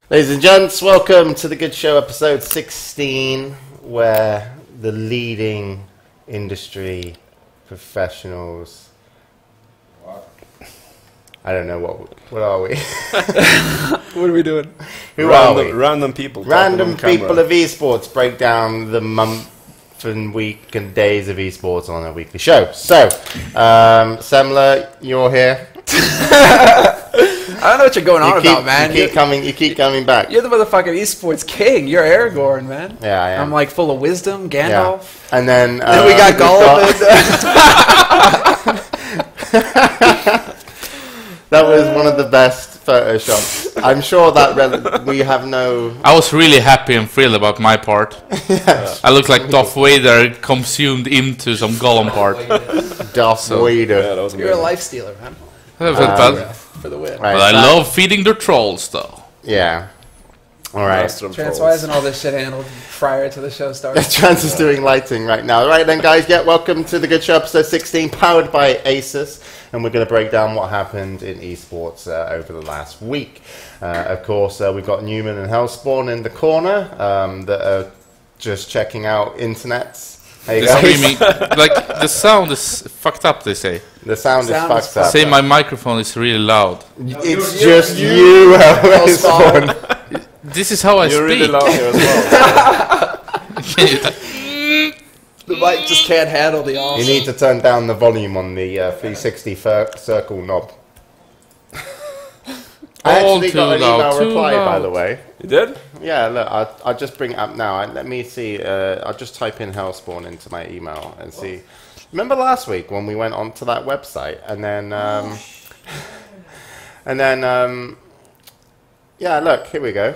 Ladies and gents, welcome to The Good Show, episode 16, where the leading industry professionals... I don't know, what are we? What are we doing? Who are we? Random people. Random people of esports break down the month and week and days of esports on a weekly show. So, Semmler, you're here. I don't know what you're going on about, man. You keep coming back. You're the motherfucking esports king. You're Aragorn, man. Yeah, I am. I'm like full of wisdom, Gandalf. Yeah. And then we got Gollum. That was one of the best Photoshops. I'm sure that we have no... I was really happy and thrilled about my part. Yes. I look like Darth Vader consumed into some Gollum part. Darth Vader. Yeah, that was You're a life stealer, man. For the win. Right, but I love feeding the trolls, though. Yeah. All right. Trans, why isn't all this shit handled prior to the show starting? Trans is doing lighting right now. All right then, guys. Yeah, welcome to The Good Show, episode 16, powered by Asus. And we're going to break down what happened in esports over the last week. Of course, we've got Newman and Hellspawn in the corner that are just checking out internets. Hey guys. Like, the sound is fucked up, they say. The sound is fucked up. Say my microphone is really loud. It's just you, Hellspawn. This is how I You're speak. really loud here as well. The mic just can't handle the awesome. You need to turn down the volume on the 360 circle knob. I actually got an email reply, by the way. You did? Yeah, look, I'll just bring it up now. Let me see. I'll just type in Hellspawn into my email and see. Remember last week when we went onto that website and then, yeah, look, here we go.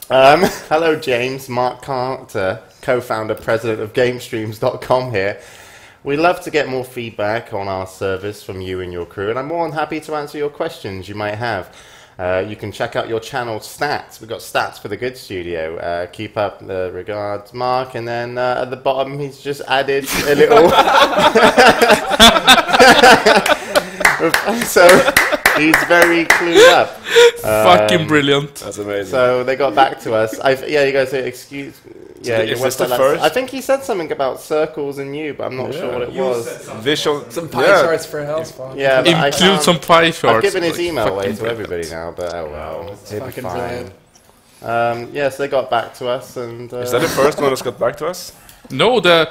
Hello, James. Mark Carter, co-founder, president of GameStreams.com here. We'd love to get more feedback on our service from you and your crew, and I'm more than happy to answer your questions you might have. You can check out your channel stats. We've got stats for the Good Studio. Keep up the regards, Mark. And then at the bottom, he's just added a little... So he's very clued up. Fucking brilliant. That's amazing. So they got back to us. Yeah, you guys say, excuse... Yeah, is this the first? I think he said something about circles and you, but I'm not sure what it was. Visual. Some pie charts for Hellspawn. Yeah, but include some pie charts. I've given his email away to everybody now, but oh well, it'll be fine. Yes, they got back to us, and Is that the first one that's got back to us? No, there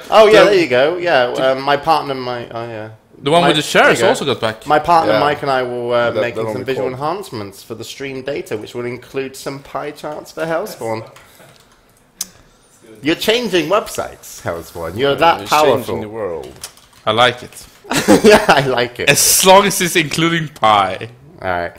you go. Yeah, my partner, the one with the shares also got back. My partner Mike and I will make that some visual enhancements for the stream data, which will include some pie charts for Hellspawn. You're changing websites, Hellspawn. You're that powerful. Changing the world. I like it. Yeah, I like it. As long as it's including pie. Alright.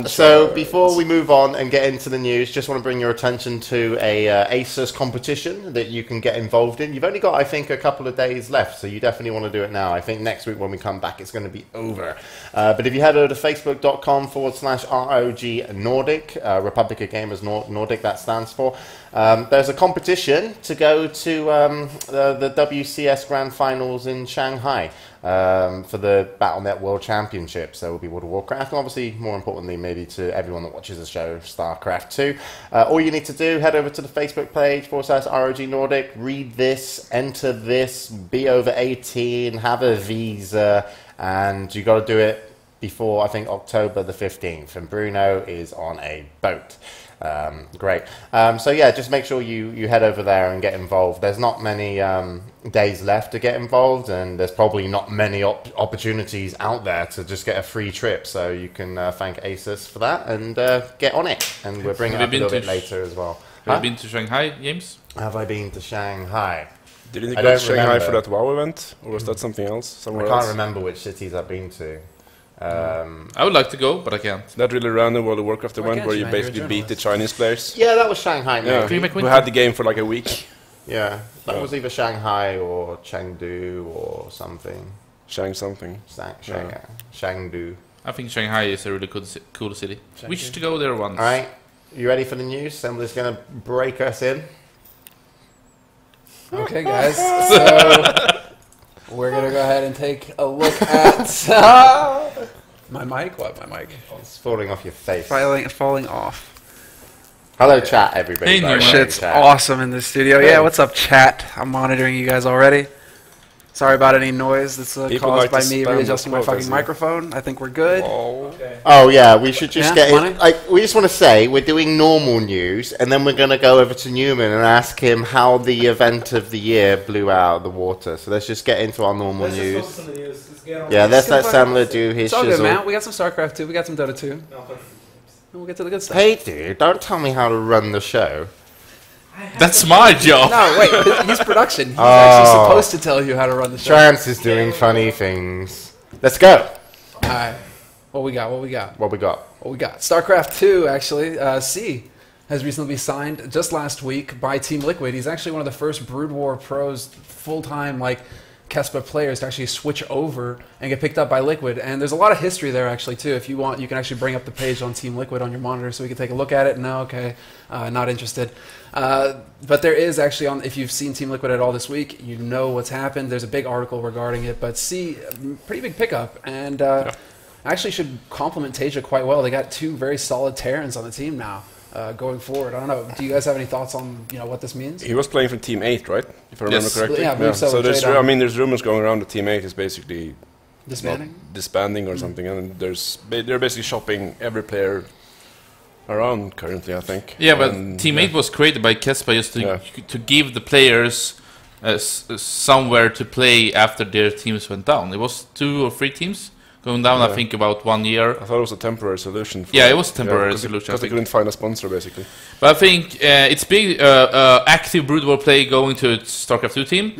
So before we move on and get into the news, just want to bring your attention to a Asus competition that you can get involved in. You've only got, I think, a couple of days left, so you definitely want to do it now. I think next week when we come back, it's going to be over. But if you head over to facebook.com/ROG Nordic, Republic of Gamers Nordic, that stands for, there's a competition to go to the WCS Grand Finals in Shanghai. For the Battle.net World Championship. So it will be World of Warcraft, and obviously, more importantly, maybe to everyone that watches the show, StarCraft 2. All you need to do, head over to the Facebook page, /ROG Nordic, read this, enter this, be over 18, have a visa, and you got to do it before, I think, October the 15th. And Bruno is on a boat. Great. So yeah, just make sure you head over there and get involved. There's not many days left to get involved, and there's probably not many opportunities out there to just get a free trip. So you can thank Asus for that and get on it. And we'll bring it up a little bit later as well. Have you been to Shanghai, James? Have I been to Shanghai? Didn't you go to Shanghai for that WoW event, or was that something else? Somewhere else? I can't remember which cities I've been to. I would like to go, but I can't. That really random World of Warcraft event where you basically beat the Chinese players. Yeah, that was Shanghai, maybe. Yeah, we had the game for like a week. Yeah, that was either Shanghai or Chengdu or something. Something. Chengdu. I think Shanghai is a really cool city. We should go there once. All right, you ready for the news? Semmler's going to break us in. Okay, guys. So we're gonna go ahead and take a look at my mic. What? My mic? It's falling off your face. Falling off. Hello, chat, everybody. Hey, Newman. Shit's Chat. awesome in this studio. Yeah, what's up, chat? I'm monitoring you guys already. Sorry about any noise that's caused by me readjusting my fucking microphone. I think we're good. Oh yeah, we should just get Money? in. Like, we just want to say we're doing normal news, and then we're going to go over to Newman and ask him how the event of the year blew out of the water. So let's just get into our normal news. Yeah, let's let Semmler do his It's all good, shizzle. man. We got some StarCraft 2. We got some Dota 2. And we'll get to the good stuff. Hey, dude, don't tell me how to run the show. That's my job. No, wait. He's production. He's actually supposed to tell you how to run the show. Trance is doing funny things. Let's go. All right. What we got? What we got? StarCraft 2, actually. C has recently been signed just last week by Team Liquid. He's actually one of the first Brood War pros, full-time, like, Kespa players to actually switch over and get picked up by Liquid. And there's a lot of history there, actually, too. If you want, you can actually bring up the page on Team Liquid on your monitor so we can take a look at it. No, okay, not interested. But there is actually, if you've seen Team Liquid at all this week, you know what's happened. There's a big article regarding it. But C, pretty big pickup. And actually should complement Tasia quite well. They got two very solid Terrans on the team now. Going forward, I don't know. Do you guys have any thoughts on what this means? He was playing for Team 8, right? If I remember correctly. Yeah, I believe so. So there's rumors going around that Team 8 is basically disbanding or something, and they're basically shopping every player around currently, I think. Yeah, but Team 8 was created by Kespa just to give the players somewhere to play after their teams went down. It was 2 or 3 teams going down, I think, about 1 year. I thought it was a temporary solution. It was a temporary solution. Because they couldn't find a sponsor, basically. But I think it's big active Brood War play going to its StarCraft 2 team.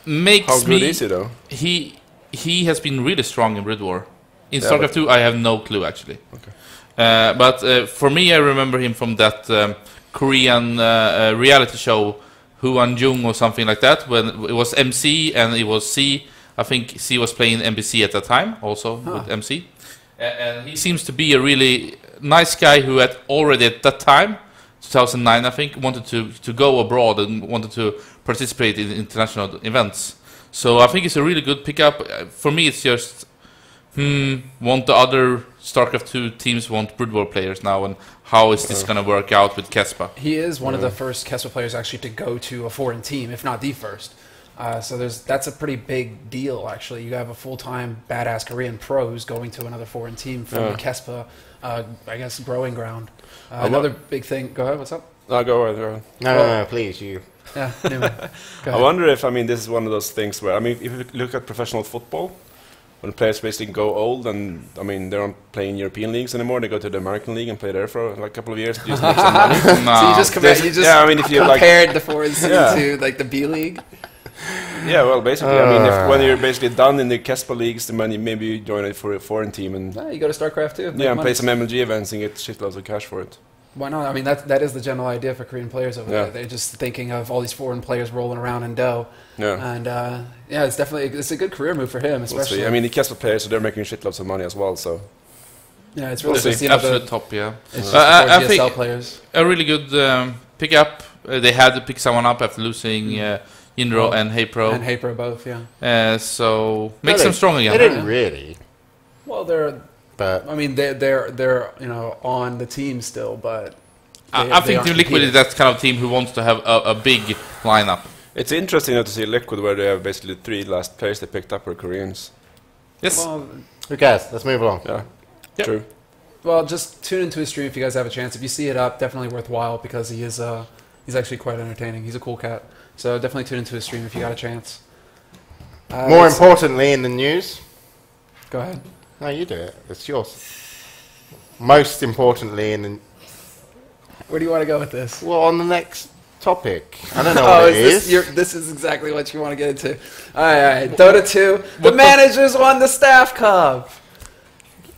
Makes How good is he, though? He has been really strong in Brood War. In StarCraft 2, I have no clue, actually. Okay. But for me, I remember him from that Korean reality show, Huan Jung or something like that, when it was MC and it was C. I think C was playing NBC at that time, also with MC. And he seems to be a really nice guy who had already at that time, 2009 I think, wanted to go abroad and wanted to participate in international events. So I think it's a really good pickup. For me, it's just, want the other StarCraft 2 teams want Brood War players now, and how is this going to work out with Kespa? He is one of the first Kespa players actually to go to a foreign team, if not the first. So that's a pretty big deal, actually. You have a full-time badass Korean pro who's going to another foreign team from the Kespa, I guess, growing ground. Another big thing. Go ahead. What's up? No, go ahead. No, please, you. Yeah, Newman. Go I ahead. wonder if, this is one of those things where, if you look at professional football, when players basically go old and, they aren't playing European leagues anymore, they go to the American League and play there for like a couple of years to just make some money. So you just compared the foreign team to like the B League. Yeah, well, basically, when you're basically done in the Kespa leagues, then maybe you join it for a foreign team and you go to StarCraft too. and play some MLG events and get shitloads of cash for it. Why not? That is the general idea for Korean players over there. They're just thinking of all these foreign players rolling around in dough. Yeah. And it's a good career move for him, especially. The Kespa players, so they're making shitloads of money as well. So yeah, it's really just absolute top. Yeah, it's I think players. A really good pickup. They had to pick someone up after losing Inro and Heypro. And Heypro both, yeah. So makes them strong again. They didn't really. Well, they're on the team still, but I think Team Liquid is that kind of team who wants to have a big lineup. It's interesting to see Liquid where they have basically the 3 last players they picked up are Koreans. Yes. Well, who cares? Let's move along. Yeah. Yep. True. Well, just tune into his stream if you guys have a chance. If you see it up, definitely worthwhile because he is he's actually quite entertaining. He's a cool cat. So definitely tune into his stream if you got a chance. More importantly in the news. Go ahead. No, you do it. It's yours. Most importantly in the... Where do you want to go with this? Well, on the next topic. I don't know what it is. This is exactly what you want to get into. All right. Dota 2. The managers won the Staff Cup.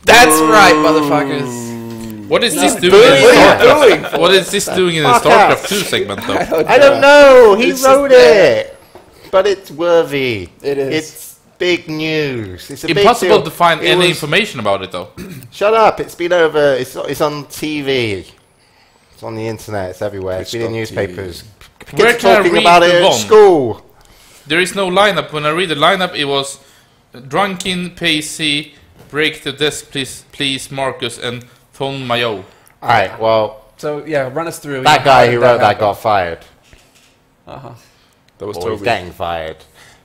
That's right, motherfuckers. What is this doing? What are you doing? What is this doing in the Fuck StarCraft off. 2 segment, though? I don't know. He It's just wrote it, but it's worthy. It is. It's big news. It's a big Impossible deal. to find It any was- information about it, though. Shut up! It's been over. It's on TV. It's on the internet. It's everywhere. It's been in Twitch.tv. newspapers. Where Kids can I talking read about the it at one? school. There is no lineup. When I read the lineup, it was Drunken, Pacey, Break the Desk, please, Marcus, and Thon Mayo. All right. Well, So yeah, run us through. that guy who wrote that got fired. Uh-huh. That was Or he's Toby. getting fired.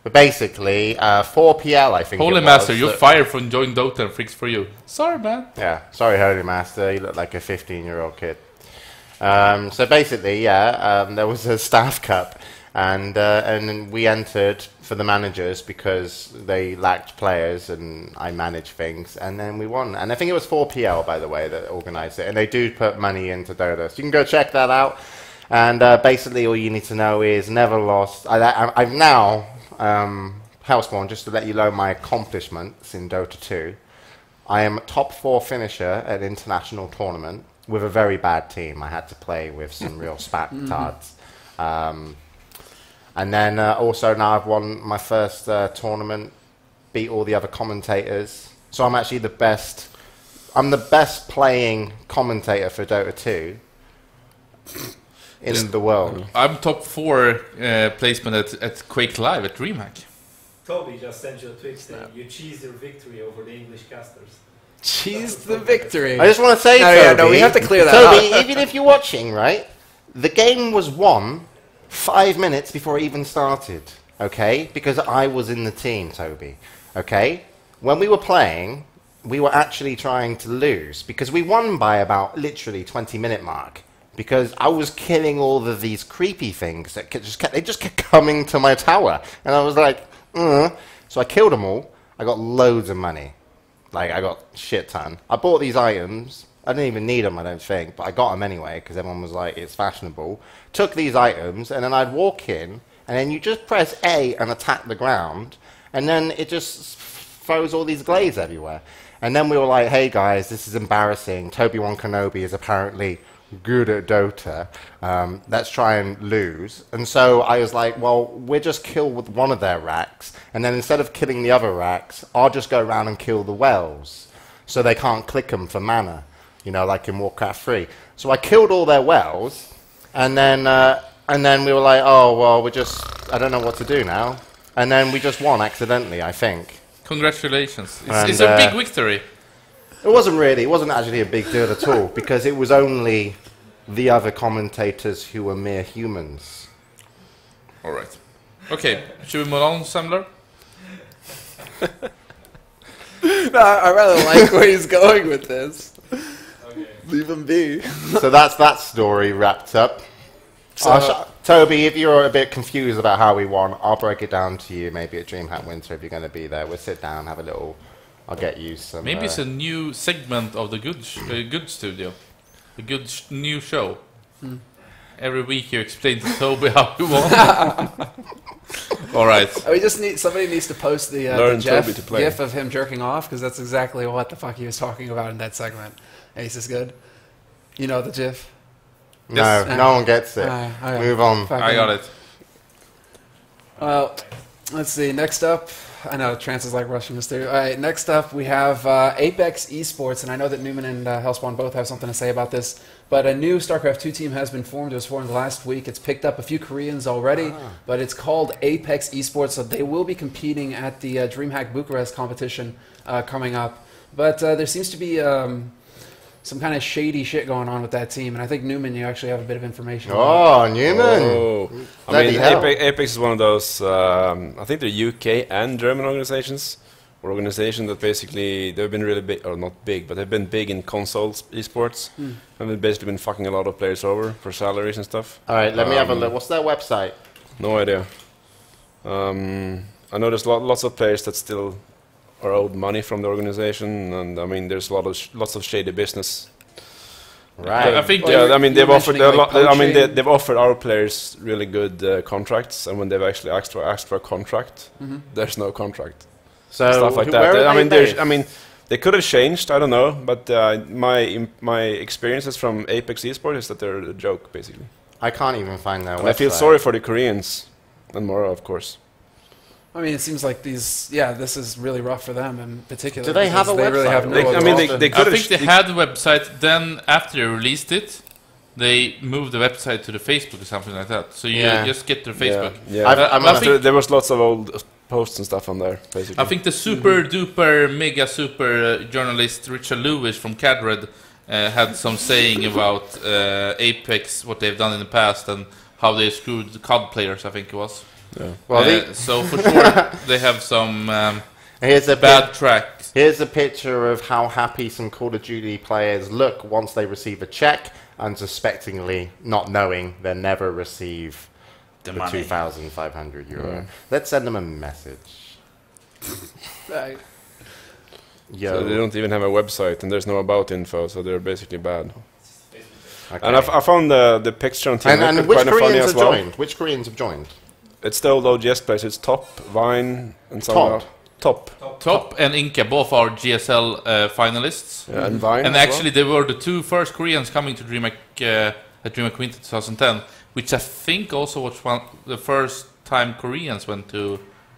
But basically, 4PL, I think. Holy it Master, was, you're that- fired from Join Dota and Freaks for You. Sorry, man. Yeah, sorry, Holy Master. You look like a 15-year-old kid. So basically, there was a staff cup, and we entered for the managers because they lacked players, and I managed things, and then we won. And I think it was 4PL, by the way, that organised it, and they do put money into Dota, so you can go check that out. And basically, all you need to know is never lost. I've now Hellspawn, just to let you know my accomplishments in Dota 2. I am top 4 finisher at an international tournament with a very bad team. I had to play with some real spat-tards. And then also now I've won my first tournament, beat all the other commentators. So I'm actually the best. I'm the best playing commentator for Dota 2 in the world. I'm top 4 placement at Quake Live at DreamHack. Toby just sent you a tweet saying you cheesed your victory over the English casters. Cheese the victory. I just want to say, No, Toby, yeah, no, we have to clear that Toby, up. even if you're watching, right, the game was won 5 minutes before it even started, okay? Because I was in the team, Toby, okay? When we were playing, we were actually trying to lose because we won by about literally 20-minute mark because I was killing all of these creepy things that they just kept coming to my tower. And I was like, So I killed them all. I got loads of money. Like, I got shit ton. I bought these items. I didn't even need them, I don't think, but I got them anyway because everyone was like, it's fashionable. Took these items, and then I'd walk in, and then you just press A and attack the ground, and then it just throws all these glaives everywhere. And then we were like, hey guys, this is embarrassing. Toby-Wan Kenobi is apparently good at Dota. Let's try and lose. And so I was like, well, we'll just kill with one of their racks, and then instead of killing the other racks, I'll just go around and kill the wells, so they can't click them for mana, you know, like in Warcraft 3. So I killed all their wells, and then we were like, oh, well, I don't know what to do now. And then we just won accidentally, I think. Congratulations. And, It's a big victory. It wasn't actually a big deal at all, because it was only the other commentators who were mere humans. All right. Okay, should we move on, Semmler? No, I rather like where he's going with this. Okay. Leave him be. So that's that story wrapped up. So- Toby, if you're a bit confused about how we won, I'll break it down to you maybe at DreamHack Winter if you're going to be there. We'll sit down, have a little... I'll get you some... Maybe it's a new segment of the Good Studio. A good new show. Every week you explain to Toby how you won. All right. We just need somebody needs to post the Learn Jeff Toby to play. gif of him jerking off because that's exactly what the fuck he was talking about in that segment. Ace is good. You know the gif. No, Yes. no one gets it. Okay. Move on. Fuck I him. got it. Well, let's see. Next up, I know Trance is like rushing us through. All right, next up we have Apex Esports, and I know that Newman and Hellspawn both have something to say about this. But a new StarCraft 2 team has been formed. It was formed last week. It's picked up a few Koreans already, but it's called Apex Esports. So they will be competing at the DreamHack Bucharest competition coming up. But there seems to be some kind of shady shit going on with that team, and I think Newman, you actually have a bit of information. on Oh, Newman! Oh. I Bloody mean, hell. Apex is one of those, I think they're UK and German organizations, or organizations that basically, they've been really big, or not big, but they've been big in consoles esports, and they've basically been fucking a lot of players over for salaries and stuff. All right, let me have a look. What's their website? No idea. I know there's lots of players that still are owed money from the organization, and I mean, there's lots of shady business. Right. I think Well, Yeah, I mean, you're they've offered mentioning, like, poaching. they've offered our players really good contracts, and when they've actually asked for a contract, there's no contract. So Stuff like where that. are I they mean, there's, based? I mean, They could have changed, I don't know, but my experiences from Apex Esports is that they're a joke, basically. I can't even find their And website. I feel sorry for the Koreans, and Mora, of course. I mean, it seems like this is really rough for them in particular. Do they have a because they really website? have no They, I other mean, option. they could I have... think they had the website. Then after they released it, they moved the website to the Facebook or something like that. So you Yeah. just get their Facebook. Yeah. I'm I gonna- think- There was lots of old posts and stuff on there, basically. I think the super duper mega super journalist Richard Lewis from Cadred had some saying about Apex, what they've done in the past, and how they screwed the COD players. I think it was. Well, So for sure they have some here's a bad tracks. Here's a picture of how happy some Call of Duty players look once they receive a check, unsuspectingly not knowing they'll never receive the money. 2,500 euro. Let's send them a message. Right. Yo. So they don't even have a website, and there's no about info, so they're basically bad. Okay. And I found the picture on Team and Liquid which kind of funny Koreans as have well. joined? Which Koreans have joined? It's the old OGS players. It's Top, Vine, and someone Top. else. Top. Top and Inca both are GSL finalists. Yeah, and Vine. And as actually, they were the two first Koreans coming to DreamHack at DreamHack Winter 2010, which I think also was the first time Koreans went to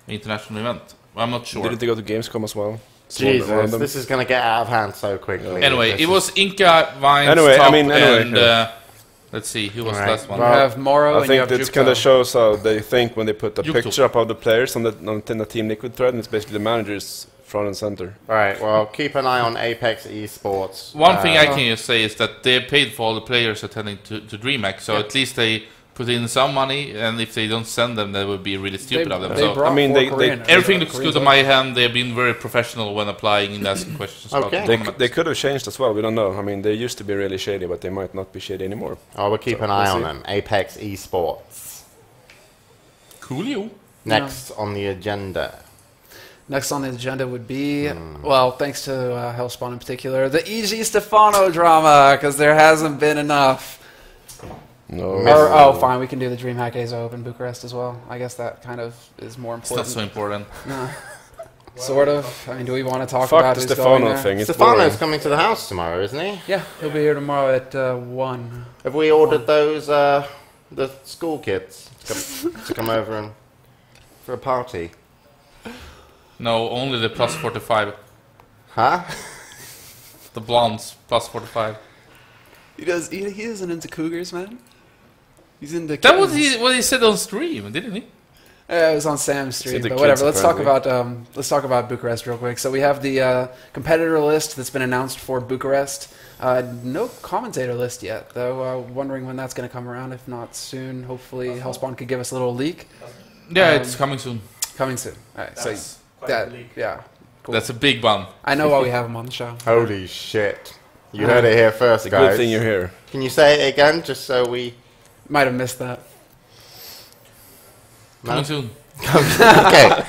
an international event. I'm not well. sure. Didn't they go to Gamescom as well? It's one of Jesus, them. this is going to get out of hand so quickly. Anyway, This it is- was Inca, Vines, Anyway, Top, I mean, anyway, and yeah. let's see, who was Alright, the last one? You well, have Moro I and you think have that Jukto. kind of shows how they think when they put the Jukto. picture up of the players on the Team Liquid thread, and it's basically the managers front and center. All right, well, keep an eye on Apex Esports. One thing I can just say is that they paid for all the players attending to DreamHack, so Yeah. at least they put in some money, and if they don't send them, that would be really stupid of them. They So brought I mean, four they- Korean- everything yeah, looks Koreans good on are- my hand. They've been very professional when applying and asking questions about Okay. the They, tournament. they could have changed as well. We don't know. I mean, they used to be really shady, but they might not be shady anymore. Oh, we'll keep So, an eye we'll on see. them. Apex Esports. Coolio. Next on the agenda. Next on the agenda would be, well, thanks to Hellspawn in particular, the E.G. Stefano drama, because there hasn't been enough. No. Or, oh, fine, we can do the DreamHack A's Open Bucharest as well. I guess that kind of is more It's not important. so important. No. Sort of. I mean, do we want to talk Fuck about the who's going Stefano there? thing. It's Stefano's boring. coming to the house tomorrow, isn't he? Yeah, he'll be here tomorrow at 1. Have we ordered those, the school kids to come over and for a party? No, only the plus 45. Huh? The blondes, plus 45. He isn't into cougars, man. He's into That was kittens. what he said on stream, didn't he? Yeah, it was on Sam's See stream, the but whatever. kids, Let's talk about Bucharest real quick. So we have the competitor list that's been announced for Bucharest. No commentator list yet, though. Wondering when that's going to come around. If not soon, hopefully Hellspawn could give us a little leak. Yeah, Um, it's coming soon. Coming soon. All right, so That's quite that a leak. yeah, cool. That's a big one. I know why we have him on the show. Holy shit. You heard it here first, It's a guys. good thing you're here. Can you say it again, just so we... Might have missed that. Coming soon. Okay,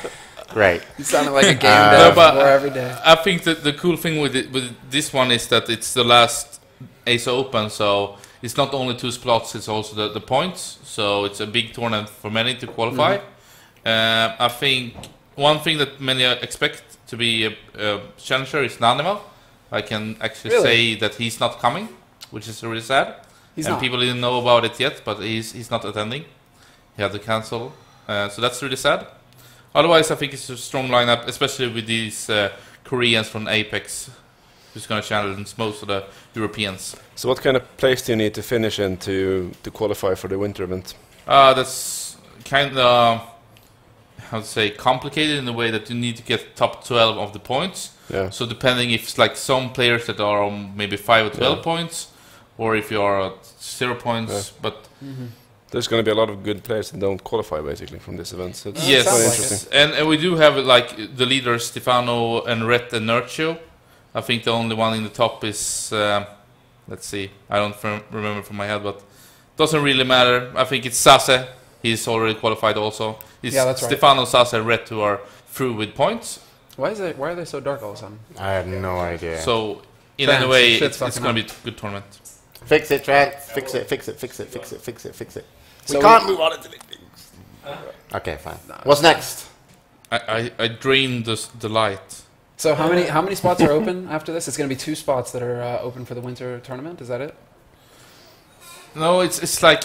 great. You sounded like a game No, dev but- for every day. I think that the cool thing with this one is that it's the last Ace Open, so it's not only 2 slots, it's also the points. So it's a big tournament for many to qualify. I think one thing that many expect to be a challenger is Nanimal. I can actually Really? say that he's not coming, which is really sad. He's and not. people didn't know about it yet, but he's not attending. He had to cancel. So that's really sad. Otherwise, I think it's a strong lineup, especially with these Koreans from Apex, who's going to challenge most of the Europeans. So what kind of place do you need to finish in to qualify for the winter event? That's kind of, how to say, complicated in the way that you need to get top 12 of the points. Yeah. So depending if it's like some players that are on maybe 5 or 12 Yeah. points, or if you are at 0 points, but There's going to be a lot of good players that don't qualify, basically, from this event. So it's yes, sounds very like interesting. and we do have like the leaders Stefano and Rhett and Nurcho. I think the only one in the top is, let's see, I don't remember from my head, but doesn't really matter. I think it's Sase. He's already qualified also. It's Yeah, that's right. Stefano, Sase, and Rhett who are through with points. Why are they so dark all of a sudden? I have no idea. So in Thanks. any way, Shit's it's fucking going to up. be a good tournament. Fix it, Trent. Fix it, fix it, fix it, fix it, fix it, fix it. So we can't move on into the things. Okay, fine. What's next? I drained the light. So how many spots are open after this? It's going to be 2 spots that are open for the winter tournament. Is that it? No, it's like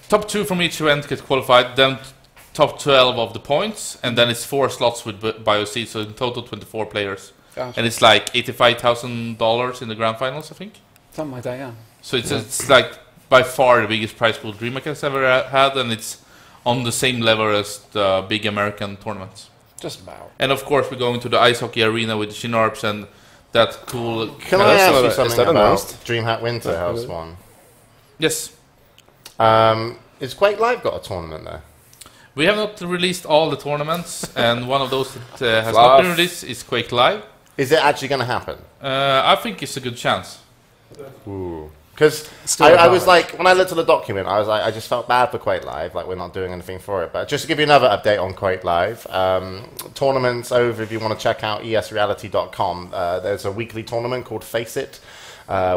top 2 from each event get qualified, then top 12 of the points, and then it's 4 slots with BioC, so in total 24 players. Gotcha. And it's like $85,000 in the grand finals, I think. Something like that, yeah. So it's like by far the biggest prize pool DreamHack has ever had, and it's on the same level as the big American tournaments. Just about. And of course, we're going to the ice hockey arena with the Shinarps and that cool. Can I ask you is something that about announced? DreamHack Winter, Hellspawn? Yes. Is Quake Live got a tournament there? We have not released all the tournaments, and one of those that has not been released is Quake Live. Is it actually going to happen? I think it's a good chance. Ooh. Because I was like, when I looked at the document, I was like, I just felt bad for Quake Live, like we're not doing anything for it. But just to give you another update on Quake Live, tournaments over, if you want to check out esreality.com, there's a weekly tournament called Face It,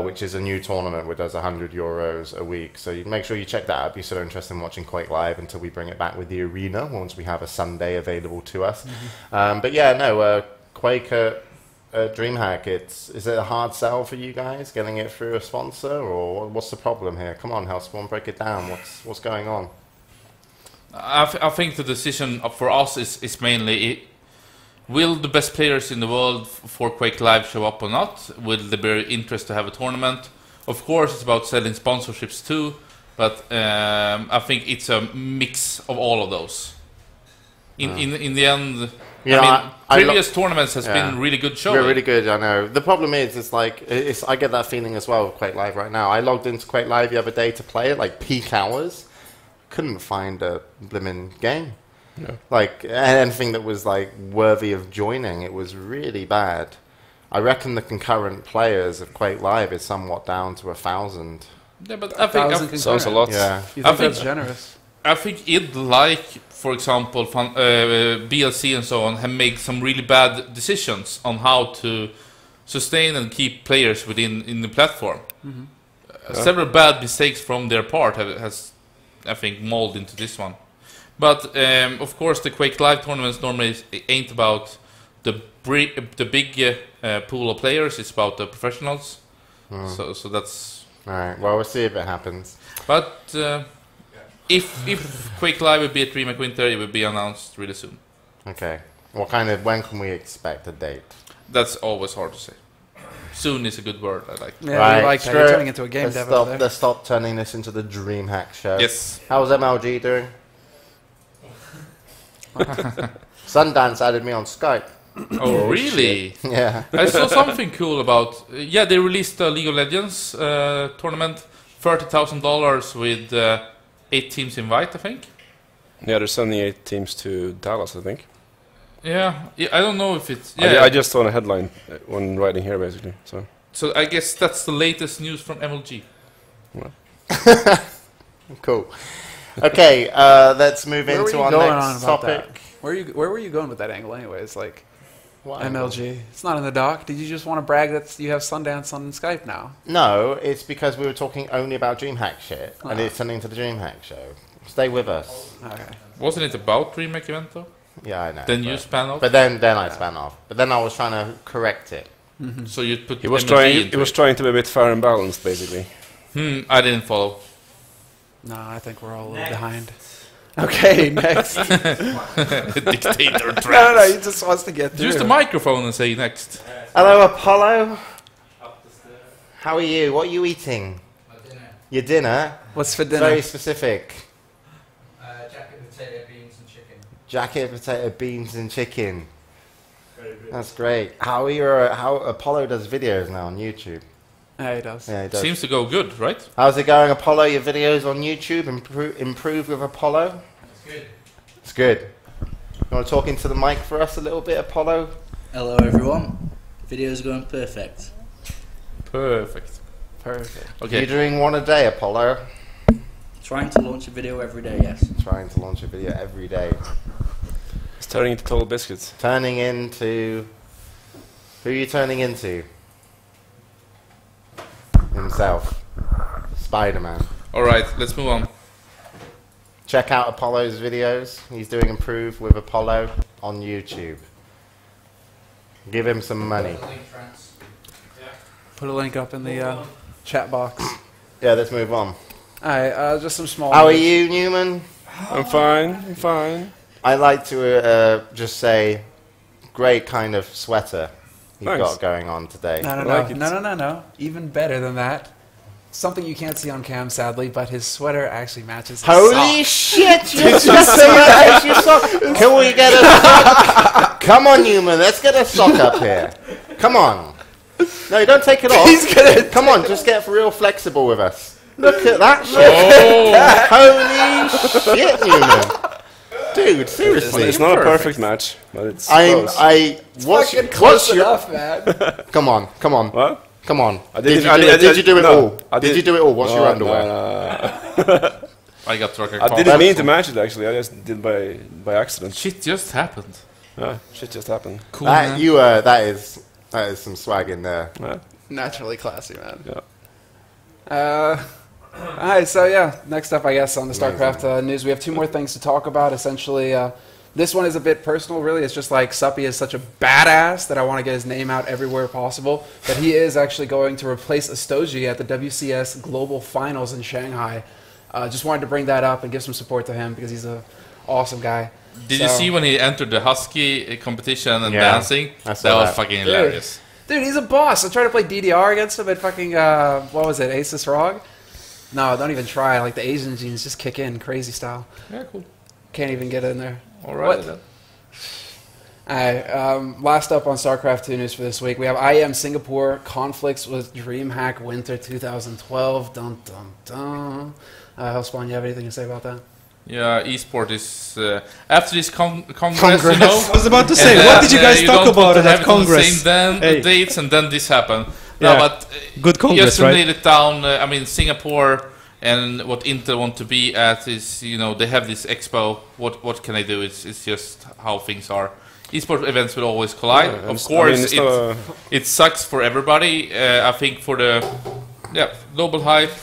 which is a new tournament which does €100 a week. So you make sure you check that out if you're still interested in watching Quake Live until we bring it back with the arena, once we have a Sunday available to us. But yeah, no, Quake DreamHack, is it a hard sell for you guys getting it through a sponsor, or what's the problem here? Come on, Hellspawn, break it down. What's going on? I think the decision for us is mainly will the best players in the world for Quake Live show up or not? Will there be interest to have a tournament? Of course, it's about selling sponsorships too, but I think it's a mix of all of those. In the end. Yeah, previous tournaments has been really good showing. Really good, I know. The problem is, I get that feeling as well with Quake Live right now. I logged into Quake Live the other day to play it, like peak hours. Couldn't find a blimmin' game. No. Like, anything that was like worthy of joining. It was really bad. I reckon the concurrent players of Quake Live is somewhat down to 1,000. Yeah, but I think sounds a lot. Yeah. You think that's generous? I think it, like, for example, BLC and so on, have made some really bad decisions on how to sustain and keep players in the platform. Several bad mistakes from their part has, I think, molded into this one. But of course, the Quake Live tournaments normally ain't about the big pool of players. It's about the professionals. So that's all right. Well, we'll see if it happens. But if Quake Live would be at DreamHack Winter, it would be announced really soon. Okay. When can we expect a date? That's always hard to say. Soon is a good word. I like. Yeah, right, you like that. You're turning into a game dev over there. Let's stop turning this into the DreamHack show. Yes. How's MLG doing? Sundance added me on Skype. Oh, really? Yeah. I saw something cool about... they released the League of Legends tournament. $30,000 with 8 teams invite, I think. Yeah, they're sending 8 teams to Dallas, I think. Yeah, I don't know if it's... I just saw a headline when writing here, basically. So I guess that's the latest news from MLG. Well. Cool. Okay, let's move into our next topic. Where were you going with that angle anyways? Like, What MLG. It's not in the doc. Did you just want to brag that you have Sundance on Skype now? No, it's because we were talking only about DreamHack shit, and it's turning into the DreamHack show. Stay with us. Okay. Wasn't it about DreamHack event though? Yeah, I know. Then you span off? But then I span off. But then I was trying to correct it. So you put He was MLG trying to be a bit fair and balanced, basically. I didn't follow. No, I think we're all a little behind. Okay, next. Dictator tracks. No, he just wants to get through. Use the microphone and say next. Hello, Apollo. How are you? What are you eating? My dinner. Your dinner? What's for dinner? Very specific. Jacket potato, beans and chicken. Jacket, potato, beans, and chicken. Very good. That's great. How Apollo does videos now on YouTube? Yeah, he does. Yeah, he does. Seems to go good, right? How's it going, Apollo? Your videos on YouTube improve with Apollo? It's good. It's good. You want to talk into the mic for us a little bit, Apollo? Hello everyone. Video's going perfect. Perfect. Okay. You're doing one a day, Apollo? Trying to launch a video every day, yes. Trying to launch a video every day. It's turning into Total Biscuits. Turning into... Who are you turning into? Himself. Spider-Man. Alright, let's move on. Check out Apollo's videos. He's doing Improve with Apollo on YouTube. Give him some money. Put a link up in the chat box. Yeah, let's move on. Alright, just some small How are news. you, Newman? I'm fine. I'd like to just say, great kind of sweater you've Thanks. got going on today. No. Even better than that. Something you can't see on cam, sadly, but his sweater actually matches his Holy socks. shit! You just matches your sock. Can we get a sock? Come on, Newman. Let's get a sock up here. Come on. No, you don't take it off. He's gonna Come on, just get real flexible with us. Look at that shit. Holy shit, Newman. Dude, seriously. It's not a perfect match, but it's I'm. close. Fucking close enough, man. Come on. What? Come on. I Did didn't- you do it no, all? I Did did- you do it all? What's your No, underwear? no. I got struck. I didn't mean to match it actually. I just did by accident. Shit just happened. Yeah, shit just happened. Cool, That man. that is some swag in there. Yeah. Naturally classy, man. Yeah. Alright, so yeah, next up, I guess, on the StarCraft news, we have two more things to talk about. Essentially, this one is a bit personal, really. It's just like Suppy is such a badass that I want to get his name out everywhere possible. But he is actually going to replace Astoji at the WCS Global Finals in Shanghai. Just wanted to bring that up and give some support to him because he's an awesome guy. Did you see when he entered the Husky competition and Yeah, dancing? I That saw was that. fucking hilarious. Dude, he's a boss. I tried to play DDR against him at fucking, what was it, Asus ROG? No, don't even try. Like, the Asian genes just kick in, crazy style. Yeah, cool. Can't even get in there. All right. What? Alright, last up on StarCraft 2 news for this week, we have IEM Singapore conflicts with DreamHack Winter 2012. Dun dun dun. Hellspawn, you have anything to say about that? Yeah, esport is after this congress, Congress. you know. I was about to say, and, what did you guys you talk don't want about to at have it on the Congress? same Hey. dates, and then this happened. Yeah. No, but Good Congress, just to right? nail it down, I mean, Singapore and what Intel want to be at is, you know, they have this expo. What can they do? It's just how things are. Esport events will always collide. Yeah, Of course, it's not it sucks for everybody. I think for the global hype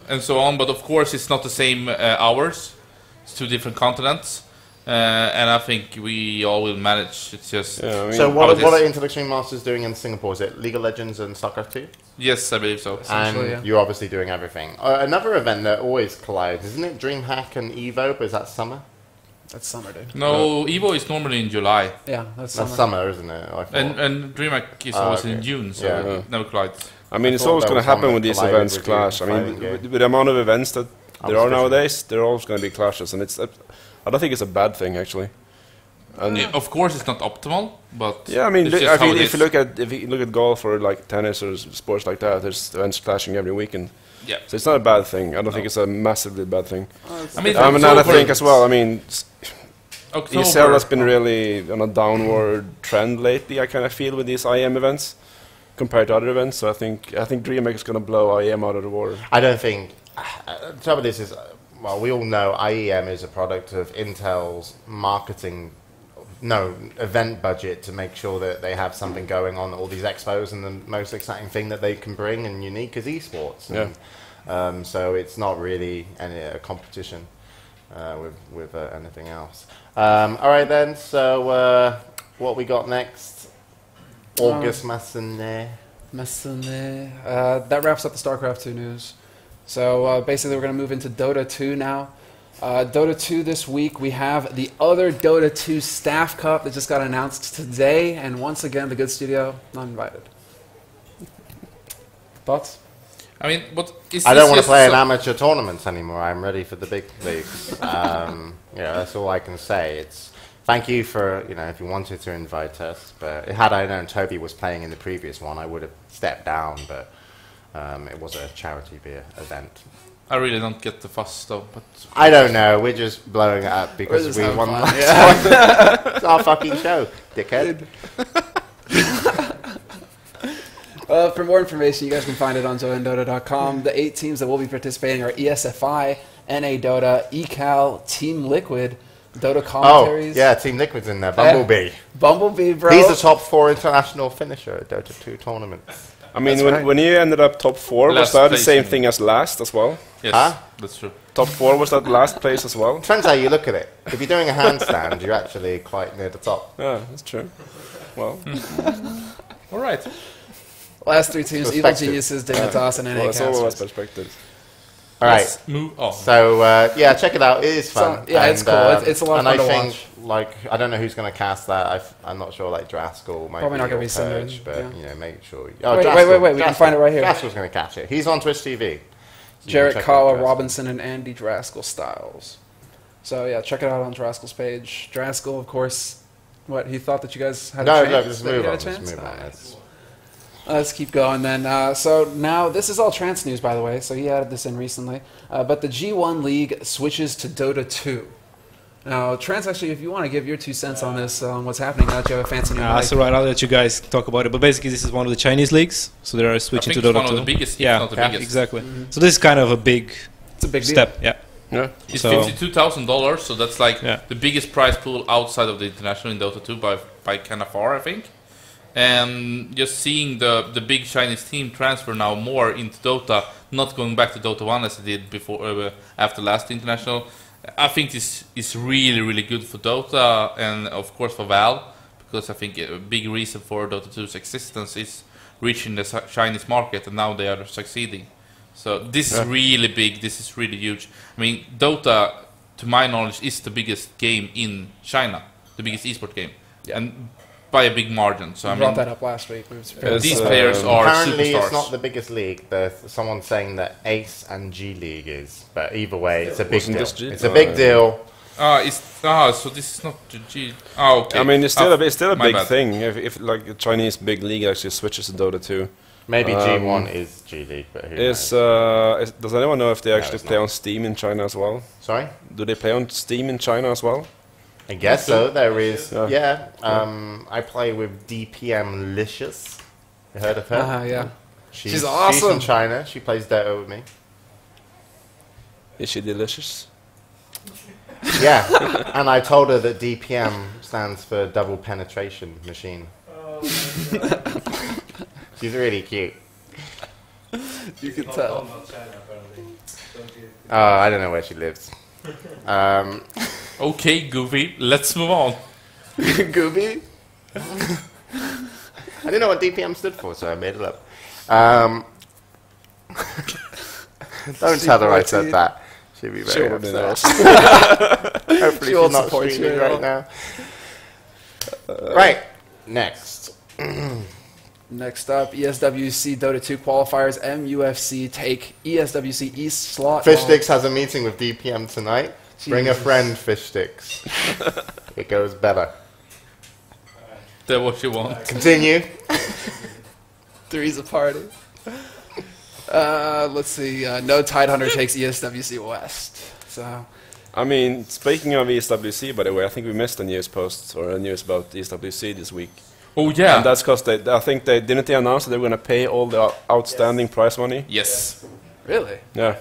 and so on, but of course it's not the same hours. It's two different continents, and I think we all will manage. It's just yeah, I mean, So how what it are is. Intel Extreme Masters doing in Singapore? Is it League of Legends and StarCraft 2? Yes, I believe so. Essentially, And yeah. you're obviously doing everything. Another event that always collides, isn't it? DreamHack and Evo, but is that summer? That's summer, dude. No, Evo is normally in July, Yeah, that's summer. That's summer, isn't it? I thought. and DreamHack is always in okay. June, so Yeah. it never collides. I mean, I it's thought always that going to was one happen that when these collided events with the clash. I mean, fighting game. with the amount of events that I there was are busy. nowadays, there are always going to be clashes, and I don't think it's a bad thing actually. And Of course, it's not optimal, but yeah, I mean, it's just how it if is. you look at golf or like tennis or sports like that, there's events clashing every weekend. Yeah. So it's not a bad thing. I don't think it's a massively bad thing. I mean, And another October- thing as well. I mean, October- ESL has been really on a downward trend lately. I kind of feel with these IEM events compared to other events. So I think DreamHack is going to blow IEM out of the water. I don't think. The trouble is, well, we all know IEM is a product of Intel's event budget to make sure that they have something going on at all these expos, and the most exciting thing that they can bring and unique is esports. And, so it's not really a competition with anything else. All right then. So what we got next? August Massenet. That wraps up the StarCraft 2 news. So basically, we're going to move into Dota 2 now. Dota 2 this week, we have the other Dota 2 Staff Cup that just got announced today. And once again, the Good Studio, not invited. Thoughts? I mean, but is I this don't want to just play in so- amateur tournaments anymore. I'm ready for the big leagues. That's all I can say. It's thank you for if you wanted to invite us. But had I known Toby was playing in the previous one, I would have stepped down. But it was a charity beer event. I really don't get the fuss though, but I don't know. We're just blowing it up because just we having won fun. last one. It's our fucking show, dickhead. For more information, you guys can find it on zoandota.com. The 8 teams that will be participating are ESFI, NA Dota, ECAL, Team Liquid, Dota Oh, commentaries. yeah, Team Liquid's in there. Bumblebee. Bumblebee, bro. He's the top 4 international finisher at Dota 2 tournaments. I mean, That's right. when you ended up top 4, was Last that the place same in- thing as last as well? yes, Huh? that's true. Top 4 was that last place as well? Depends how you look at it. If you're doing a handstand, you're actually quite near the top. Yeah, that's true. Well, All right. Last three teams: Evil Perspective. Geniuses, Dignitas, and well, NA it's all about Casters. perspective. All right. Let's move on. So yeah, check it out. It is fun. So, yeah, it's cool. It's a lot of and fun to I think, watch. like, I don't know who's going to cast that. I'm not sure. Like Draskell might Probably be not gonna or be Semmler, Purge, but yeah. you know, make sure. Wait, Draskell, we can find it right here. Draskell's going to catch it. He's on Twitch TV. So you can Jarrett check out Kala, Draskell. Robinson, and Andy Draskell Styles. So yeah, check it out on Draskell's page. Draskell, of course. What, he thought that you guys had No, a chance? just That you move had on. a Just chance? move on. Alright. It's- Let's keep going then. So now, this is all trans news, by the way, so he added this in recently. But the G1 League switches to Dota 2. Now, Trans, actually, if you want to give your 2 cents on this, what's happening now that you have a fancy new mic. So right, I'll let you guys talk about it. But basically, this is one of the Chinese leagues, so they are I switching think to it's Dota one 2. of the biggest, if yeah, not the yeah, biggest. exactly. So this is kind of a big It's a big deal. step. Yeah. Yeah. It's So- $52,000, so that's like Yeah. the biggest prize pool outside of the international in Dota 2 by kind of far, I think. And just seeing the big Chinese team transfer now more into Dota, not going back to Dota 1 as it did before after last international, I think this is really, really good for Dota and of course for Valve, because I think a big reason for Dota 2's existence is reaching the Chinese market, and now they are succeeding. So this is really big, this is really huge. I mean, Dota, to my knowledge, is the biggest game in China, the biggest esport game, and by a big margin. So I We brought mean, that up last week. Yes, these players are Apparently, superstars. it's not the biggest league. There's someone saying that Ace and G League is, but either way, it's a big Wasn't deal. this G? It's a big deal. So this is not the G. Oh, okay. I mean, it's still a my big bad. thing. If like a Chinese big league actually switches to Dota 2. Maybe G1 is G League, but who Does knows? anyone know if they actually it's play not. on Steam in China as well? Sorry? Do they play on Steam in China as well? I guess so. There is, Yeah. I play with DPM Licious. You heard of her? Yeah. She's She's awesome. She's from China. She plays Dota with me. Is she delicious? Yeah, and I told her that DPM stands for Double Penetration Machine. She's really cute. You can tell. I don't know where she lives. Okay, Goofy, let's move on. Gooby? I didn't know what DPM stood for, so I made it up. Don't tell her I said that. She'd be very upset. Hopefully She won't she's not support you streaming at right all. now. Right, next. Next up, ESWC Dota 2 qualifiers. MUFC take ESWC East slot. Fishsticks has a meeting with DPM tonight. Bring a Jesus. friend, Fishsticks. It goes better. That's what you want. Continue. Three's a party. Let's see. No Tidehunter takes ESWC West. So, I mean, speaking of ESWC, by the way, I think we missed a news post or a news about ESWC this week. Oh yeah. And that's because I think they announce that they were going to pay all the outstanding prize money. Yes. really? Yeah.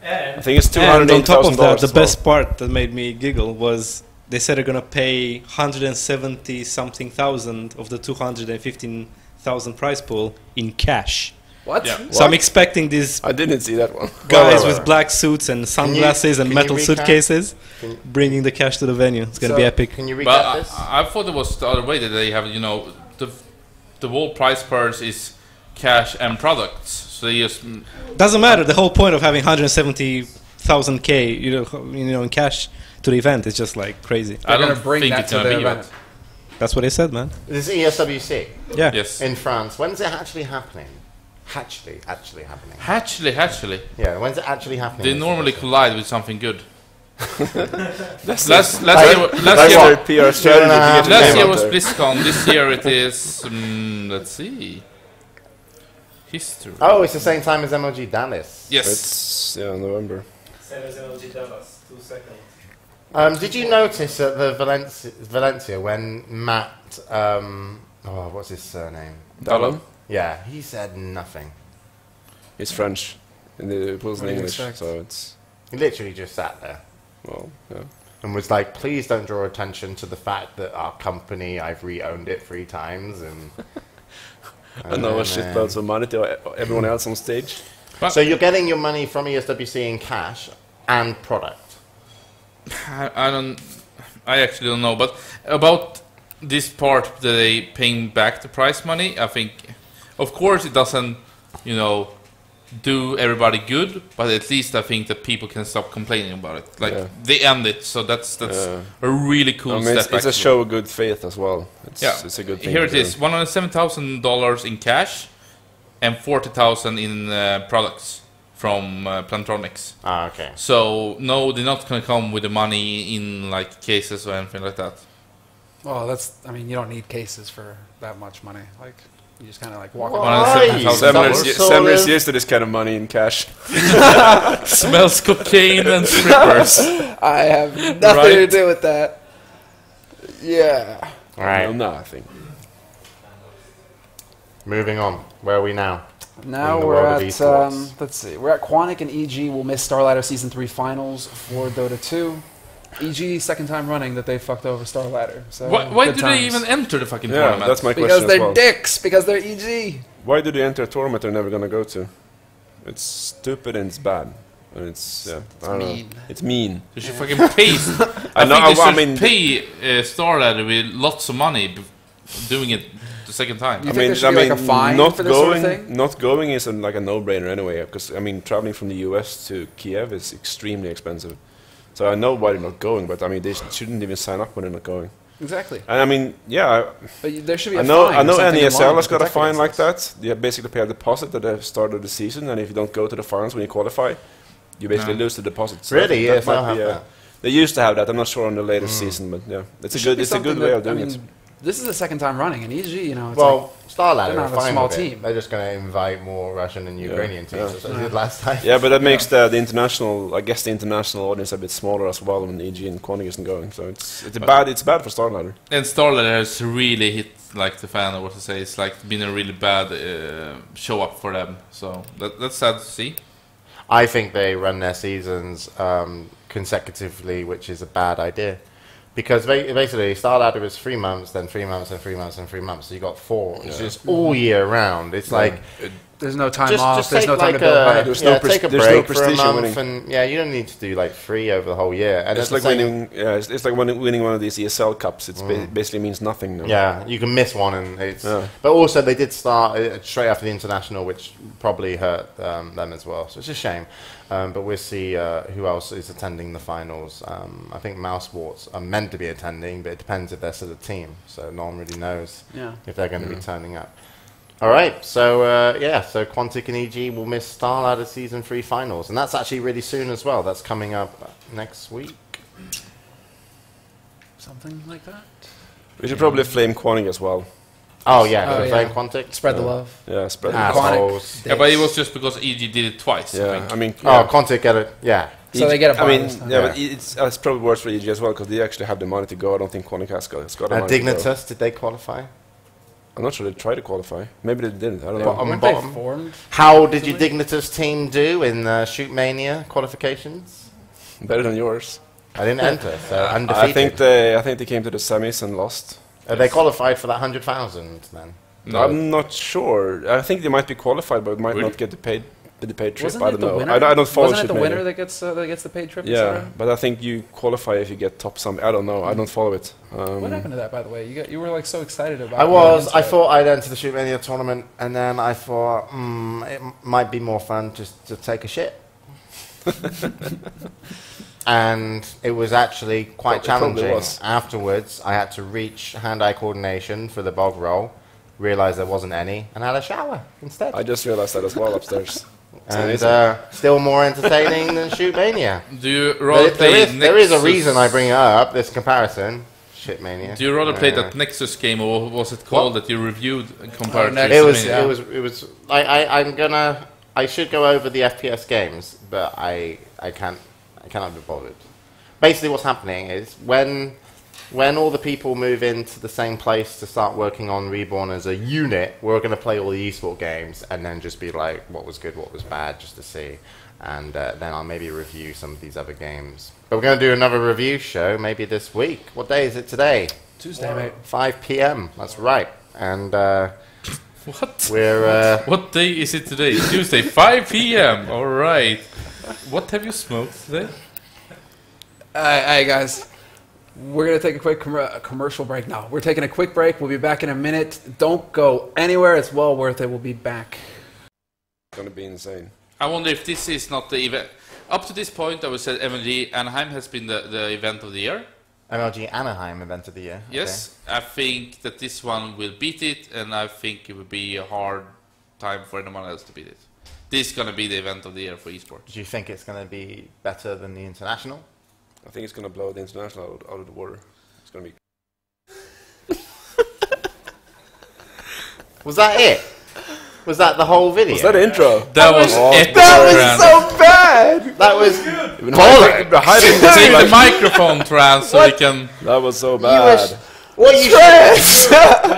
I And think it's And on top of that, $280,000 the as well. best part that made me giggle was they said they're gonna pay 170 something thousand of the 215,000 prize pool in cash. What? Yeah. So I'm expecting these I didn't see that one. guys wait, with wait. black suits and sunglasses and can you metal recap? suitcases Can- bringing the cash to the venue. It's gonna So- be epic. Can you recap But this? I thought it was the other way, that they have, the whole prize purse is cash and products. So they just Doesn't matter. The whole point of having 170,000 K, in cash to the event is just like crazy. They're I don't gonna bring think that it's to gonna the be event. that. That's what they said, man. This is ESWC Yeah. Yes. in France. When's it actually happening? Actually happening. Hatchley. Yeah, when's it actually happening? They normally collide with something good. That's Last Like year their PR strategy to get the last name year out was there. BlizzCon. This year it is. Let's see. History. Oh, it's the same time as MLG Dallas. Yes. It's November. same as LG Dallas, 2 seconds. Did you notice at the Valencia when Matt, what's his surname? Dallon? Yeah, he said nothing. He's French. And it was in What do you English, expect? so it's... He literally just sat there Well, yeah. and was like, "Please don't draw attention to the fact that our company, I've re-owned it 3 times." And I know a shit loads of money to everyone else on stage. So you're getting your money from ESWC in cash and product. I actually don't know, but about this part that they paying back the prize money, I think, of course, it doesn't, do everybody good, but at least I think that people can stop complaining about it. Like they end it, so that's a really cool step. It's a show of good faith as well. It's a good thing. Here it is: $107,000 in cash and $40,000 in products from Plantronics. Ah, okay. So no, they're not going to come with the money in like cases or anything like that. Well, you don't need cases for that much money. Like, you just kind of like walk Semmler is used to this kind of money in cash. Smells cocaine and strippers. I have nothing to do with that. Yeah. All right. No, I think. Moving on. Where are we now? Now In the we're world of at, esports. let's see, we're at Quantic and EG will miss Starladder Season 3 finals for Dota 2. EG, second time running that they fucked over Starladder. So Why good do times. they even enter the fucking Yeah, tournament? that's my Because question as they're well. dicks, because they're EG. Why do they enter a tournament they're never going to go to? It's stupid and it's bad. And it's I don't know. It's mean. They should fucking pay. I think they should pay Starladder with lots of money doing it the second time. You think there should be like a fine not for this going, sort of thing? not going is like a no-brainer anyway. Because traveling from the US to Kiev is extremely expensive. So I know why they're not going, but they shouldn't even sign up when they're not going. Exactly. And But there should be I a know fine. I know or something in NESL line has to got a protect fine like against that. You basically pay a deposit at the start of the season, and if you don't go to the finals when you qualify, you basically lose the deposit. So Really? that Yes, I might have be that. They used to have that. I'm not sure on the latest season, but yeah, it's a good way of doing it. This is the second time running, and EG, it's Well, Starladder they're are not a fine small with it. team. They're just going to invite more Russian and Ukrainian teams, as they did last time. Yeah, but that makes the international, I guess the international audience a bit smaller as well when EG and Quantic isn't going. So it's bad for Starladder. And Starladder has really hit like the fan, or what to say. It's like been a really bad show up for them. So that's sad to see. I think they run their seasons consecutively, which is a bad idea. Because basically, Starladder is 3 months, then 3 months, and 3 months, and 3 months. So you got 4. It's just all year round. It's like There's no time just off. There's take no time like to build hype. take a there's break no for a prestige in month, winning. and you don't need to do like 3 over the whole year. And It's like winning. Yeah, it's like winning one of these ESL cups. It's basically means nothing now. Yeah, you can miss one, and it's. But also, they did start straight after the international, which probably hurt them as well. So it's a shame. But we'll see who else is attending the finals. I think Mouse Sports are meant to be attending, but it depends if they're still a team. So no one really knows if they're going to be turning up. All right, so so Quantic and EG will miss Starladder Season 3 finals, and that's actually really soon as well. That's coming up next week. Something like that. We should probably flame Quantic as well. Oh yeah, Oh, so yeah. playing Quantic. Spread the love. Yeah, spread Assholes. Yeah, but it was just because EG did it twice. I Yeah, think. Oh, Quantic get it. Yeah. So they get a bonus. but it's probably worse for EG as well because they actually have the money to go. I don't think Quantic has got the money to go. Dignitas, did they qualify? I'm not sure they tried to qualify. Maybe they didn't. I don't know. On Weren't bottom. they formed? How did your Dignitas team do in the Shoot Mania qualifications? Better than yours. I didn't enter, so undefeated. I think they came to the semis and lost. They qualified for that 100,000 then. No. I'm not sure. I think they might be qualified, but might Really? not get the paid trip. Wasn't I it don't the know. winner? I don't follow Wasn't it the Shoot winner Mania. that gets the paid trip? Yeah, but I think you qualify if you get top some. I don't know. I don't follow it. What happened to that, by the way? You were like so excited about. I thought I'd enter the Shoot Mania tournament, and then I thought it might be more fun just to take a shit. And it was actually quite It probably challenging. was. Afterwards, I had to reach hand-eye coordination for the bog roll, realised there wasn't any, and had a shower instead. I just realized that as well upstairs. And still more entertaining than Shoot Mania. Do you rather play There is a Nexus- reason I bring it up, this comparison. Shit Mania. Do you rather play that Nexus game, or what was it called that you reviewed compared to It was. Mania? It was. I should go over the FPS games, but I cannot be bothered. Basically, what's happening is when all the people move into the same place to start working on Reborn as a unit, we're going to play all the esport games and then just be like, what was good, what was bad, just to see. And then I'll maybe review some of these other games. But we're going to do another review show maybe this week. What day is it today? Tuesday, mate. 5 p.m. That's right. And What? we're... What day is it today? Tuesday, 5 p.m. All right. What have you smoked today? Hey guys, We're going to take a quick commercial break now. We're taking a quick break. We'll be back in a minute. Don't go anywhere. It's well worth it. We'll be back. It's going to be insane. I wonder if this is not the event. Up to this point, I would say MLG Anaheim has been the event of the year. MLG Anaheim event of the year. Yes, okay. I think that this one will beat it, and I think it will be a hard time for anyone else to beat it. This is going to be the event of the year for esports. Do you think it's going to be better than the international? I think it's going to blow the international out of the water. It's going to be... Was that it? Was that the whole video? Was that intro? That was epic. That was so bad! That was good. Take the microphone, Tran, so we can... That was so bad. That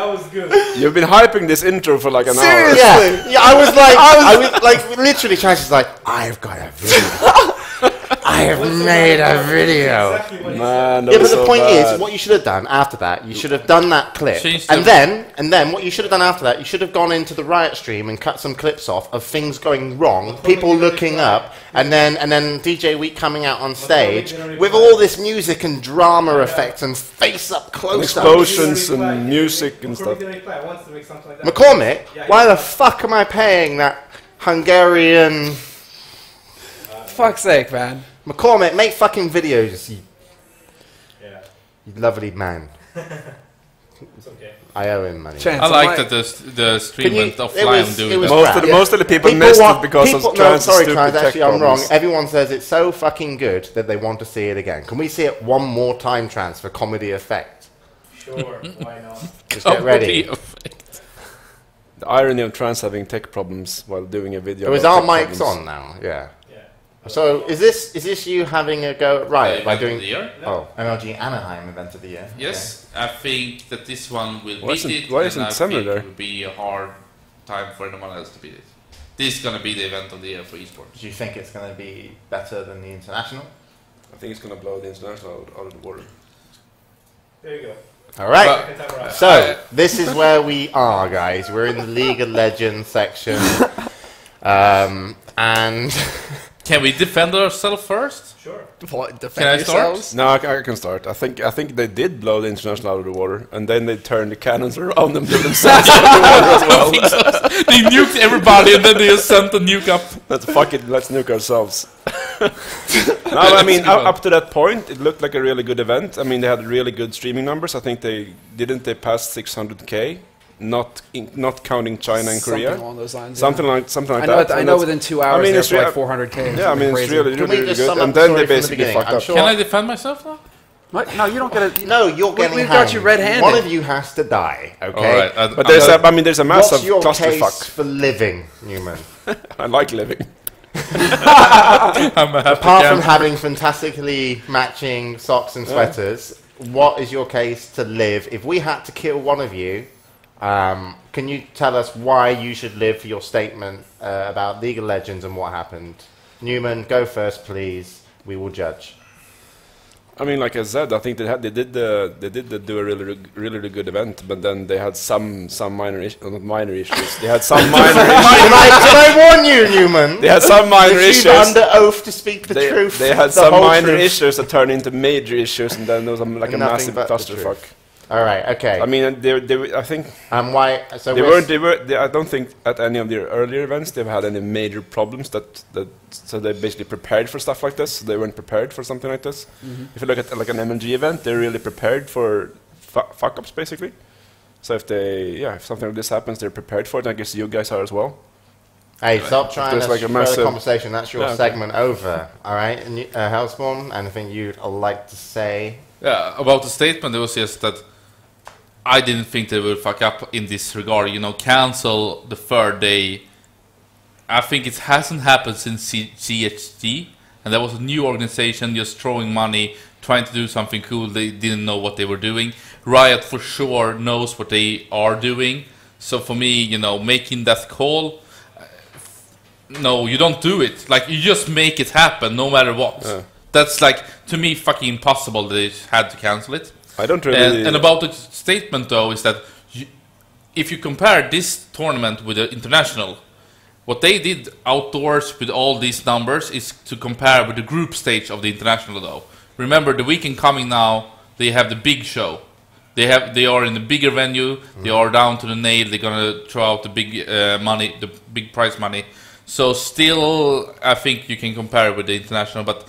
was good. You've been hyping this intro for like an hour. Yeah, I was like literally trying to like, I've got a video. I have made a video. Exactly Man, yeah, but the point is, what you should have done after that, you should have done that clip, and then what you should have done after that, you should have gone into the Riot stream and cut some clips off of things going wrong, people looking up, and then DJ Week coming out on stage with all this music and drama effects and face up close up, explosions and music and stuff. McCormick, why the fuck am I paying that Hungarian? Fuck's sake, man. McCormick, make fucking videos, you lovely man. It's okay. I owe him money. Chance, I like that the stream went offline doing that. Most of the people missed it because of Tran's stupid tech actually, I'm wrong. problems. Everyone says it's so fucking good that they want to see it again. Can we see it one more time, Trans, for comedy effect? Sure, why not? Just get ready. The irony of Trans having tech problems while doing a video. So is about our tech mics problems. on now? Yeah. Yeah. So is this you having a go at Riot by Event doing of the year? oh MLG Anaheim event of the year? Yes, I think that this one will Why beat isn't- it, why and isn't I Semmler think there? it will be a hard time for anyone else to beat it. This is going to be the event of the year for esports. Do you think it's going to be better than the international? I think it's going to blow the international out of the water. There you go. All right. Second time around. So this is where we are, guys. We're in the League of Legends section, and Can we defend ourselves first? Sure. Defend Can I start? yourselves? No, I can start. I think they did blow the international out of the water, and then they turned the cannons around them to themselves out of the water as well. They nuked everybody and then they just sent a nuke up. Let's fuck it. Let's nuke ourselves. No, I mean, up to that point, it looked like a really good event. I mean, they had really good streaming numbers. I think they passed 600K, not counting China and Korea. Something along those lines. Something yeah. like I know, that. I And know that's- within 2 hours mean, they're it's for like real- 400K. Yeah, I mean, it's crazy. really, Can we really just good. sum up And the then story they from the basically beginning? fucked I'm up. sure- Can I defend myself now? What? No, you don't get it. no, you're getting we've hanged. got you red-handed. One of you has to die. Okay. Alright, But there's a massive What's your case clusterfuck. for living, Newman? I like living. I'm a happy Apart from camper. having fantastically matching socks and sweaters, what is your case to live? If we had to kill one of you, can you tell us why you should live for your statement about League of Legends and what happened? Newman, go first, please. We will judge. I mean, like I said, I think they did do a really good event, but then they had some minor issues. Not minor issues. They had some minor issues. Can I warn you, Newman? They had some minor If issues. you're under oath to speak the truth. They had the some whole minor truth. issues that turned into major issues, and then there was like a Nothing massive but the clusterfuck. truth. All right. Okay. I mean, I think Why? So they we're weren't. I don't think at any of their earlier events they've had any major problems. So they basically prepared for stuff like this. They weren't prepared for something like this. If you look at like an MLG event, they're really prepared for fuck ups basically. So if something like this happens, they're prepared for it. I guess you guys are as well. Hey, stop trying there's to like a further massive- conversation. That's your Yeah, okay. segment over. All right, and Hellspawn, anything you'd like to say? Yeah, about the statement, it was just that I didn't think they would fuck up in this regard. You know, cancel the third day. I think it hasn't happened since CHG, and that was a new organization just throwing money, trying to do something cool. They didn't know what they were doing. Riot for sure knows what they are doing. So for me, you know, making that call, no, you don't do it. Like, you just make it happen no matter what. Yeah. That's like, to me, fucking impossible. They had to cancel it. I don't really. And about the statement, though, is that if you compare this tournament with the international, what they did outdoors with all these numbers is to compare with the group stage of the international, though. Remember, the weekend coming now, they have the big show. They are in the bigger venue. They are down to the nail. They're gonna throw out the big money, the big prize money. So still, I think you can compare it with the international. But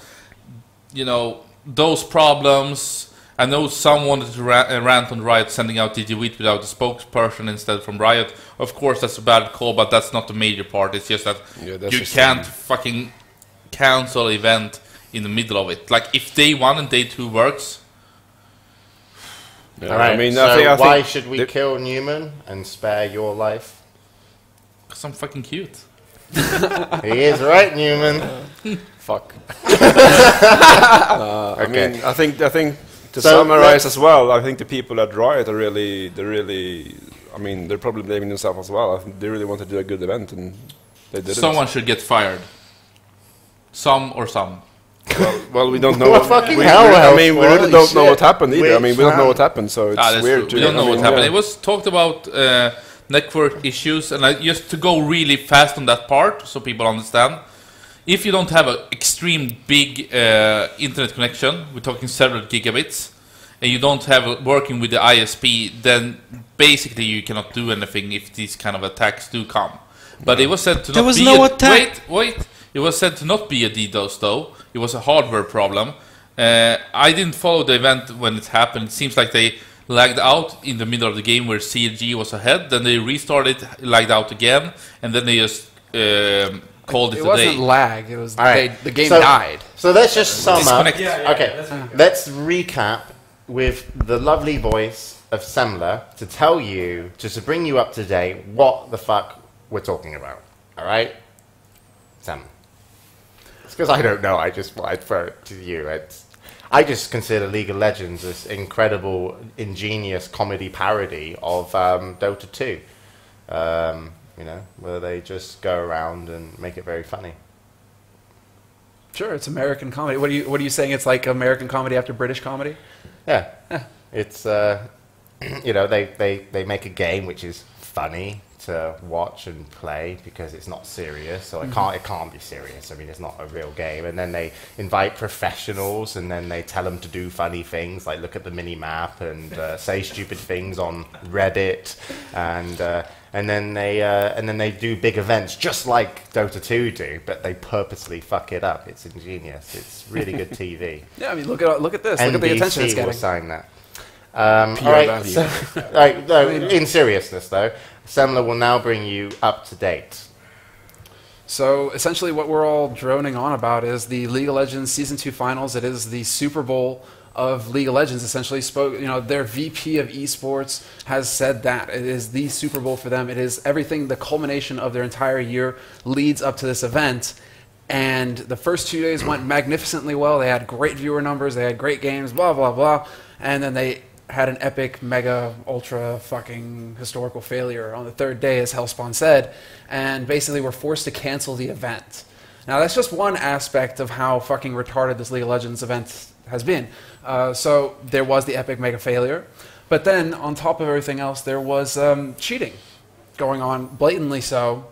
you know those problems. I know some wanted to rant on Riot sending out DJ Wheat without a spokesperson instead from Riot. Of course, that's a bad call, but that's not the major part. It's just that you can't fucking cancel event in the middle of it. Like, if day 1 and day 2 works... Yeah, all right, I mean, so why should we kill Newman and spare your life? Because I'm fucking cute. He is right, Newman. Fuck. I mean, I think to summarize as well, I think the people at Riot are really, I mean, they're probably blaming themselves as well. I think they really want to do a good event, and they did. Someone should get fired. Some. Well, we don't know. Fucking I mean, we really don't know what happened either. I mean, we don't know what happened, so it's weird. We don't know what happened. It was talked about network issues, and just to go really fast on that part, so people understand. If you don't have an extreme big internet connection, we're talking several gigabits, and you don't have working with the ISP, then basically you cannot do anything if these kind of attacks do come. But it was said to not be a attack. Wait. It was said to not be a DDoS though. It was a hardware problem. I didn't follow the event when it happened. It seems like they lagged out in the middle of the game where CLG was ahead. Then they restarted, lagged out again, and then they just called it a day. It wasn't lag. It was the game so, died. So let's just sum up. Okay, let's recap with the lovely voice of Semmler to tell you, just to bring you up to date, what the fuck we're talking about. All right, Sam. It's because I don't know. I just I'd throw it to you. I just consider League of Legends this incredible, ingenious comedy parody of Dota 2. You know, where they just go around and make it very funny. Sure, it's American comedy. What are you saying? It's like American comedy after British comedy? Yeah. It's you know, they make a game which is funny to watch and play because it's not serious, so it can't be serious. I mean, it's not a real game. And then they invite professionals, and then they tell them to do funny things like look at the mini map and say stupid things on Reddit, and then they do big events just like Dota 2 do, but they purposely fuck it up. It's ingenious. It's really good TV. Yeah, I mean, look at this. Look at the attention it's NBC will getting. sign that. All right, so, in seriousness though, Semmler will now bring you up to date. So essentially what we're all droning on about is the League of Legends Season 2 Finals. It is the Super Bowl of League of Legends. Essentially their VP of esports has said that it is the Super Bowl for them. It is everything, the culmination of their entire year leads up to this event. And the first 2 days went magnificently well. They had great viewer numbers, they had great games, blah, blah, blah. And then they had an epic, mega, ultra fucking historical failure on the third day, as Hellspawn said, and basically were forced to cancel the event. Now, that's just one aspect of how fucking retarded this League of Legends event has been. So there was the epic mega failure, but then on top of everything else, there was cheating going on, blatantly so,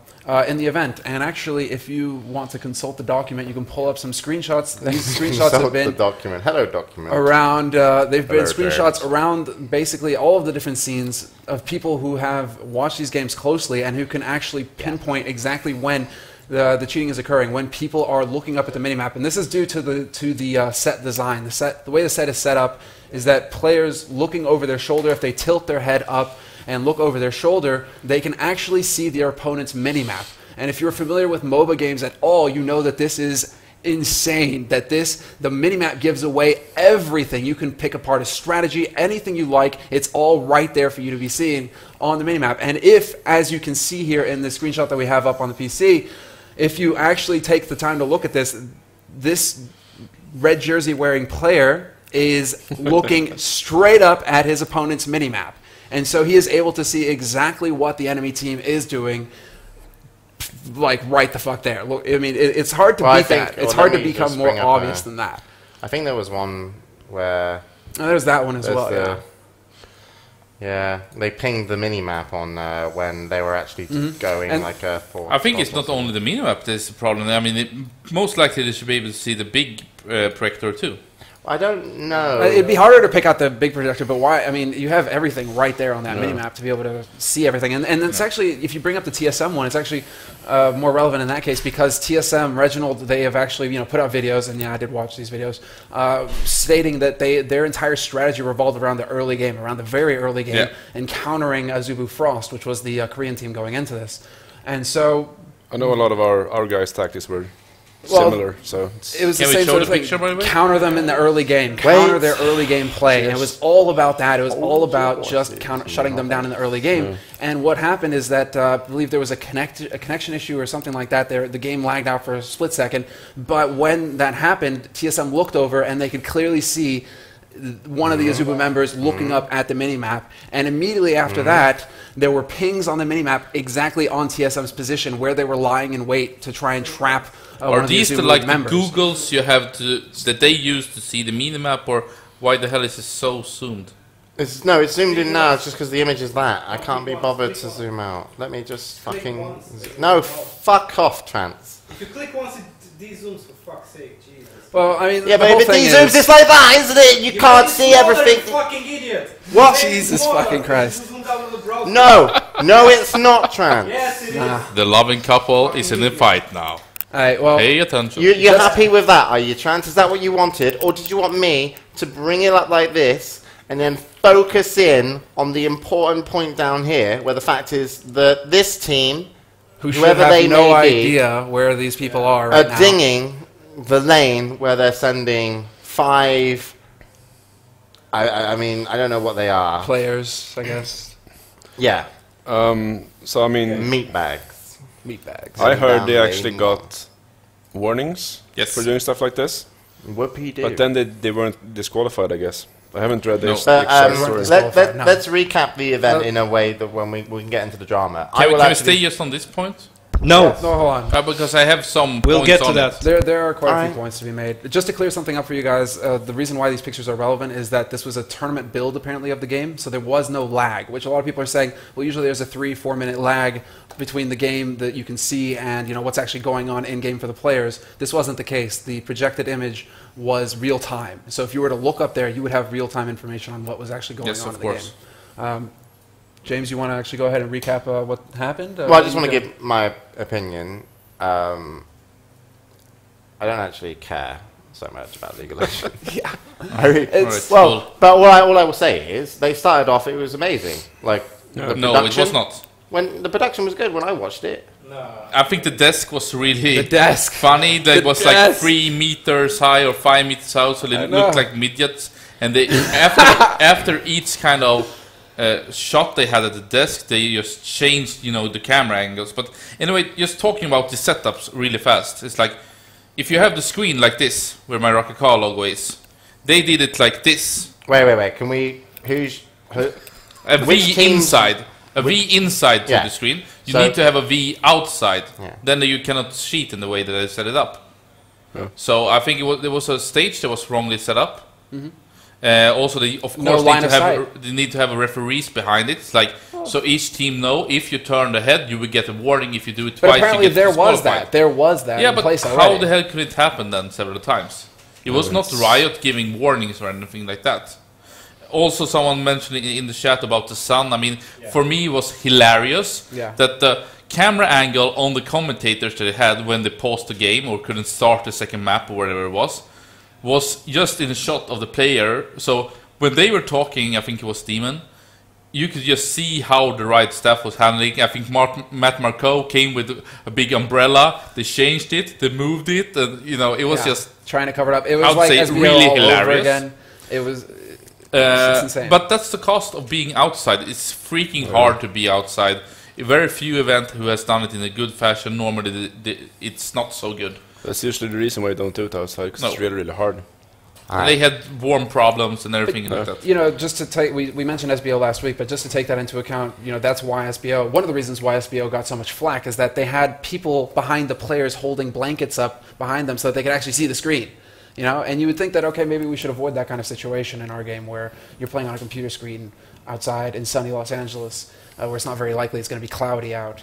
in the event. And actually, if you want to consult the document, you can pull up some screenshots. These screenshots have been the document. Hello, document. Around. They've been screenshots around basically all of the different scenes of people who have watched these games closely and who can actually pinpoint exactly when the cheating is occurring, when people are looking up at the minimap. And this is due to the set design. The way the set is set up is that players looking over their shoulder, if they tilt their head up and look over their shoulder, they can actually see their opponent's minimap. And if you're familiar with MOBA games at all, you know that this is insane, that the minimap gives away everything. You can pick apart a strategy, anything you like, it's all right there for you to be seeing on the minimap. And if, as you can see here in the screenshot that we have up on the PC, if you actually take the time to look at this red jersey wearing player is looking straight up at his opponent's minimap. And so he is able to see exactly what the enemy team is doing, like right the fuck there. Look, I mean, it's hard to beat that. It's hard to become more obvious than that. I think there was one where... Oh, there's that one as well, yeah, they pinged the minimap on when they were actually going and like a... I think it's not only the minimap that's the problem. I mean, most likely they should be able to see the big projector too. I don't know. It'd be harder to pick out the big projector, but why? I mean, you have everything right there on that minimap to be able to see everything. And it's actually, if you bring up the TSM one, it's actually more relevant in that case because TSM, Reginald, they have actually put out videos, and I did watch these videos, stating that their entire strategy revolved around the early game, around the very early game, and countering Azubu Frost, which was the Korean team going into this. And so... I know a lot of our guys' tactics were similar, so it was the Can we same show sort the of thing. picture, by the way? Counter them in the early game, counter their early game play, and it was all about that. It was all about just shutting them down in the early game. And what happened is that I believe there was a connection issue or something like that. The game lagged out for a split second, but when that happened, TSM looked over and they could clearly see one of the Azubu members looking up at the minimap, and immediately after that, there were pings on the minimap exactly on TSM's position where they were lying in wait to try and trap one Are of the these Azubu like members. the Googles you have that they use to see the minimap, or why the hell is it so zoomed? It's zoomed in now. It's just because the image is that. I can't be bothered to zoom out. Let me just fucking... No, fuck off, Trance. If you click once, it de-zooms, for fuck's sake, Jesus. Well, I mean, Yeah, the but whole if it thing de-zooms, it's like that, isn't it? You can't see everything. You fucking idiot. What? Jesus fucking Christ. No, it's not, Trance. Yes, it is. The loving couple is in a fight now. Alright, well, Pay attention. You're happy with that, are you, Trance? Is that what you wanted? Or did you want me to bring it up like this and then focus in on the important point down here, where the fact is that this team, who should whoever have they no may be, idea where these people are right now. dinging the lane where they're sending 5... I mean, I don't know what they are. Players, I guess. Yeah. so I mean, Meat bags. Meat bags. I heard they Down actually lane. got warnings Yes. for doing stuff like this, Whoopie-doo. but then they weren't disqualified, I guess. I haven't read their No. exact Weren't story. disqualified, no. Let's recap the event Well- in a way that when we can get into the drama. Can we stay just on this point? No. No, hold on. Because I have some We'll points get to on that. it. There are quite a few Alright. points to be made. Just to clear something up for you guys, the reason why these pictures are relevant is that this was a tournament build, apparently, of the game, so there was no lag, which a lot of people are saying, well, usually there's a 3-4 minute lag between the game that you can see and what's actually going on in-game for the players. This wasn't the case. The projected image was real-time. So if you were to look up there, you would have real-time information on what was actually going Yes, on of in course. the game. James, you want to actually go ahead and recap what happened? Well, I just want to give my opinion. I don't actually care so much about League of Legends. Yeah. I really, It's- Alright, well, but all I will say is they started off. It was amazing. Like the No, it was production- not. When the production was good when I watched it. No. I think the desk was really The desk. funny. That The was like desk. 3 meters high or 5 meters high, so I they know. looked like midgets. And they after each kind of shot they had at the desk, they just changed, the camera angles. But anyway, just talking about the setups really fast. It's like if you have the screen like this, where my Rocket Car logo is, they did it like this. Wait. Can we? Who? A Which V teams- inside. A V inside to Yeah. the screen. You So- need to have a V outside. Yeah. Then you cannot cheat in the way that I set it up. So I think there was a stage that was wrongly set up. Also, they of No course line need of to have sight. they need to have a referees behind it. It's like so each team know if you turn the head, you will get a warning. If you do it But twice, apparently you get there was disqualified. that. There was that Yeah, in but place how already. the hell could it happen then several times? It was not Riot giving warnings or anything like that. Also, someone mentioned in the chat about the sun. I mean, for me, it was hilarious Yeah. that the camera angle on the commentators that they had when they paused the game or couldn't start the second map or whatever it was just in a shot of the player. So when they were talking, I think it was Demon, you could just see how the Riot staff was handling. I think Matt Marco came with a big umbrella. They changed it, they moved it, and it was Yeah. just. Trying to cover it up. It was I would like say SBO really all over hilarious. again. It was. It's insane. But that's the cost of being outside. It's freaking hard to be outside. Very few event who has done it in a good fashion. Normally, it's not so good. That's usually the reason why I don't do it outside, because it's No. really, really hard. They had warm problems and everything like that. Just to take, we mentioned SBO last week, but just to take that into account, that's why SBO, one of the reasons why SBO got so much flack is that they had people behind the players holding blankets up behind them so that they could actually see the screen. And you would think that, okay, maybe we should avoid that kind of situation in our game where you're playing on a computer screen outside in sunny Los Angeles, where it's not very likely it's going to be cloudy out.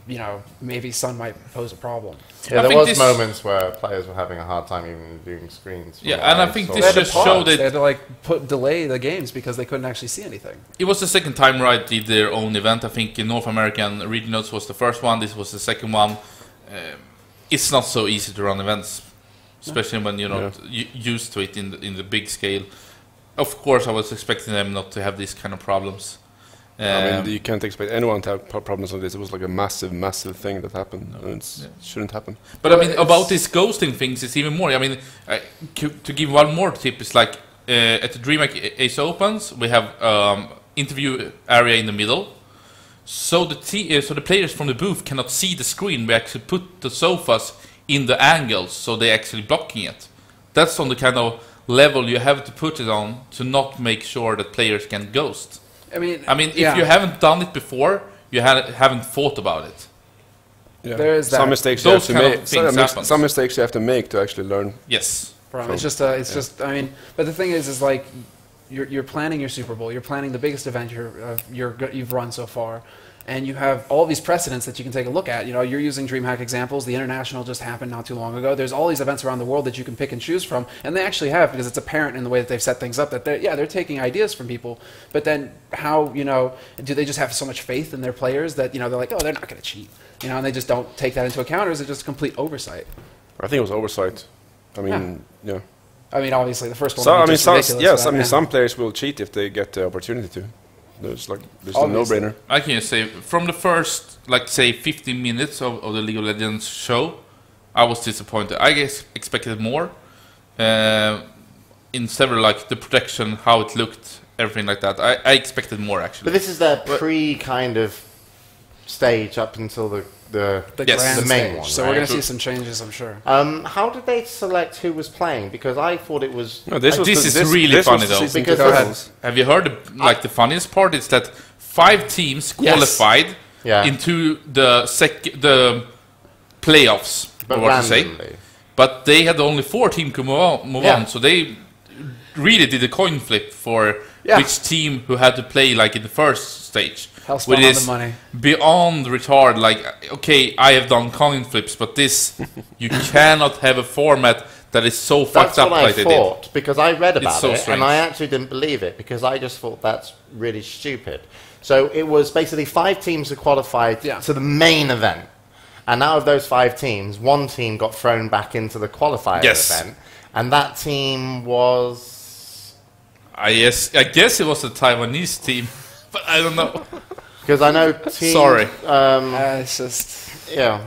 you know, maybe sun might pose a problem. Yeah, I there think was this- moments where players were having a hard time even doing screens. from Yeah, what and I think saw. this They had to just pause. showed They it. had to like delay the games because they couldn't actually see anything. It was the second time Riot did their own event. I think in North American Regionals was the first one. This was the second one. It's not so easy to run events, especially when you're not used to it in the big scale. Of course, I was expecting them not to have these kind of problems. I mean, you can't expect anyone to have problems on this. It was like a massive thing that happened, and it shouldn't happen. But I mean, about these ghosting things, it's even more. I mean, to give one more tip, it's like at the DreamHack Ace Opens, we have interview area in the middle. So the players from the booth cannot see the screen. We actually put the sofas in the angles, so they're actually blocking it. That's on the kind of level you have to put it on to not make sure that players can ghost. I mean, if you haven't done it before, you haven't thought about it. Yeah. There is that. Some mistakes you have to make. Some mistakes you have to make to actually learn. Yes. It's just. I mean, but the thing is like, you're planning your Super Bowl. You're planning the biggest event you've run so far, and you have all these precedents that you can take a look at. You know, you're using DreamHack examples. The International just happened not too long ago. There's all these events around the world that you can pick and choose from, and they actually have, because it's apparent in the way that they've set things up that they're taking ideas from people. But then how, you know, do they just have so much faith in their players that, you know, they're like, oh, they're not going to cheat, you know, and they just don't take that into account, or is it just complete oversight? I think it was oversight. I mean, yeah. I mean, obviously the first one. So I mean, ridiculous, some players will cheat if they get the opportunity to. There's a no-brainer. I can just say, from the first, like, say, 15 minutes of the League of Legends show, I was disappointed. I guess expected more. In several, like, the protection, how it looked, everything like that. I expected more, actually. But this is their kind of stage up until the grand main stage. one. So right? we're going to see some changes, I'm sure. How did they select who was playing? Because I thought it was. No, this is really funny, though. Because have you heard the funniest part is that 5 teams qualified into the playoffs, but what to say. But they had only 4 teams move on, so they really did a coin flip for which team who had to play like in the first stage. Hellspawn on the money. Beyond retard, like, okay, I have done coin flips, but this, you cannot have a format that is so fucked up like they did. That's what I thought, because I read about so it, strange. and I actually didn't believe it, because I just thought that's really stupid. So it was basically 5 teams who qualified to the main event. And out of those 5 teams, 1 team got thrown back into the qualifier event. And that team was... I guess it was a Taiwanese team, but I don't know. Because I know team... Sorry. It's just... Yeah.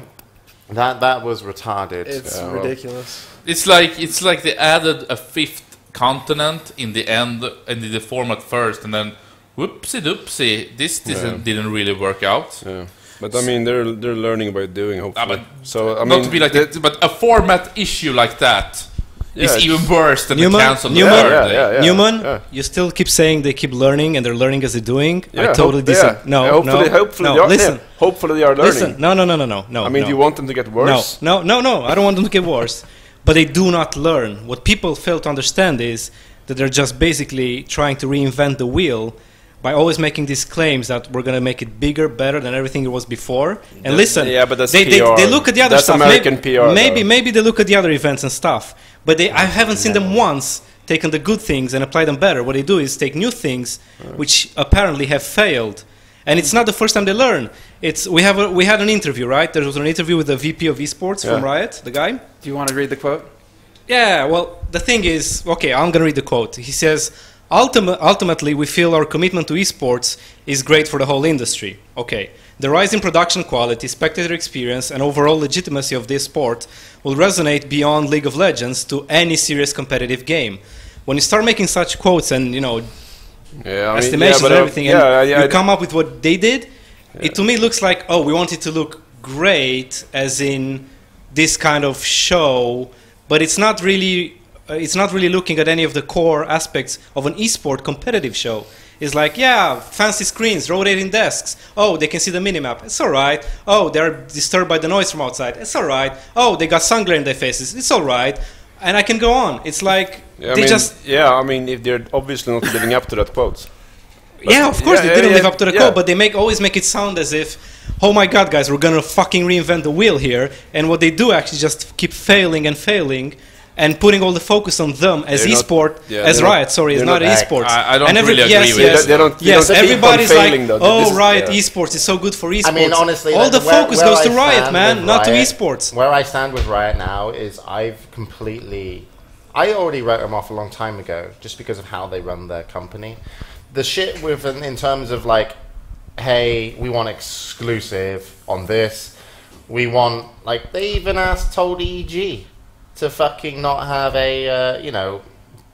That was retarded. It's ridiculous. It's like they added a 5th continent in the end and did the format first, and then whoopsie doopsie, this didn't really work out. Yeah. But I mean, they're learning by doing, hopefully. So I mean, not to be like but a format issue like that is even worse than the cancel. Newman, you still keep saying they keep learning and they're learning as they're doing. I totally disagree. No, hopefully they are, listen. Hopefully they are learning. Listen, no. I mean, do you want them to get worse? No. I don't want them to get worse. But they do not learn. What people fail to understand is that they're just basically trying to reinvent the wheel by always making these claims that we're going to make it bigger, better than everything it was before. And listen, but that's they look at the other stuff. American PR. Maybe they look at the other events and stuff. But I haven't seen them once taken the good things and apply them better. What they do is take new things which apparently have failed. And it's not the first time they learn. We had an interview, right? There was an interview with the VP of esports from Riot, the guy. Do you want to read the quote? Yeah, well, the thing is, okay, I'm going to read the quote. He says, ultimately, we feel our commitment to esports is great for the whole industry. Okay, the rise in production quality, spectator experience, and overall legitimacy of this sport will resonate beyond League of Legends to any serious competitive game. When you start making such quotes and, estimations and everything, and you come up with what they did, it to me looks like, we want it to look great, as in this kind of show, but it's not really looking at any of the core aspects of an esport competitive show. It's like, fancy screens, rotating desks. Oh, they can see the minimap. It's all right. Oh, they're disturbed by the noise from outside. It's all right. Oh, they got sun glare in their faces. It's all right. And I can go on. It's like I mean, if they're obviously not living up to that quote. Of course they didn't live up to the quote, but they always make it sound as if, oh my god, guys, we're gonna fucking reinvent the wheel here. And what they do actually just keep failing and failing. And putting all the focus on them as They're esport, not- yeah, as they're not- Riot, sorry, it's they're not not- esports. I don't And really agree yes, with yes, that. They don't yes, keep on everybody's failing, like, though. oh, This is- Riot yeah. esports is so good for esports. I mean, honestly, all the where- focus where goes I to Riot, stand man, with not to Riot- esports. Where I stand with Riot now is I already wrote them off a long time ago just because of how they run their company. The shit with in terms of like, hey, we want exclusive on this. We want, like, they even told EG to fucking not have a,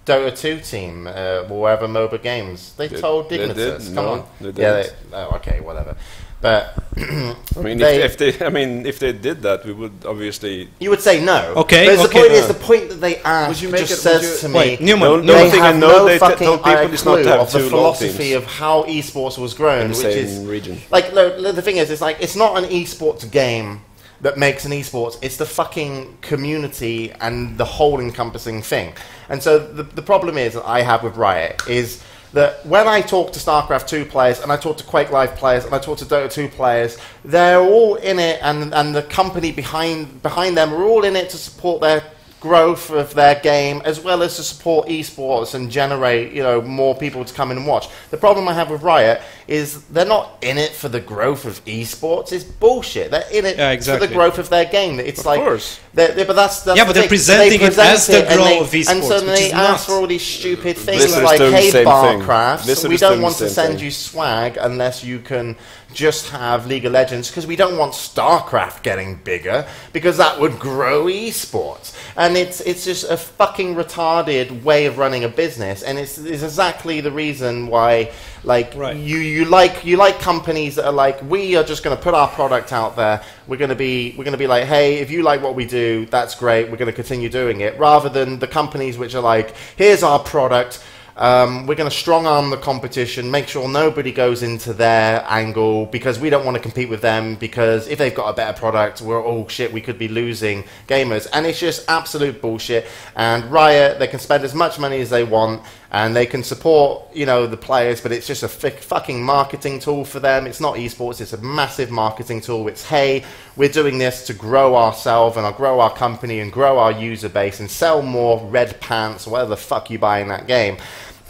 Dota 2 team, or whatever MOBA games. They told they Dignitas. did? Come No, on. they Yeah, didn't. okay, whatever. But I mean, they- if they did that, we would obviously. you would say no. Okay, But the okay. point is, the point that they ask Would you make just it- would says you- to me, Wait, Newman, The no, only they thing I have know no they fucking told people is not clue to have of the two LoL philosophy teams of how esports was grown, in the which same is region. like the thing is, it's like it's not an esports game that makes an esports. It's the fucking community and the whole encompassing thing. And so the problem is that I have with Riot is that when I talk to StarCraft 2 players and I talk to Quake Live players and I talk to Dota 2 players, they're all in it, and the company behind them are all in it to support their growth of their game as well as to support esports and generate more people to come in and watch. The problem I have with Riot is they're not in it for the growth of esports. It's bullshit. They're in it for the growth of their game. It's Of like course. but that's Yeah, the but they're thing. presenting They it as the present it growth of and esports, so which they is ask not. for all these stupid things Blizzard is like, doing the hey, same thing. Barcraft, Blizzard we is don't doing want the to same send thing. you swag unless you can just have League of Legends, because we don't want StarCraft getting bigger, because that would grow esports. And it's just a fucking retarded way of running a business, and it's exactly the reason why, like, Right. you like companies that are like, we are just going to put our product out there. We're going to be like, hey, if you like what we do, that's great. We're going to continue doing it, rather than the companies which are like, here's our product. We're going to strong arm the competition, make sure nobody goes into their angle because we don't want to compete with them, because if they've got a better product, we could be losing gamers. And it's just absolute bullshit. And Riot, they can spend as much money as they want and they can support, the players, but it's just a fucking marketing tool for them. It's not esports, it's a massive marketing tool. It's, hey, we're doing this to grow ourselves and grow our company and grow our user base and sell more red pants or whatever the fuck you buy in that game.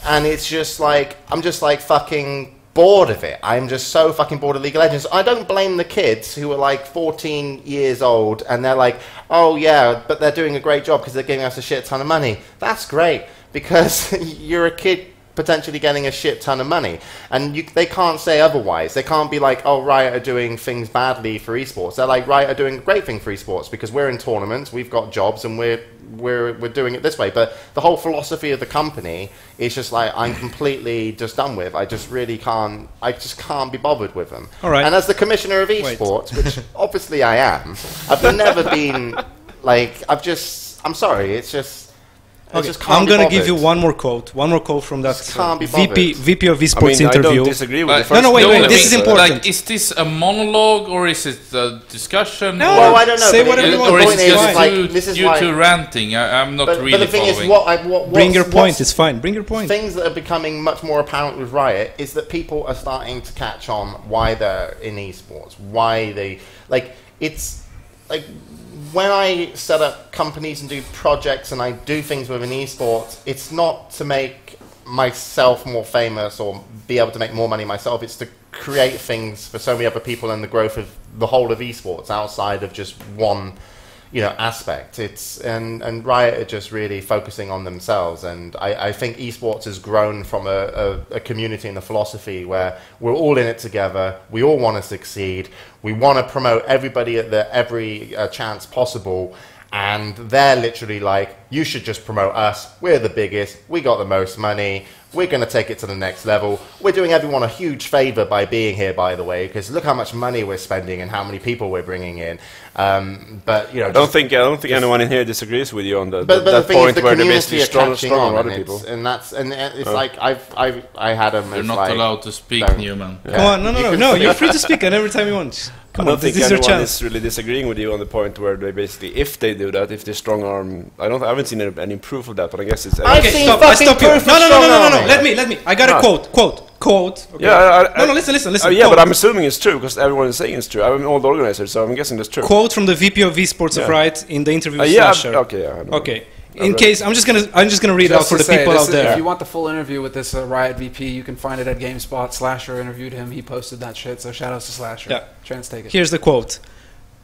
And it's just like, I'm just like fucking bored of it. I'm just so fucking bored of League of Legends. I don't blame the kids who are like 14 years old and they're like, oh yeah, but they're doing a great job because they're giving us a shit ton of money. That's great, because you're a kid potentially getting a shit ton of money, and they can't say otherwise. They can't be like, oh, Riot are doing things badly for esports. They're like, Riot are doing a great thing for esports because we're in tournaments, we've got jobs, and we're doing it this way. But the whole philosophy of the company is just like, I'm completely just done with. I just can't be bothered with them. All right. And as the commissioner of esports, which obviously I am, I've never been like, I'm sorry, it's just. I Okay, just can't I'm be gonna bothered. give you one more quote from that Just can't be VP bothered. of esports I interview. don't disagree with Like, the first No, wait, the wait, only this is thing- important. Like, is this a monologue or is it a discussion? No, Well, I don't know. Say but whatever it- you the want. Or point is it is, just like, you, this is you why. two ranting? I'm not really But the thing following. is, Bring your point. what's It's fine. Bring your point. things that are becoming much more apparent with Riot is that people are starting to catch on why they're in esports, why they it's like when I set up companies and do projects and I do things within esports, it's not to make myself more famous or be able to make more money myself. It's to create things for so many other people and the growth of the whole of esports outside of just one aspect. It's and Riot are just really focusing on themselves, and I think esports has grown from a community and a philosophy where we're all in it together, we all want to succeed, we want to promote everybody at every chance possible, and they're literally like, you should just promote us, we're the biggest, we got the most money, we're going to take it to the next level. We're doing everyone a huge favor by being here, by the way, because look how much money we're spending and how many people we're bringing in. But I don't think anyone in here disagrees with you on but the that thing is, point the where they're community basically are catching strong on, other and people. it's like I had them. You're as not like, allowed to speak, don't- Newman. Yeah. Come on, You no, can no. speak. You're free to speak and every time you want. I Come don't on, think this is your anyone chance. is really disagreeing with you on the point where they basically, if they do that, if they strong arm, I haven't seen any proof of that, but I guess it's. I've Okay, seen stop. I fucking stop you. proof of No. strong arming. Let me. I got a No. quote. quote. Okay. Yeah, no, listen. yeah, Quote. but I'm assuming it's true because everyone is saying it's true. I'm all the organizers, so I'm guessing that's true. Quote from the VP of esports of Riot in the interview with yeah, Slasher. okay, yeah, I know. Okay. In case I'm just gonna read it out Just for to the say, people this out is- there. If you want the full interview with this Riot VP, you can find it at GameSpot. Slasher interviewed him. He posted that shit. So shout outs to Slasher. Yeah. Chance, take it. Here's the quote.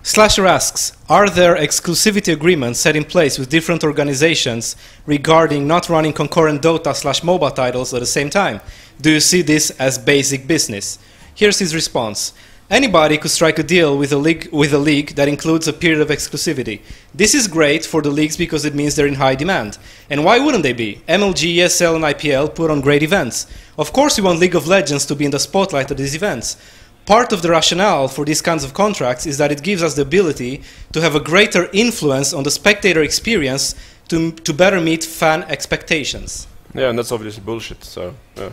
Slasher asks, are there exclusivity agreements set in place with different organizations regarding not running concurrent Dota/mobile titles at the same time? Do you see this as basic business? Here's his response. Anybody could strike a deal with a league that includes a period of exclusivity. This is great for the leagues because it means they're in high demand. And why wouldn't they be? MLG, ESL, and IPL put on great events. Of course we want League of Legends to be in the spotlight of these events. Part of the rationale for these kinds of contracts is that it gives us the ability to have a greater influence on the spectator experience to better meet fan expectations. Yeah, and that's obviously bullshit, so, yeah.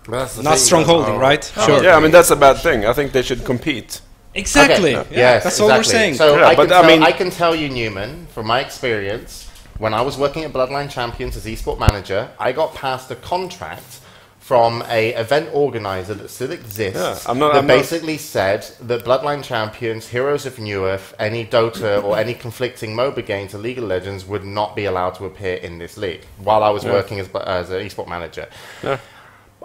Not strongholding, right? Sure. Yeah, I mean, that's a bad thing. I think they should compete. Exactly. Okay. Yeah, Yes, that's all we're saying. So Yeah, I can tell you, Newman, from my experience, when I was working at Bloodline Champions as esport manager, I got passed a contract from a event organizer that still exists that basically said that Bloodline Champions, Heroes of Newerth, any Dota or any conflicting MOBA games or League of Legends would not be allowed to appear in this league while I was working as an esport manager. Yeah.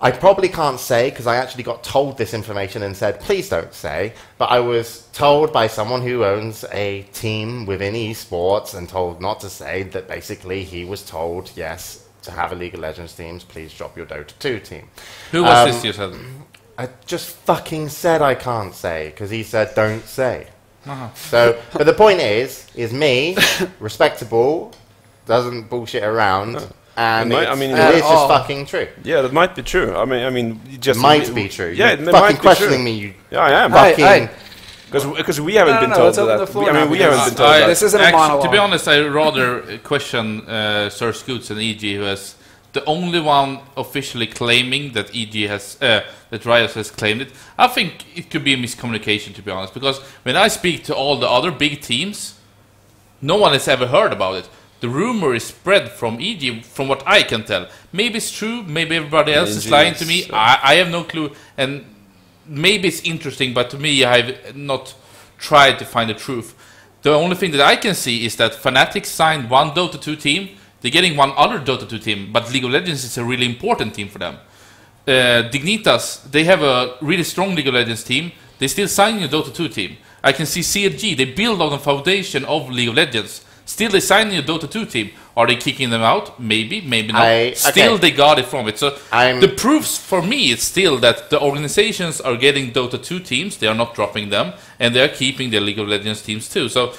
I probably can't say because I actually got told this information and said, please don't say. But I was told by someone who owns a team within esports and told not to say that basically he was told, yes, to have a League of Legends teams, please drop your Dota 2 team. Who was this you said? I just fucking said I can't say because he said don't say. So, but the point is me, respectable, doesn't bullshit around. And I mean, it is just fucking true. Yeah, that might be true. I mean, it just Might be true. Yeah, You're it fucking might be questioning true. me. You Yeah, I am. fucking. Because we haven't been no, told let's open that. the floor I mean, now we haven't because been told that. This isn't a Actually, monologue. to be honest, I rather question Sir Scoots and EG, who has the only one officially claiming that EG has that Riot has claimed it. I think it could be a miscommunication, to be honest, because when I speak to all the other big teams, no one has ever heard about it. The rumor is spread from EG, from what I can tell. Maybe it's true, maybe everybody else is lying to me. I have no clue, and maybe it's interesting, but to me, I have not tried to find the truth. The only thing that I can see is that Fnatic signed one Dota 2 team. They're getting one other Dota 2 team, but League of Legends is a really important team for them. Dignitas, they have a really strong League of Legends team. They're still signing a Dota 2 team. I can see CLG, they build on the foundation of League of Legends. Still, they're signing a Dota 2 team. Are they kicking them out? Maybe, maybe not. Still, they got it from it. So, the proofs for me is still that the organizations are getting Dota 2 teams. They are not dropping them. And they're keeping their League of Legends teams too. So,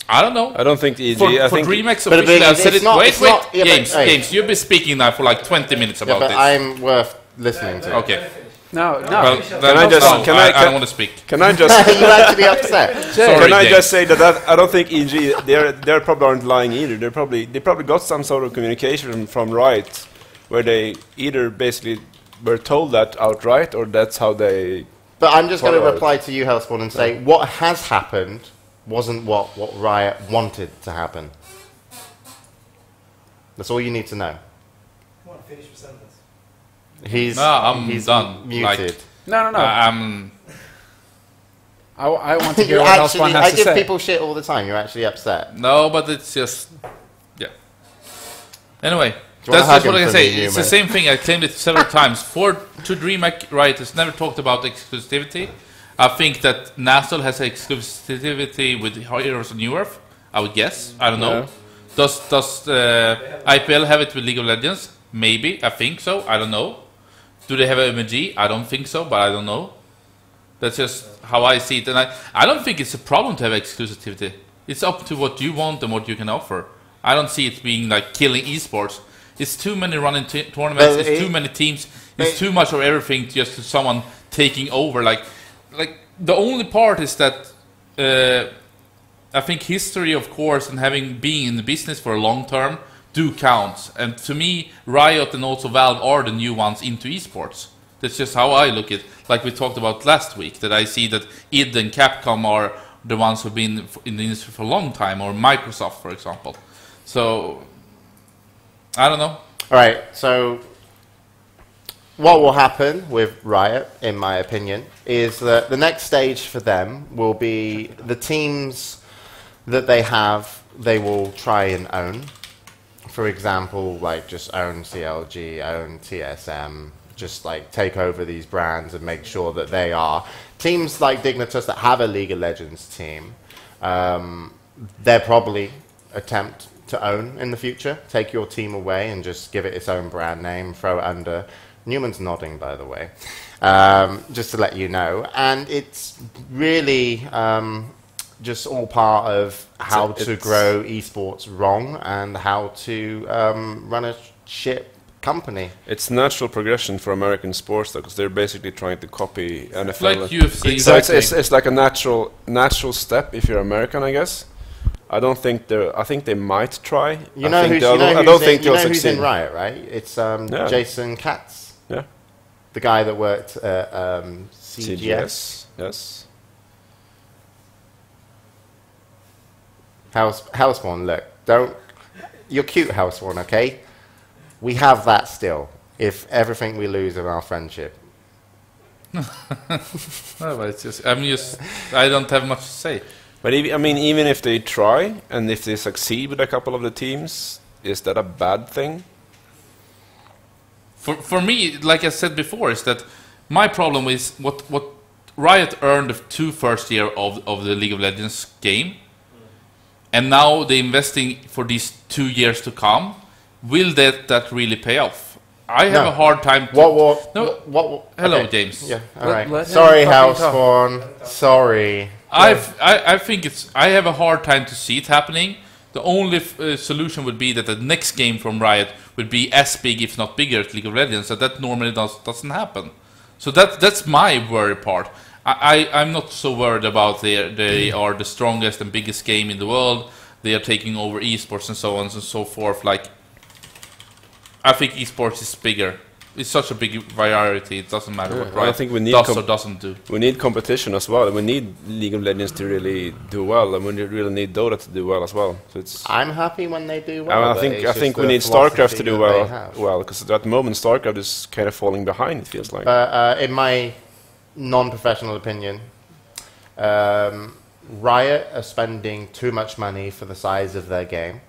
I don't know. I don't think EG. For I think DreamHax officially, I've said it. Wait. James, you've been speaking now for like 20 minutes about this. I'm worth listening to. Okay. No. Well, I don't want to speak. Can I just? You actually upset. Sorry, Can I James. just say that I don't think EG they probably aren't lying either. They probably got some sort of communication from Riot, where they either basically were told that outright, or that's how they. But I'm just going to Follow it. reply to you, Hellspawn, and say what has happened wasn't what Riot wanted to happen. That's all you need to know. Come on, finish the sentence. He's I'm he's done. muted. No. I want to hear You what actually, Hellspawn has I to give say. people shit all the time. You're actually upset. No, but it's just, yeah. Anyway, Do you wanna that's hug just what him I can for me, say. It's the Newman? same thing. I claimed it several times. To DreamHack, Riot has never talked about exclusivity. I think that National has exclusivity with Heroes of Newerth. I would guess. I don't know. Yeah. Does IPL have it with League of Legends? Maybe. I think so. I don't know. Do they have MG? I don't think so, but I don't know. That's just how I see it. And I don't think it's a problem to have exclusivity. It's up to what you want and what you can offer. I don't see it being like killing esports. It's too many running tournaments. It's too many teams. It's too much of everything just to someone taking over. Like the only part is that I think history, of course, and having been in the business for a long term do count. And to me, Riot and also Valve are the new ones into esports. That's just how I look at it. Like we talked about last week, that I see that id and Capcom are the ones who've been in the industry for a long time, or Microsoft, for example. So, I don't know. All right. So what will happen with Riot, in my opinion, is that the next stage for them will be the teams that they have, they will try and own. For example, like just own CLG, own TSM, just like take over these brands and make sure that they are. Teams like Dignitas that have a League of Legends team, they'll probably attempt to own in the future. Take your team away and just give it its own brand name, throw it under. Newman's nodding, by the way, just to let you know. And it's really just all part of how to grow esports wrong and how to run a shit company. It's natural progression for American sports, though, because they're basically trying to copy NFL. It's like UFC. Exactly. So it's like a natural step if you're American, I guess. I don't think they're. I think they might try. You know who's in Riot, right? It's Jason Katz. Yeah. The guy that worked at CGS. Yes. Hellspawn, look, you're cute, Hellspawn, okay? We have that still, if everything we lose in our friendship. No, but it's just, I don't have much to say. But even if they try, and if they succeed with a couple of the teams, is that a bad thing? For me, like I said before, is that my problem is what Riot earned the 2 first year of the League of Legends game. And now they're investing for these 2 years to come. Will that really pay off? I have a hard time. Hello, James. Yeah. All right. Sorry, Hellspawn. Sorry. I think I have a hard time to see it happening. The only solution would be that the next game from Riot would be as big, if not bigger, at League of Legends. And that normally doesn't happen. So that's my worry part. I'm not so worried about they are the strongest and biggest game in the world. They are taking over esports and so on and so forth. Like, I think esports is bigger. It's such a big variety. It doesn't matter what Riot does or doesn't do. We need competition as well. We need League of Legends to really do well, and we really need Dota to do well as well. So I'm happy when they do well. I think we need StarCraft to do well, because at the moment StarCraft is kind of falling behind. It feels like. In my non-professional opinion, Riot are spending too much money for the size of their game.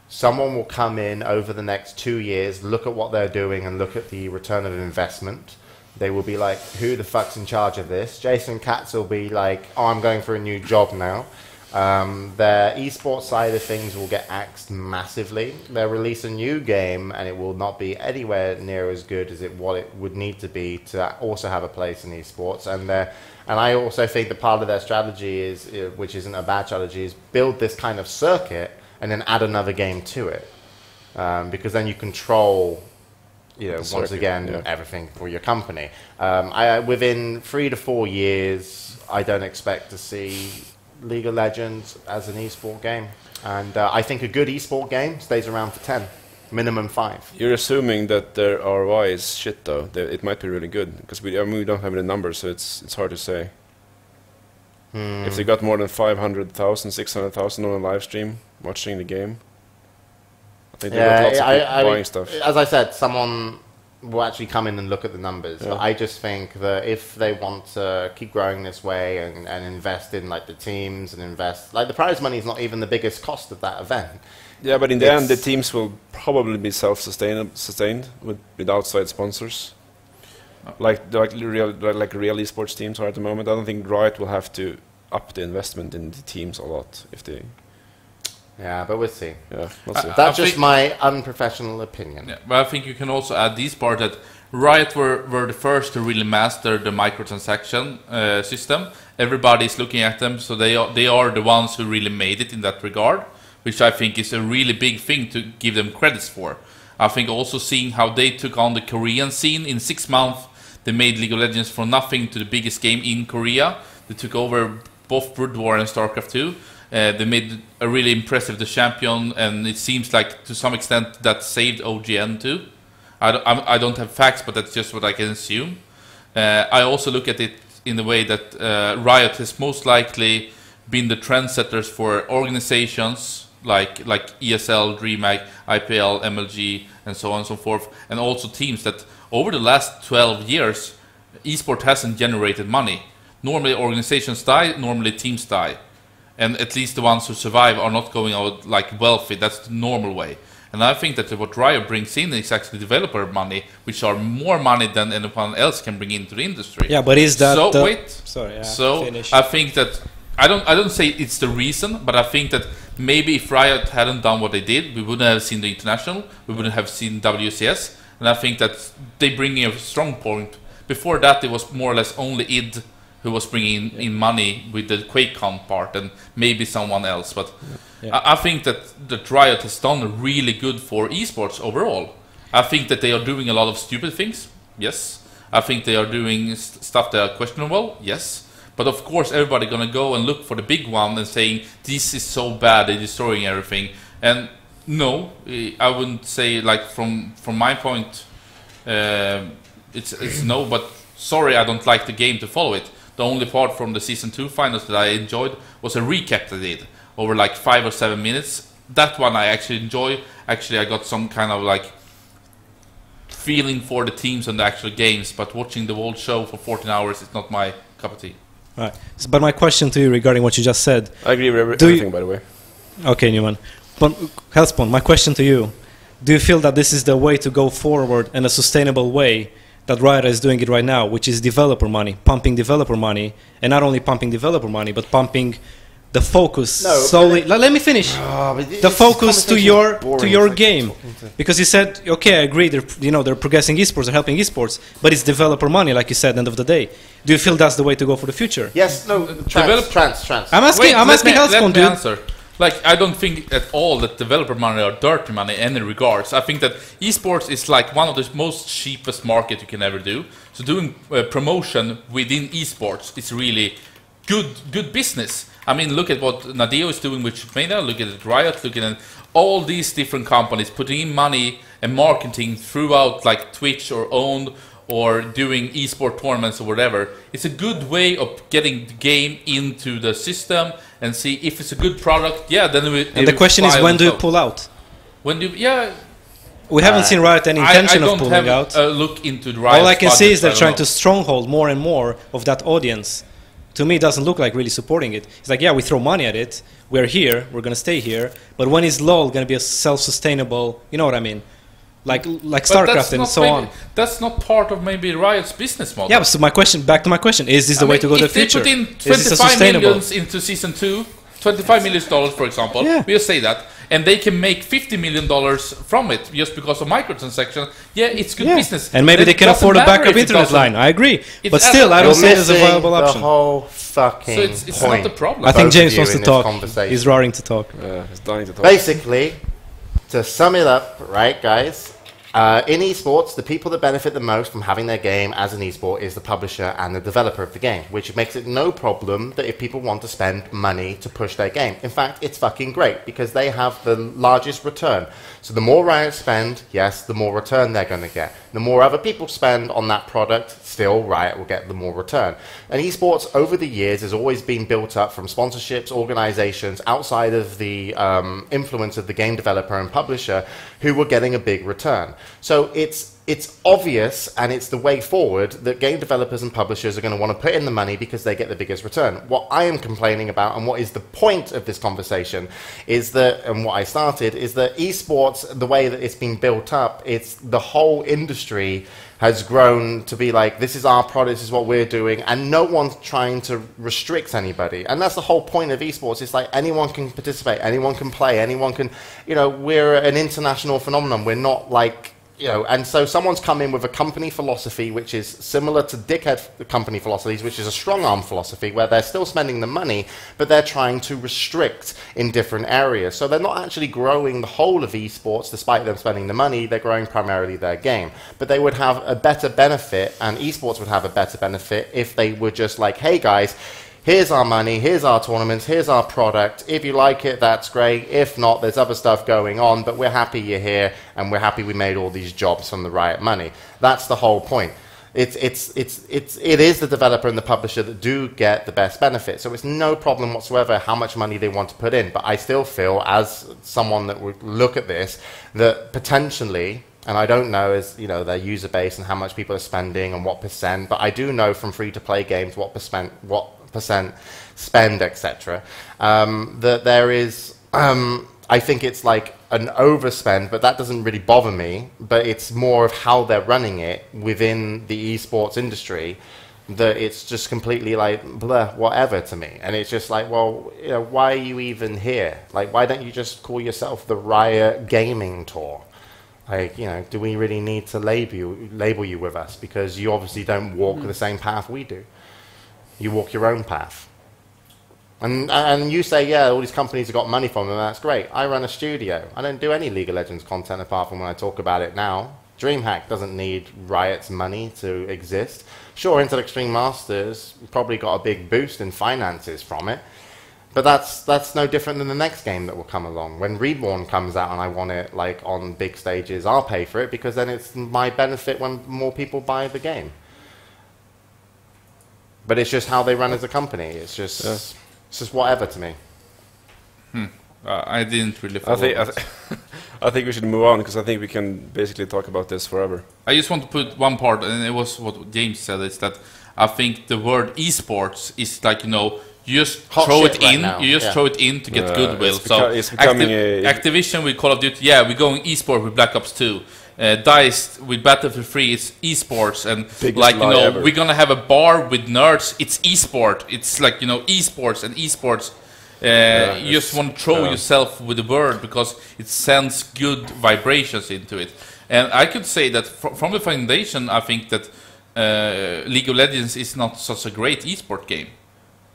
Someone will come in over the next 2 years, look at what they're doing and look at the return of investment. They will be like, who the fuck's in charge of this? Jason Katz will be like, oh, I'm going for a new job now. Their esports side of things will get axed massively. They'll release a new game and it will not be anywhere near as good as what it would need to be to also have a place in esports. And I also think that part of their strategy is, which isn't a bad strategy, is build this kind of circuit and then add another game to it. Because then you control, once again, everything for your company. Within 3 to 4 years, I don't expect to see League of Legends as an esport game. And I think a good esport game stays around for 10, minimum 5. You're assuming that their ROI is shit, though. It might be really good, because we don't have any numbers, so it's hard to say. If they got more than 500,000, 600,000 on a live stream watching the game, I think they got lots of people buying stuff. As I said, someone will actually come in and look at the numbers. Yeah. But I just think that if they want to keep growing this way and invest in like the teams and invest, like the prize money is not even the biggest cost of that event. Yeah, but in the end, the teams will probably be self-sustained with outside sponsors. Like real esports teams are at the moment. I don't think Riot will have to up the investment in the teams a lot if they. Yeah, but we'll see. Yeah, we'll see. That's just my unprofessional opinion. Yeah, but I think you can also add this part that Riot were the first to really master the microtransaction system. Everybody's looking at them, so they are the ones who really made it in that regard, which I think is a really big thing to give them credits for. I think also seeing how they took on the Korean scene in 6 months. They made League of Legends from nothing to the biggest game in Korea. They took over both Brood War and StarCraft 2. They made a really impressive the champion, and it seems like to some extent that saved OGN too. I don't have facts, but that's just what I can assume. I also look at it in the way that Riot has most likely been the trendsetters for organizations, like ESL, DreamHack, IPL, MLG, and so on and so forth, and also teams that over the last 12 years, esport hasn't generated money. Normally organizations die, normally teams die, and at least the ones who survive are not going out like wealthy. That's the normal way. And I think that what Riot brings in is actually developer money, which are more money than anyone else can bring into the industry. Yeah, but is that so? Wait. Sorry. Yeah, so finish. I think that I don't say it's the reason, but I think that maybe if Riot hadn't done what they did, we wouldn't have seen the international, we wouldn't have seen WCS, and I think that they bring in a strong point. Before that, it was more or less only id who was bringing in money with the QuakeCon part, and maybe someone else. But I think that Riot has done really good for esports overall. I think that they are doing a lot of stupid things, yes. I think they are doing stuff that are questionable, yes. But of course, everybody gonna go and look for the big one and saying this is so bad, they're destroying everything. And no, I wouldn't say like from my point, it's no. But sorry, I don't like the game to follow it. The only part from the Season 2 finals that I enjoyed was a recap they did over like 5 or 7 minutes. That one I actually enjoy. Actually, I got some kind of like feeling for the teams and the actual games, but watching the whole show for 14 hours is not my cup of tea. Right. But my question to you regarding what you just said... I agree with everything, by the way. Okay, Newman. But Hellspawn, my question to you. Do you feel that this is the way to go forward in a sustainable way that Riot is doing it right now, which is developer money, pumping developer money, and not only pumping developer money, but pumping the focus solely... Let me finish. The focus to your game. Because you said, okay, I agree, they're progressing esports, they're helping esports, but it's developer money, like you said, at the end of the day. Do you feel that's the way to go for the future? Yes, no, trans. I'm asking Hellspawn, dude. Answer. Like, I don't think at all that developer money are dirty money in any regards. I think that esports is like one of the most cheapest market you can ever do. So doing promotion within esports is really good business. I mean, look at what Nadeo is doing with Shipmania, look at Riot, look at all these different companies putting in money and marketing throughout like Twitch or owned or doing esport tournaments or whatever. It's a good way of getting the game into the system and see if it's a good product. Yeah, then and the question is, when do you pull out? When do we haven't seen Riot any intention of pulling out. Look into the Riot. All I can see is they're trying to stronghold more and more of that audience. To me, it doesn't look like really supporting it. It's like, yeah, we throw money at it. We're here. We're going to stay here. But when is LoL going to be a self-sustainable, you know what I mean? Like StarCraft and so on. That's not part of maybe Riot's business model. Yeah, so back to my question, is this the way to go to the future? If they put in 25 million into Season 2, $25 million, for example, we just say that, and they can make $50 million from it just because of microtransactions, it's good business. And maybe they can afford a backup internet line, I agree. But still, I don't see it as a viable option. The whole fucking it's not the problem. I think James wants to talk. He's roaring to talk. He's dying to talk. Basically, to sum it up, right, guys, in esports, the people that benefit the most from having their game as an esport is the publisher and the developer of the game, which makes it no problem that if people want to spend money to push their game. In fact, it's fucking great because they have the largest return. So the more Riot spend, yes, the more return they're going to get. The more other people spend on that product, still Riot will get the more return. And esports over the years has always been built up from sponsorships, organizations outside of the influence of the game developer and publisher who were getting a big return. So it's obvious, and it's the way forward, that game developers and publishers are going to want to put in the money because they get the biggest return. What I am complaining about, and what is the point of this conversation, is that, and what I started, is that esports, the way that it's been built up, it's the whole industry has grown to be like, this is our product, this is what we're doing, and no one's trying to restrict anybody. And that's the whole point of esports. It's like anyone can participate, anyone can play, anyone can, we're an international phenomenon. We're not like, and so someone's come in with a company philosophy which is similar to dickhead company philosophies, which is a strong arm philosophy where they're still spending the money, but they're trying to restrict in different areas. So they're not actually growing the whole of esports despite them spending the money. They're growing primarily their game. But they would have a better benefit, and esports would have a better benefit if they were just like, hey guys, here's our money, here's our tournaments, here's our product. If you like it, that's great. If not, there's other stuff going on, but we're happy you're here, and we're happy we made all these jobs from the Riot money. That's the whole point. it is the developer and the publisher that do get the best benefit. So it's no problem whatsoever how much money they want to put in. But I still feel, as someone that would look at this, that potentially, and I don't know as their user base and how much people are spending and what percent, but I do know from free-to-play games what percent spend, etc. That there is. I think it's like an overspend, but that doesn't really bother me. But it's more of how they're running it within the esports industry that it's just completely like blah, whatever to me. And it's just like, well, why are you even here? Like, why don't you just call yourself the Riot Gaming Tour? Like, do we really need to label you with us? Because you obviously don't walk the same path we do. You walk your own path. And you say, yeah, all these companies have got money from them, that's great. I run a studio. I don't do any League of Legends content apart from when I talk about it now. DreamHack doesn't need Riot's money to exist. Sure, Intel Extreme Masters probably got a big boost in finances from it. But that's no different than the next game that will come along. When Reborn comes out and I want it like on big stages, I'll pay for it because then it's my benefit when more people buy the game. But it's just how they run as a company. It's just... Yeah. It's just whatever to me. I didn't really follow I think we should move on because I think we can basically talk about this forever. I just want to put one part, and it was what James said, is that I think the word esports is like, you just Hot throw shit it right in. now. You just throw it in to get goodwill. It's becoming Activision with Call of Duty, yeah, we're going esport with Black Ops 2. DICE with Battlefield 3, it's esports, and Biggest like lie ever. we're gonna have a bar with nerds. It's esport. It's like esports and esports. You just want to throw yourself with the word because it sends good vibrations into it. And I could say that from the foundation, I think that League of Legends is not such a great esport game,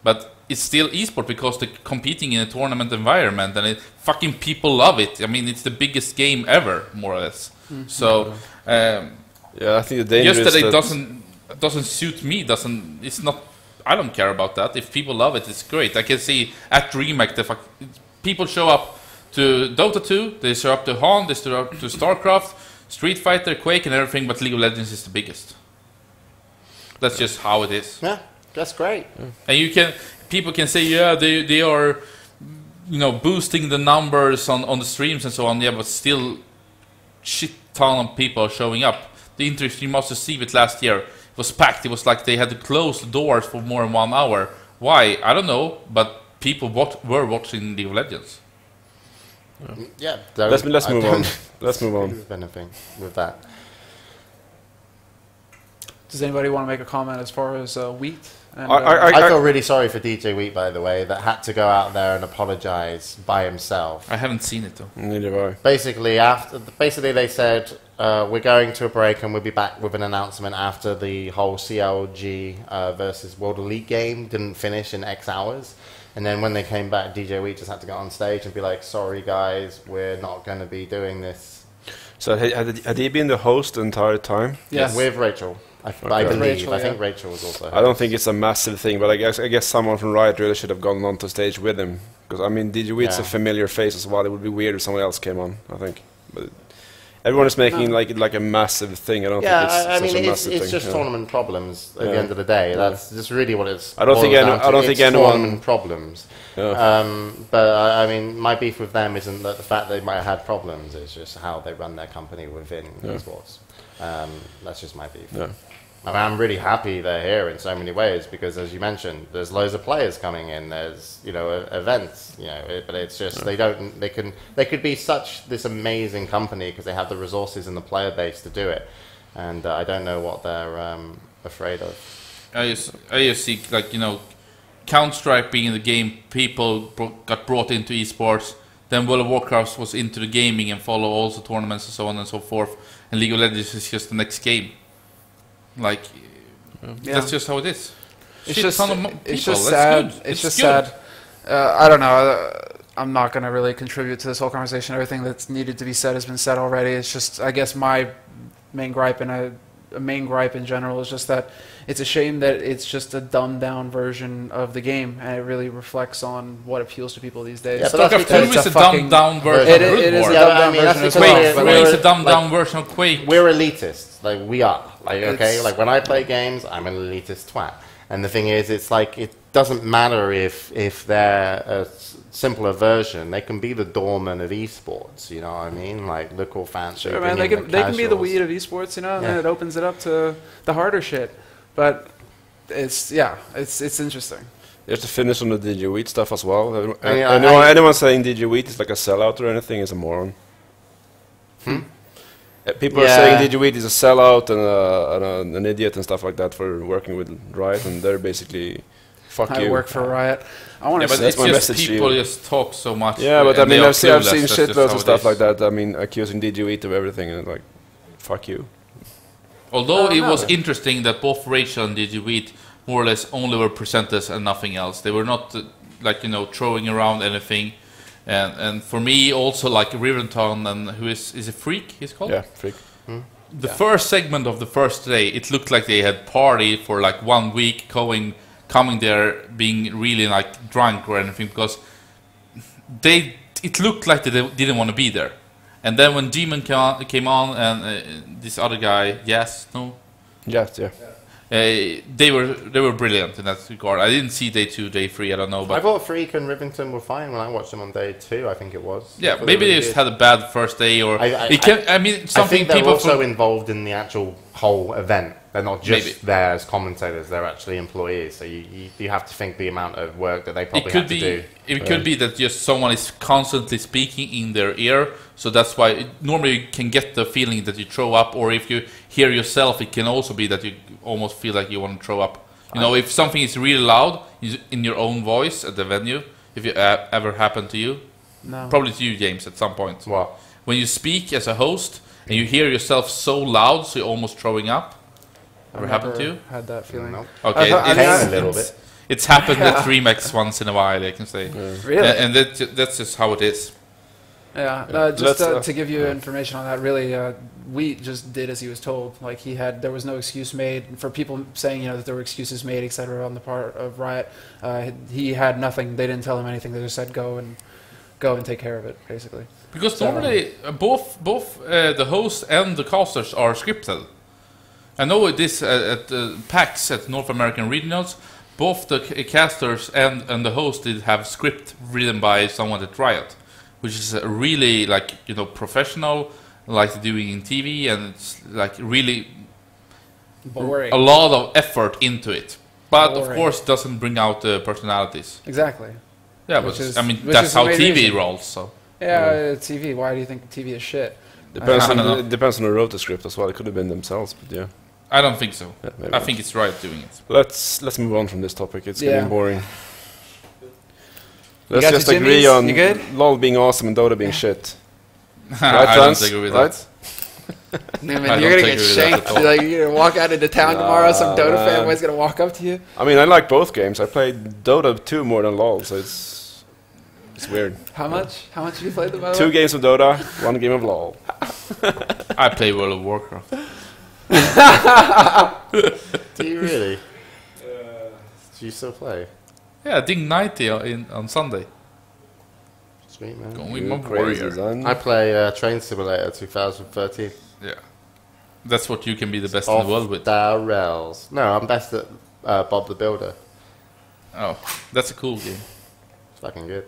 but it's still esport because they're competing in a tournament environment, and fucking people love it. I mean, it's the biggest game ever, more or less. So, I think the danger just that is it doesn't suit me. It's not. I don't care about that. If people love it, it's great. I can see at DreamHack people show up to Dota 2, they show up to Han, they show up to StarCraft, Street Fighter, Quake, and everything. But League of Legends is the biggest. That's just how it is. Yeah, that's great. And people can say, yeah, they are, boosting the numbers on the streams and so on. Yeah, but still, shit ton of people are showing up. The Inter-Extreme Masters Seabit last year was packed. It was like they had to close the doors for more than 1 hour. Why? I don't know, but people were watching League of Legends. Yeah. Let's move on. Let's move on. Anything with that. Does anybody want to make a comment as far as wheat? And, I feel really sorry for DJ Wheat, by the way, that had to go out there and apologize by himself. I haven't seen it though. Neither have I. Basically, they said we're going to a break and we'll be back with an announcement after the whole CLG versus World Elite game didn't finish in X hours. And then when they came back, DJ Wheat just had to get on stage and be like, "Sorry guys, we're not going to be doing this." So had he been the host the entire time? Yes. With Rachel. I believe. Rachel, I think Rachel was also. I don't think it's a massive thing, but I guess someone from Riot really should have gone onto stage with him. Because I mean, DJ Wheat's a familiar face as well. It would be weird if someone else came on. I think, but everyone is making like a massive thing. I don't think it's such a massive thing. It's just tournament problems at the end of the day. That's just really what it's. I don't think anyone tournament problems. Yeah. But I mean, my beef with them isn't that the fact they might have had problems. It's just how they run their company within esports. That's just my beef. Yeah. I mean, I'm really happy they're here in so many ways because, as you mentioned, there's loads of players coming in. There's events, but it's just they could be this amazing company because they have the resources and the player base to do it, and I don't know what they're afraid of. I just see Counter-Strike being in the game, people got brought into esports. Then World of Warcraft was into the gaming and follow also tournaments and so on and so forth. And League of Legends is just the next game. That's just how it is. It's just sad. It's just good. sad. I don't know. I'm not going to really contribute to this whole conversation. Everything that's needed to be said has been said already. It's just, I guess, my main gripe, and main gripe in general is just that it's a shame that it's just a dumbed down version of the game, and it really reflects on what appeals to people these days. Yeah, but that's StarCraft 2 is a dumbed down version of Brood It is a War. Yeah, dumbed I down mean, that's version of because Quake Quake. 3 is a dumbed like- down version of Quake. We're elitists, like we are. Like okay, It's- like when I play games, I'm an elitist twat. And the thing is, it's like it doesn't matter if they're a simpler version. They can be the doorman of esports. You know what I mean? Like look all fancy. Sure, bring man. in They can be the casuals. weed of esports, you know, and Yeah. then it opens it up to the harder shit. But it's interesting. You have to finish on the DigiWheat stuff as well. I- Anyone saying DigiWheat is like a sellout or anything is a moron. People are saying DigiWheat is a sellout and an idiot and stuff like that for working with Riot, and they're basically fuck I you. work for Riot. I want Yeah, to but say that's it's my just message to people you. just talk so much. Yeah, but I and they mean, are I've seen clueless, that's just shitloads how of it stuff is. like that. I mean, accusing DigiWheat of everything, and like, fuck you. Although I it don't was know. interesting that both Rachel and DigiWheat more or less only were presenters and nothing else. They were not throwing around anything. And for me also like Riventon and who is it Freak he's called? Yeah, freak. The first segment of the first day, it looked like they had party for like 1 week, coming there, being really like drunk or anything, because it looked like they didn't want to be there. And then when Demon came on and this other guy, yes, they were brilliant in that regard. I didn't see day 2, day 3, I don't know, I but thought Freak and Rivington were fine when I watched them on day 2. I think it was. yeah, I thought maybe were they just good. had a bad first day, or I mean I something think they're people also from- involved in the actual whole event. They're not just Maybe. there as commentators; they're actually employees. So you have to think the amount of work that they probably It could have to be. do. It could be that just someone is constantly speaking in their ear, so that's why normally you can get the feeling that you throw up, or if you hear yourself, it can also be that you almost feel like you want to throw up. You know, if something is really loud in your own voice at the venue, if it ever happened to you, no. probably to you, James, at some point. What? When you speak as a host and you hear yourself so loud, so you're almost throwing up. Ever I've happened to never you? Had that feeling. No. Okay, I Came mean, a little bit. it's happened at Remax once in a while, I can say. Really? And that's just how it is. Yeah, Let's, to give you information on that, really, Wheat just did as he was told. Like there was no excuse made for people saying that there were excuses made, etc. on the part of Riot. He had nothing. They didn't tell him anything. They just said go and take care of it, basically. Because So- normally both the host and the casters are scripted. I know this at PAX at North American Regionals. Both the casters and the host did have script written by someone at Riot, which is really professional, like doing in TV, and it's like really Boring. a lot of effort into it. But of Boring. course, doesn't bring out the personalities. Exactly. Yeah, Which but is- I mean which that's is the how main TV reason. rolls. So Yeah, TV. Why do you think TV is shit? Depends I don't know. it depends on who wrote the script as well. It could have been themselves, but yeah. I don't think so. Yeah, maybe I not. think it's Riot doing it. Let's move on from this topic. It's Yeah. getting boring. got Let's your just agree jimmies? on You good? LOL being awesome and Dota being shit. I don't Franz? agree with Right? that. Newman, I you're don't gonna get agree with that shanked. at all. Like you're gonna walk out into town tomorrow. Some Dota man. fanboy's gonna walk up to you. I mean, I like both games. I played Dota 2 more than LOL, so it's weird. How much? How much have you played them? by the 2 way? games of Dota, 1 game of LOL. I play World of Warcraft. Do you really? Do you still play? Yeah, I think 90 on Sunday. Sweet man. Going with You my crazy warrior. son. I play Train Simulator 2013. Yeah, that's what you can be the best in the world with. the rails. No, I'm best at Bob the Builder. Oh, that's a cool game. It's fucking good.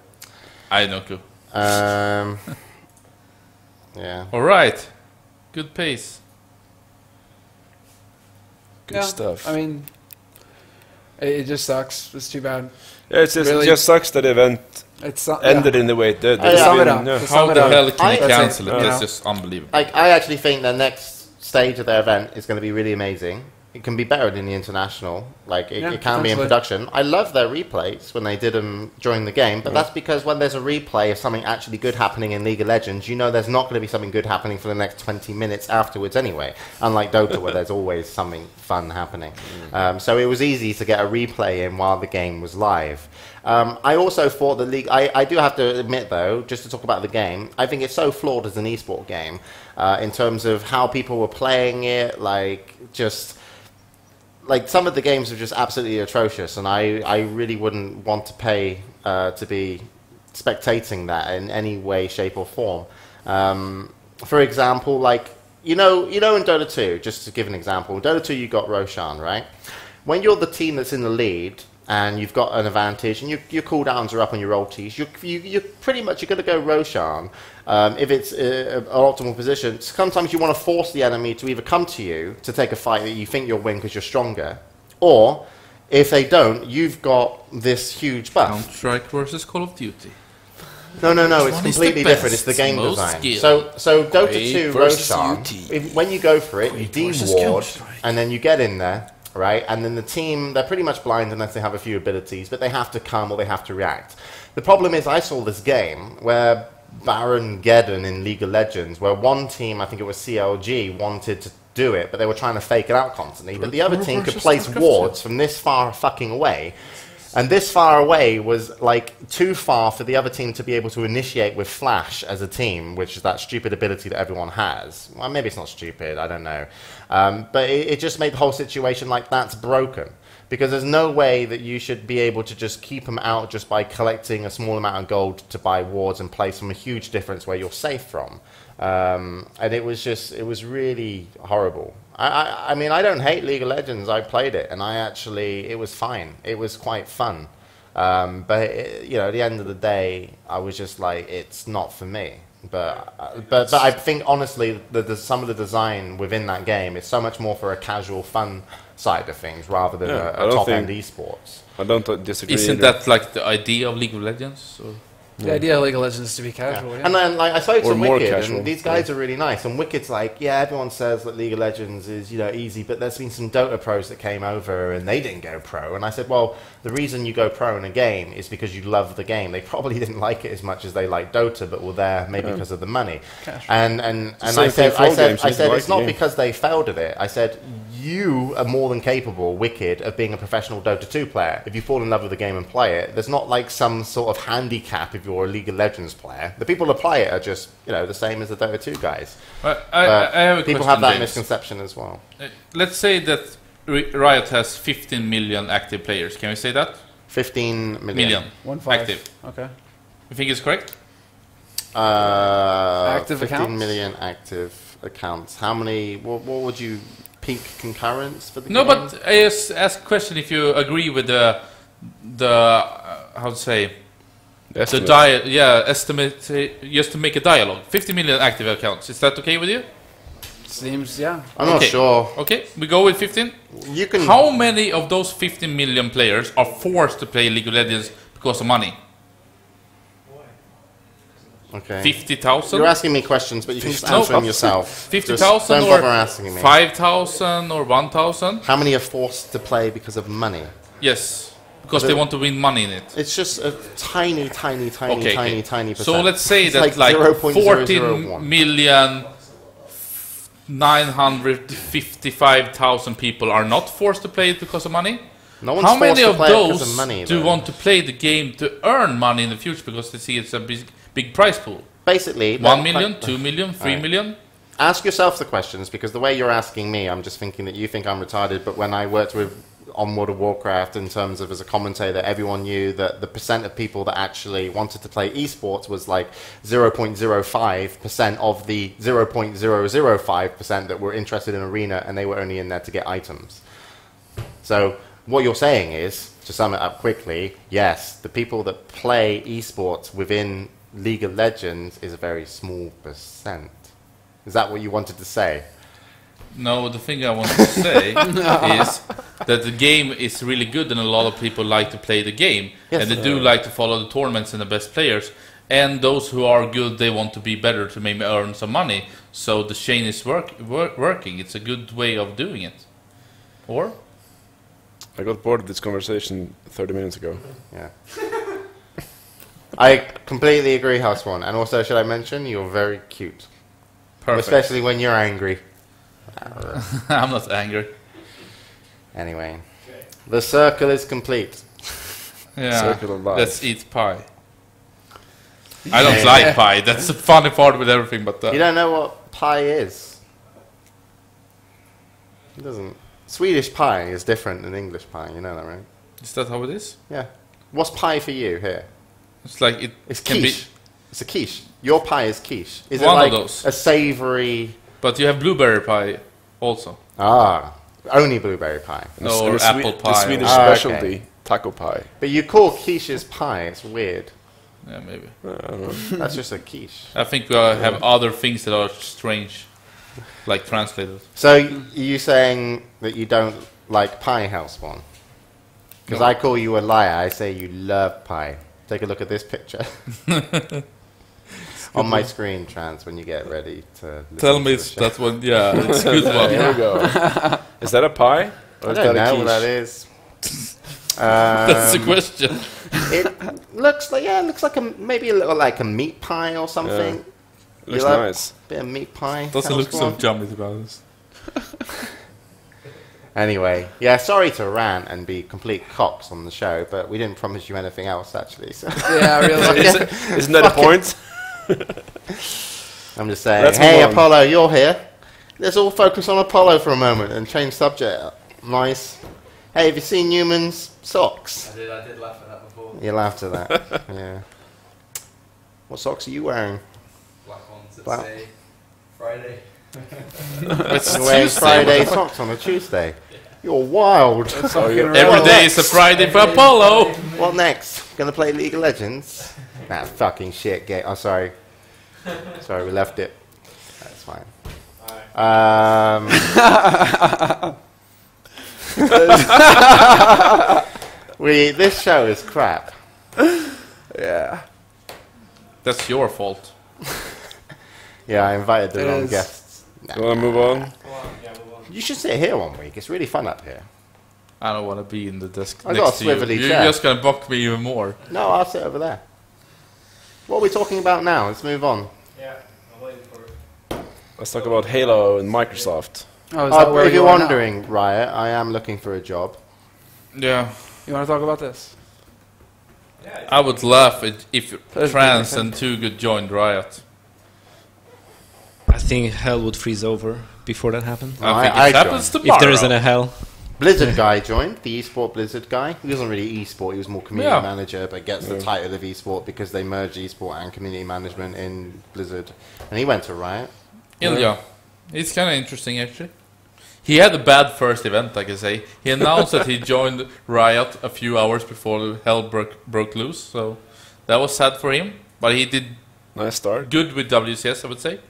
I know, cool. Yeah. All right, good pace. Good stuff. I mean, it just sucks. It's too bad. Yeah, it really- just sucks that the event It's ended in the way it did. To It's sum it been- up. yeah. To How sum it the up, hell can you That's cancel it, it? you That's know. just unbelievable. I actually think the next stage of their event is going to be really amazing it can be better than the international. Like Yeah, it can be in potentially. production. I love their replays when they did them during the game, but that's because when there's a replay of something actually good happening in League of Legends, you know there's not going to be something good happening for the next 20 minutes afterwards anyway. Unlike Dota, where there's always something fun happening. So it was easy to get a replay in while the game was live. I also thought the league. I do have to admit, though, just to talk about the game, I think it's so flawed as an esport game in terms of how people were playing it. Like some of the games are just absolutely atrocious, and I really wouldn't want to pay to be spectating that in any way, shape, or form. For example, like you know, in Dota 2, just to give an example, in Dota 2 you got Roshan, right? When you're the team that's in the lead and you've got an advantage, and your cooldowns are up on your ultis, you're pretty much going to go Roshan if it's an optimal position. Sometimes you want to force the enemy to either come to you to take a fight that you think you'll win because you're stronger, or if they don't, you've got this huge buff. Counter-Strike versus Call of Duty. No, it's one is completely the different. It's best, the game most design. skilled? So Dota Quake 2 versus Roshan, UT. when you go for it, you versus de-ward, Counter-Strike. and then you get in there, right? And then the team, they're pretty much blind unless they have a few abilities, but they have to come or they have to react. The problem is I saw this game where Baron Geddon in League of Legends, where one team, I think it was CLG, wanted to do it, but they were trying to fake it out constantly, but the other team could place wards from this far fucking away. And this far away was like too far for the other team to be able to initiate with Flash as a team, which is that stupid ability that everyone has. Well, maybe it's not stupid, I don't know. But it just made the whole situation like that's broken. Because there's no way that you should be able to just keep them out just by collecting a small amount of gold to buy wards and place them a huge difference where you're safe from. And it was really horrible. I mean, I don't hate League of Legends. I played it, and it was fine. It was quite fun. But at the end of the day, I was just like, it's not for me. But I think honestly, some of the design within that game is so much more for a casual fun side of things rather than a top-end esports. I don't disagree. Isn't either. that like the idea of League of Legends? Or? The idea of League of Legends is to be casual. Yeah. And then like I spoke Or to more Wicked, casual, and these guys are really nice. And Wicked's like, yeah, everyone says that League of Legends is easy, but there's been some Dota pros that came over and they didn't go pro. And I said, well, the reason you go pro in a game is because you love the game. They probably didn't like it as much as they like Dota, but were there maybe because of the money. And I said it's not because they failed at it. I said you are more than capable, Wicked, of being a professional Dota 2 player. If you fall in love with the game and play it, there's not like some sort of handicap if you're a League of Legends player. The people that play it are just, the same as the Dota 2 guys. I have a people question, have that James. misconception as well. Let's say that Riot has 15 million active players. Can we say that? 15 million. 1.5. Active. Okay. You think it's correct? Active 15 accounts? million active accounts. How many, what would you peak concurrence for the No, game? but I just ask a question if you agree with the how to say, estimate, just to make a dialogue. 50 million active accounts. Is that okay with you? Seems, yeah. I'm not sure. Okay, we go with 15. You can. How many of those 15 million players are forced to play League of Legends because of money? Okay. 50,000? You're asking me questions, but you can just answer them yourself. 50,000 Don't or bother asking me. 5,000 or 1,000? How many are forced to play because of money? Yes, because they want to win money in it. It's just a tiny percent. So let's say It's that like like 0.001. 14,955,000 people are not forced to play it because of money. No one's How many forced to of play it because those of money, do though. want to play the game to earn money in the future because they see it's a big prize pool? Basically, 1 million, 2 million, 3 Right. million? Ask yourself the questions, because the way you're asking me, I'm just thinking that you think I'm retarded, but when I worked on World of Warcraft in terms of as a commentator, everyone knew that the percent of people that actually wanted to play esports was like 0.05% of the 0.005% that were interested in Arena, and they were only in there to get items. So what you're saying is, to sum it up quickly, yes, the people that play esports within League of Legends is a very small percent. Is that what you wanted to say? No, the thing I wanted to say is that the game is really good and a lot of people like to play the game. Yes, and they do like to follow the tournaments and the best players. And those who are good, they want to be better to maybe earn some money. So the chain is working. It's a good way of doing it. Or? I got bored of this conversation 30 minutes ago. Yeah. I completely agree, Hellspawn. And also, should I mention, you're very cute. Perfect. Especially when you're angry. I'm not angry. Anyway. The circle is complete. Yeah. Circle of life. Let's eat pie. I don't like pie. That's the funny part with everything, but... You don't know what pie is? It doesn't. Swedish pie is different than English pie, you know that, right? Is that how it is? Yeah. What's pie for you here? It's like it It's can quiche. It's a quiche. Your pie is quiche. Is One it of like those. a savoury... But you have blueberry pie also. Ah, only blueberry pie. Or the apple The pie. Swedish Ah, okay. specialty, taco pie. But you call quiches pie. It's weird. Yeah, maybe. That's just a quiche. I think we have other things that are strange, like translated. So you saying that you don't like pie, Hellspawn? Because No. I call you a liar. I say you love pie. Take a look at this picture. On my screen, Trans, when you get ready to listen Tell to me the it's show. that one. Yeah, it's a good one. Here we go. Is that a pie? Or I is don't that a know quiche? what that is. That's the question. It looks like maybe a little like a meat pie or something. Yeah. Looks You like nice. Bit of meat pie. Doesn't look so Hellspawn? yummy, to be honest. Anyway, yeah, sorry to rant and be complete cocks on the show, but we didn't promise you anything else, actually. So Yeah, really. Isn't that a point? I'm just saying, Let's hey, move on. Apollo, you're here. Let's all focus on Apollo for a moment and change subject. Nice. Hey, have you seen Newman's socks? I did laugh at that before. You laughed at that. Yeah. What socks are you wearing? Black ones that Black. say Friday. It's You're wearing Tuesday. Friday What the fuck? socks on a Tuesday. You're wild. Every day is a Friday for Apollo. What next? Gonna play League of Legends? That fucking shit game. Oh, sorry. Sorry, we left it. That's fine. This show is crap. Yeah. That's your fault. Yeah, I invited the It wrong is. guests. You want to move on? You should sit here one week. It's really fun up here. I don't want to be in the desk I got next a to you. swivelly You're chair. just gonna block me even more. No, I'll sit over there. What are we talking about now? Let's move on. Yeah, I'm waiting for it. Let's talk about Halo and Microsoft. Oh, is that where If you you're are now? wondering, Riot, I am looking for a job. Yeah, You want to talk about this? I would laugh if That's Trans pretty and Too joined Riot. I think hell would freeze over before that happened. I think I it happens If tomorrow. there isn't a hell. Blizzard guy joined, the esport Blizzard guy. He wasn't really esport, he was more community Yeah. manager, but gets the title of esport because they merged esport and community management in Blizzard. And he went to Riot. Ilya. It's kind of interesting, actually. He had a bad first event, I can say. He announced that he joined Riot a few hours before hell broke loose, so that was sad for him. But he did Nice start. good with WCS, I would say.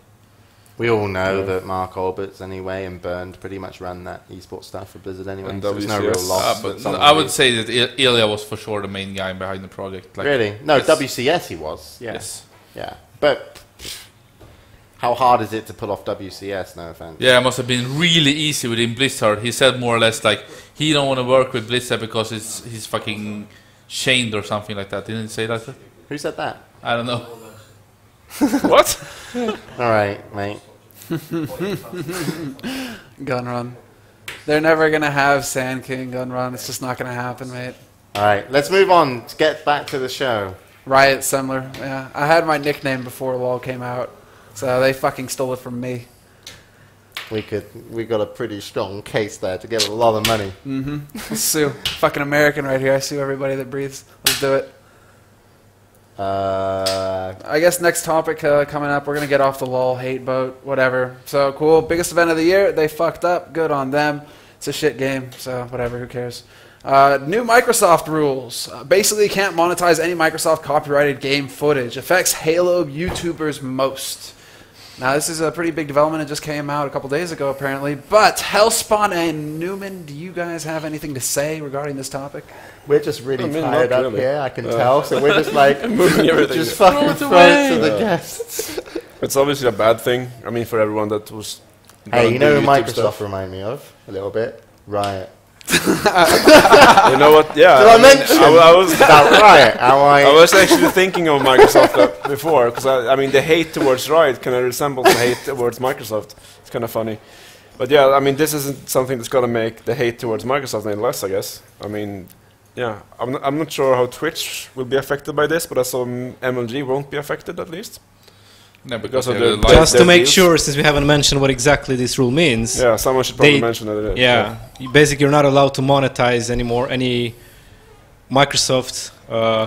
We all know that Mark Alberts, anyway, and Bernd pretty much ran that esport stuff for Blizzard anyway. And So there's no real WCS. loss. But that someone I would did. say that Ilya was for sure the main guy behind the project. Like, Really? No, yes. WCS he was. Yeah. Yes. Yeah. But how hard is it to pull off WCS? No offense. Yeah, it must have been really easy within Blizzard. He said more or less like he don't want to work with Blizzard because he's fucking shamed or something like that. Didn't he say that? Who said that? I don't know. What? All right, mate. Gun run. They're never going to have Sand King gun run. It's just not going to happen, mate. All right, let's move on. Let's get back to the show. Riot Semmler. Yeah. I had my nickname before LOL came out. So they fucking stole it from me. We got a pretty strong case there to get a lot of money. Let's sue. Fucking American right here. I sue everybody that breathes. Let's do it. I guess next topic coming up, we're going to get off the LOL hate boat, whatever. So cool. Biggest event of the year. They fucked up. Good on them. It's a shit game, so whatever. Who cares? New Microsoft rules. Basically, you can't monetize any Microsoft copyrighted game footage. Affects Halo YouTubers most. Now, this is a pretty big development. It just came out a couple days ago, apparently. But Hellspawn and Newman, do you guys have anything to say regarding this topic? We're just really I mean, tired not up really. here, I can tell. So we're just like Moving everything. just fucking throw it to the guests. It's obviously a bad thing. I mean, for everyone that was. Hey, you know who doing YouTube Microsoft stuff. remind me of? A little bit. Riot. You know what? Yeah. Did I mention I was about Riot? How I was actually thinking of Microsoft before, because I mean the hate towards Riot kind of resembles the hate towards Microsoft. It's kind of funny. But yeah, I mean this isn't something that's going to make the hate towards Microsoft any less, I guess. I mean, yeah, I'm not sure how Twitch will be affected by this, but I saw MLG won't be affected at least. No, Because of they're the- Just to their make deals. sure, since we haven't mentioned what exactly this rule means. Yeah, someone should probably They- mention that it is. Yeah, basically you're not allowed to monetize anymore any Microsoft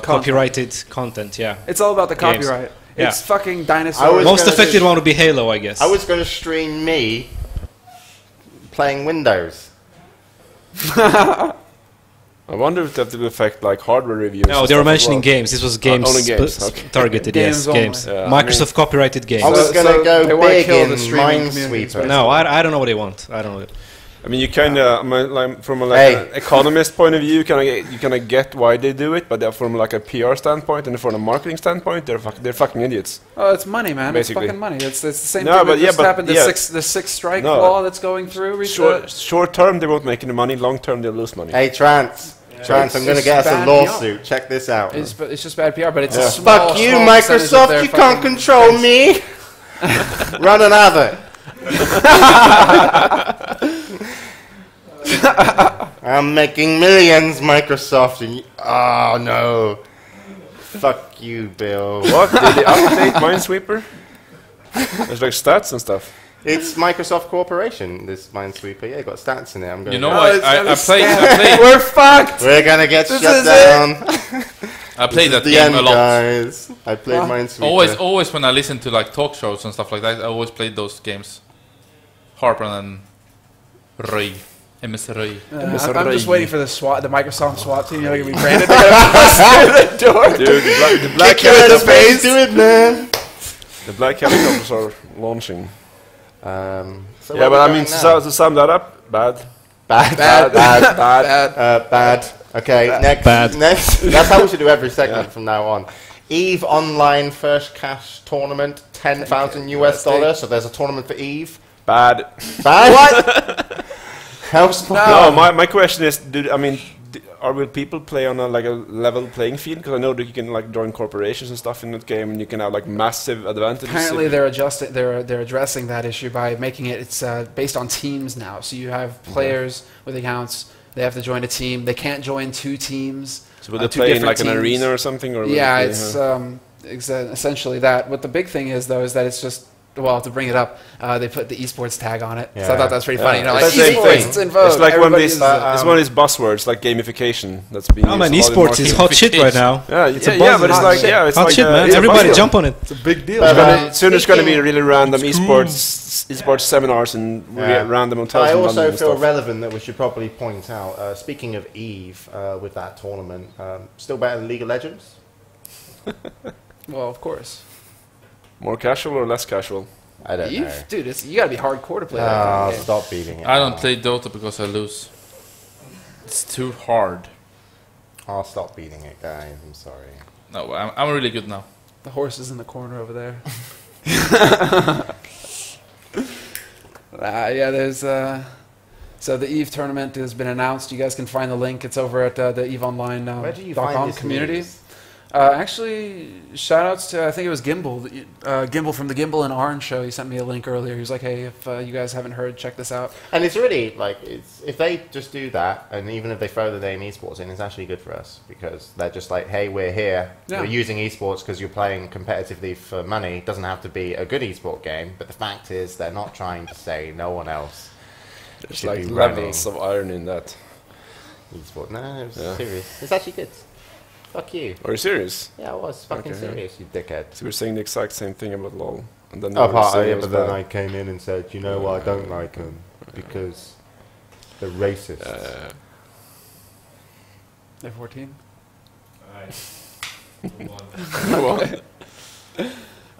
copyrighted content. Yeah, It's all about the Games. copyright. Yeah. It's fucking dinosaurs. I was most gonna affected do- one would be Halo, I guess. I was going to stream me playing Windows. I wonder if that will affect like hardware reviews. No, and they were stuff as mentioning well. games. This was games, only games, okay. targeted. Games Yes, only. games. Yeah, I Microsoft copyrighted games. I was So- going so to go they wanna big kill in the streaming community, Minesweeper. No, I don't know what they want. I don't know. I mean, you kind of, like, from a, like Hey. an economist point of view, you kind of get why they do it, but from like a PR standpoint and from a marketing standpoint, they're fucking idiots. Oh, it's money, man. Basically. It's fucking money. It's the same No, thing but that yeah, just but happened. yeah. The sixth strike No. law that's going through. Short term, they won't make any money. Long term, they'll lose money. Hey, Trance, I'm going to It's get us a bad lawsuit. Check this out. It's just bad PR, but it's Yeah. a small, Fuck you, small percentage of Microsoft, their you can't fucking control things. me. Run another. I'm making millions, Microsoft. And oh, no. Fuck you, Bill. What? Did they update Minesweeper? There's like stats and stuff. It's Microsoft Corporation, this Minesweeper. Yeah, got stats in it. I'm going You know what? I played We're fucked. We're going to get This shut is down. I played that the game end, a lot. guys. I played Minesweeper. Always when I listen to like talk shows and stuff like that, I always played those games. Harper and Ray. MS Ray. I'm just waiting for the Microsoft SWAT team. You're gonna be branded. They're gonna bust through the door. Dude, the black Kick you in the face. helicopters, Do it, man. the black helicopters are launching. So Yeah, where but are I we mean, going now? to sum that up, bad. Bad. Bad. Okay, next. Bad. Next. That's how we should do every segment from now on. EVE Online First Cash Tournament, $10,000 US. So there's a tournament for EVE. Bad. Bad? What? Hellspawn. No, my question is, will people play on a level playing field? Because I know that you can like join corporations and stuff in that game, and you can have like massive advantages. Apparently, they're addressing that issue by making it's based on teams now. So you have players with accounts. They have to join a team. They can't join two teams. So will they two play in different like an teams. arena or something? Or will Yeah, they it's play, essentially that. What the big thing is, though, is that it's just, well, to bring it up, they put the esports tag on it. So I Yeah. thought that was pretty funny. You know, It's like the same esports, thing. it's in vogue. It's like one of Everybody these. uses it. It's one of these buzzwords like gamification that's being. Oh man, used a lot in esports is marketing. hot shit right now. Yeah, it's a yeah, but it's buzz. like it's Hot like shit, man. it's a Everybody buzzword. jump on it. It's a big deal. Soon there's going to be Speaking- really random esports seminars and random hotels. I in also London and feel stuff. relevant that we should probably point out, speaking of EVE, with that tournament, still better than League of Legends? Well, of course. More casual or less casual? I don't know. Dude, you gotta be hardcore to play that kind Oh, of game. stop beating it. I don't now. play Dota because I lose. It's too hard. I'll stop beating it, guys. I'm sorry. No, I'm really good now. The horse is in the corner over there. Yeah, there's so the EVE tournament has been announced. You guys can find the link. It's over at the EVE Online Where do you .com find this community. news? Actually, shout outs to I think it was Gimbal, Gimbal from the Gimbal and Orange show. He sent me a link earlier. He was like, "Hey, if you guys haven't heard, check this out." And it's really, like, if they just do that, and even if they throw the name esports in, it's actually good for us, because they're just like, hey, we're here, Yeah. we're using esports because you're playing competitively for money. It doesn't have to be a good esport game, but the fact is, they're not trying to say no one else There's should like be levels of irony in that. esport. No, it was Yeah. serious. It's actually good. Fuck you. Are you serious? Yeah, I was fucking Okay. serious, you dickhead. So we're saying the exact same thing about LOL, and then Oh, you were saying it but was then bad. I came in and said, you know what, I don't like them because they're racist. They're 14.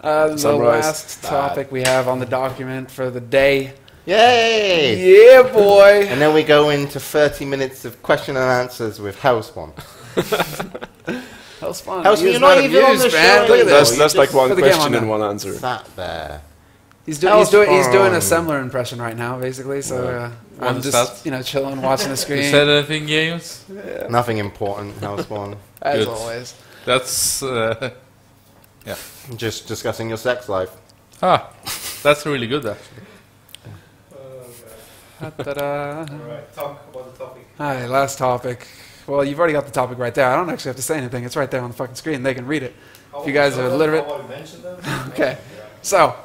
The Summarize. last topic we have on the document for the day. Yay! Yeah, boy. And then we go into 30 minutes of question and answers with Hellspawn. Hellspawn. Hellspawn, He is you're not even on amused, the man. show Look at anymore. this. That's like one Put the game on question and now. one answer. Sat there. He's doing a Hellspawn. Semmler impression right now, basically. So What I'm is just that? chilling, watching the You screen said anything, James? Nothing important, Hellspawn. as Good. always. That's Just discussing your sex life. that's really good actually. Ta-da. Alright, talk about the topic. All right, last topic. Well, you've already got the topic right there. I don't actually have to say anything. It's right there on the fucking screen. They can read it. If you guys are literate. Okay. So,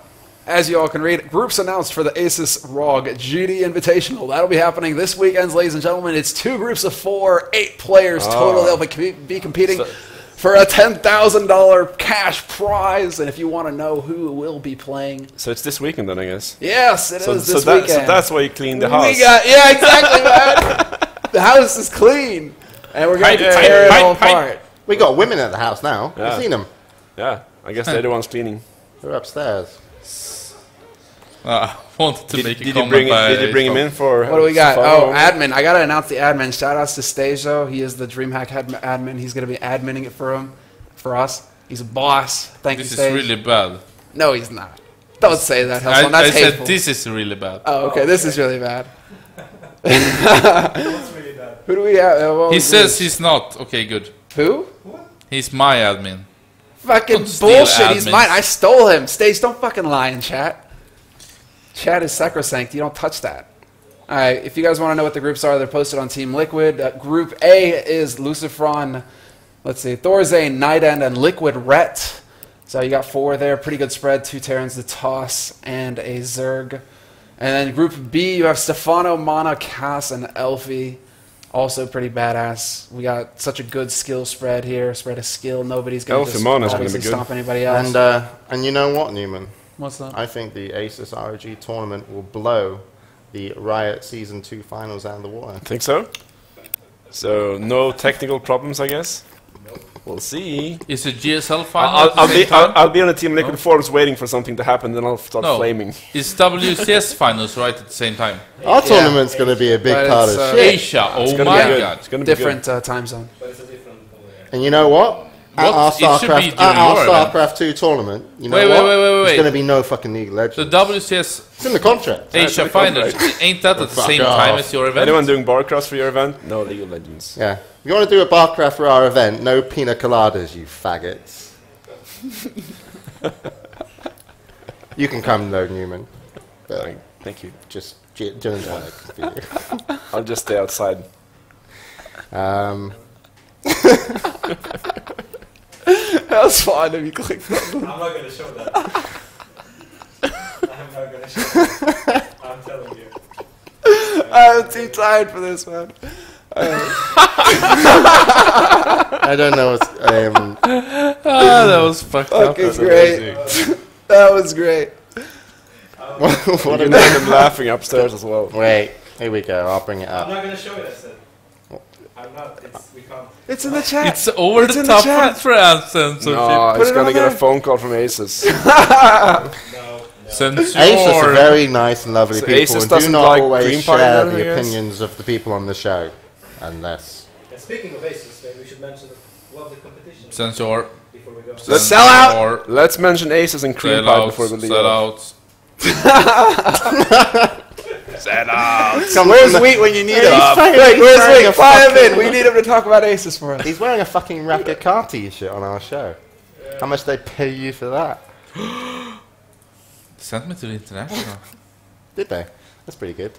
as you all can read, groups announced for the Asus ROG GD Invitational. That'll be happening this weekend, ladies and gentlemen. It's 2 groups of 4, 8 players total. They'll be competing for a $10,000 cash prize. And if you want to know who will be playing, So it's this weekend then, I guess. yes, it is this So weekend. that's why you clean the house. Yeah, exactly, man. The house is clean, and we're going to tear it all apart. We got women at the house now. Yeah. You've seen them. Yeah, I guess they're the ones cleaning. They're upstairs. Wanted to make a Did you comment bring by Did you bring him in for? What do we got? follow? Oh, admin. I gotta announce the admin. Shout outs to Stajo. He is the DreamHack admin. He's gonna be adminning it for us. He's a boss. Thank This you, is Stage. really bad. No, he's not. Don't say that, Hellspawn. That's I said hateful. this is really bad. Oh, okay. This is really bad. What's really bad? Who do we have? What He was says this? he's not. Okay, good. Who? He's my admin. Fucking Don't steal bullshit. He's admins. mine. I stole him. Stage, don't fucking lie in chat. Chat is sacrosanct. You don't touch that. All right. If you guys want to know what the groups are, they're posted on Team Liquid. Group A is Lucifron, let's see, Thorzane, Night End, and Liquid Ret. So you got 4 there. Pretty good spread. 2 Terrans, the Toss, and a Zerg. And then Group B, you have Stefano, Mana, Cass, and Elfie. Also pretty badass. We got such a good skill spread here. Spread of skill. Nobody's going to Elfie Mana's gonna be obviously good. stomp anybody else. And you know what, Newman? What's that? I think the Asus ROG tournament will blow the Riot Season 2 finals out of the water. Think so? So no technical problems, I guess. We'll see. Is it GSL final? I'll be on the Team Liquid forums waiting for something to happen, then I'll start No. flaming. Is WCS finals right at the same time? Our tournament's going to be a big But part it's, of uh, shit. Asia. It's Oh gonna my be good. god. It's gonna be Different time zone. But it's a different. And you know what? At our It should be StarCraft, during your event. StarCraft 2 tournament, you know Wait, what? wait. There's going to be no fucking League of The Legends. WCS It's in the contract. Asia the finals, contract. ain't that at the Fuck same off. time as your event? Anyone doing Barcross for your event? No League of Legends. Yeah. If you want to do a Barcraft for our event, no pina coladas, you faggots. You can come though, Newman. But Thank you. just gin and tonic for you. I'll just stay outside. That's fine if you click that. I'm not going to show that. I'm not going to show that. I'm telling you. I'm too tired for this, man. I don't know what's... that was fucked up. Okay, great. That was great. what You can about- hear them laughing upstairs as well. Wait, here we go. I'll bring it I'm up. not going to show it, I said. I'm not. We can't. It's in the chat. It's over It's the in the top chat. for censorship. No, Put it's it gonna on get a there. phone call from Asus. No. Censor. Asus are very nice and lovely So people Asus and do doesn't not like always Green share Pine, I the guess? opinions of the people on the show. Unless... And speaking of Asus, maybe we should mention what the competition Censor. before we go. Let's sell out. Let's mention Asus and Cream Pie before we leave. Sellouts. Come Where's from the- Wheat when you need him? He's Wait, wearing where's a Wheat? Fly him fucking- in. We need him to talk about Asus for us. He's wearing a fucking Racket Car t-shirt on our show. How much they pay you for that? Sent me to the international. Did they? That's pretty good.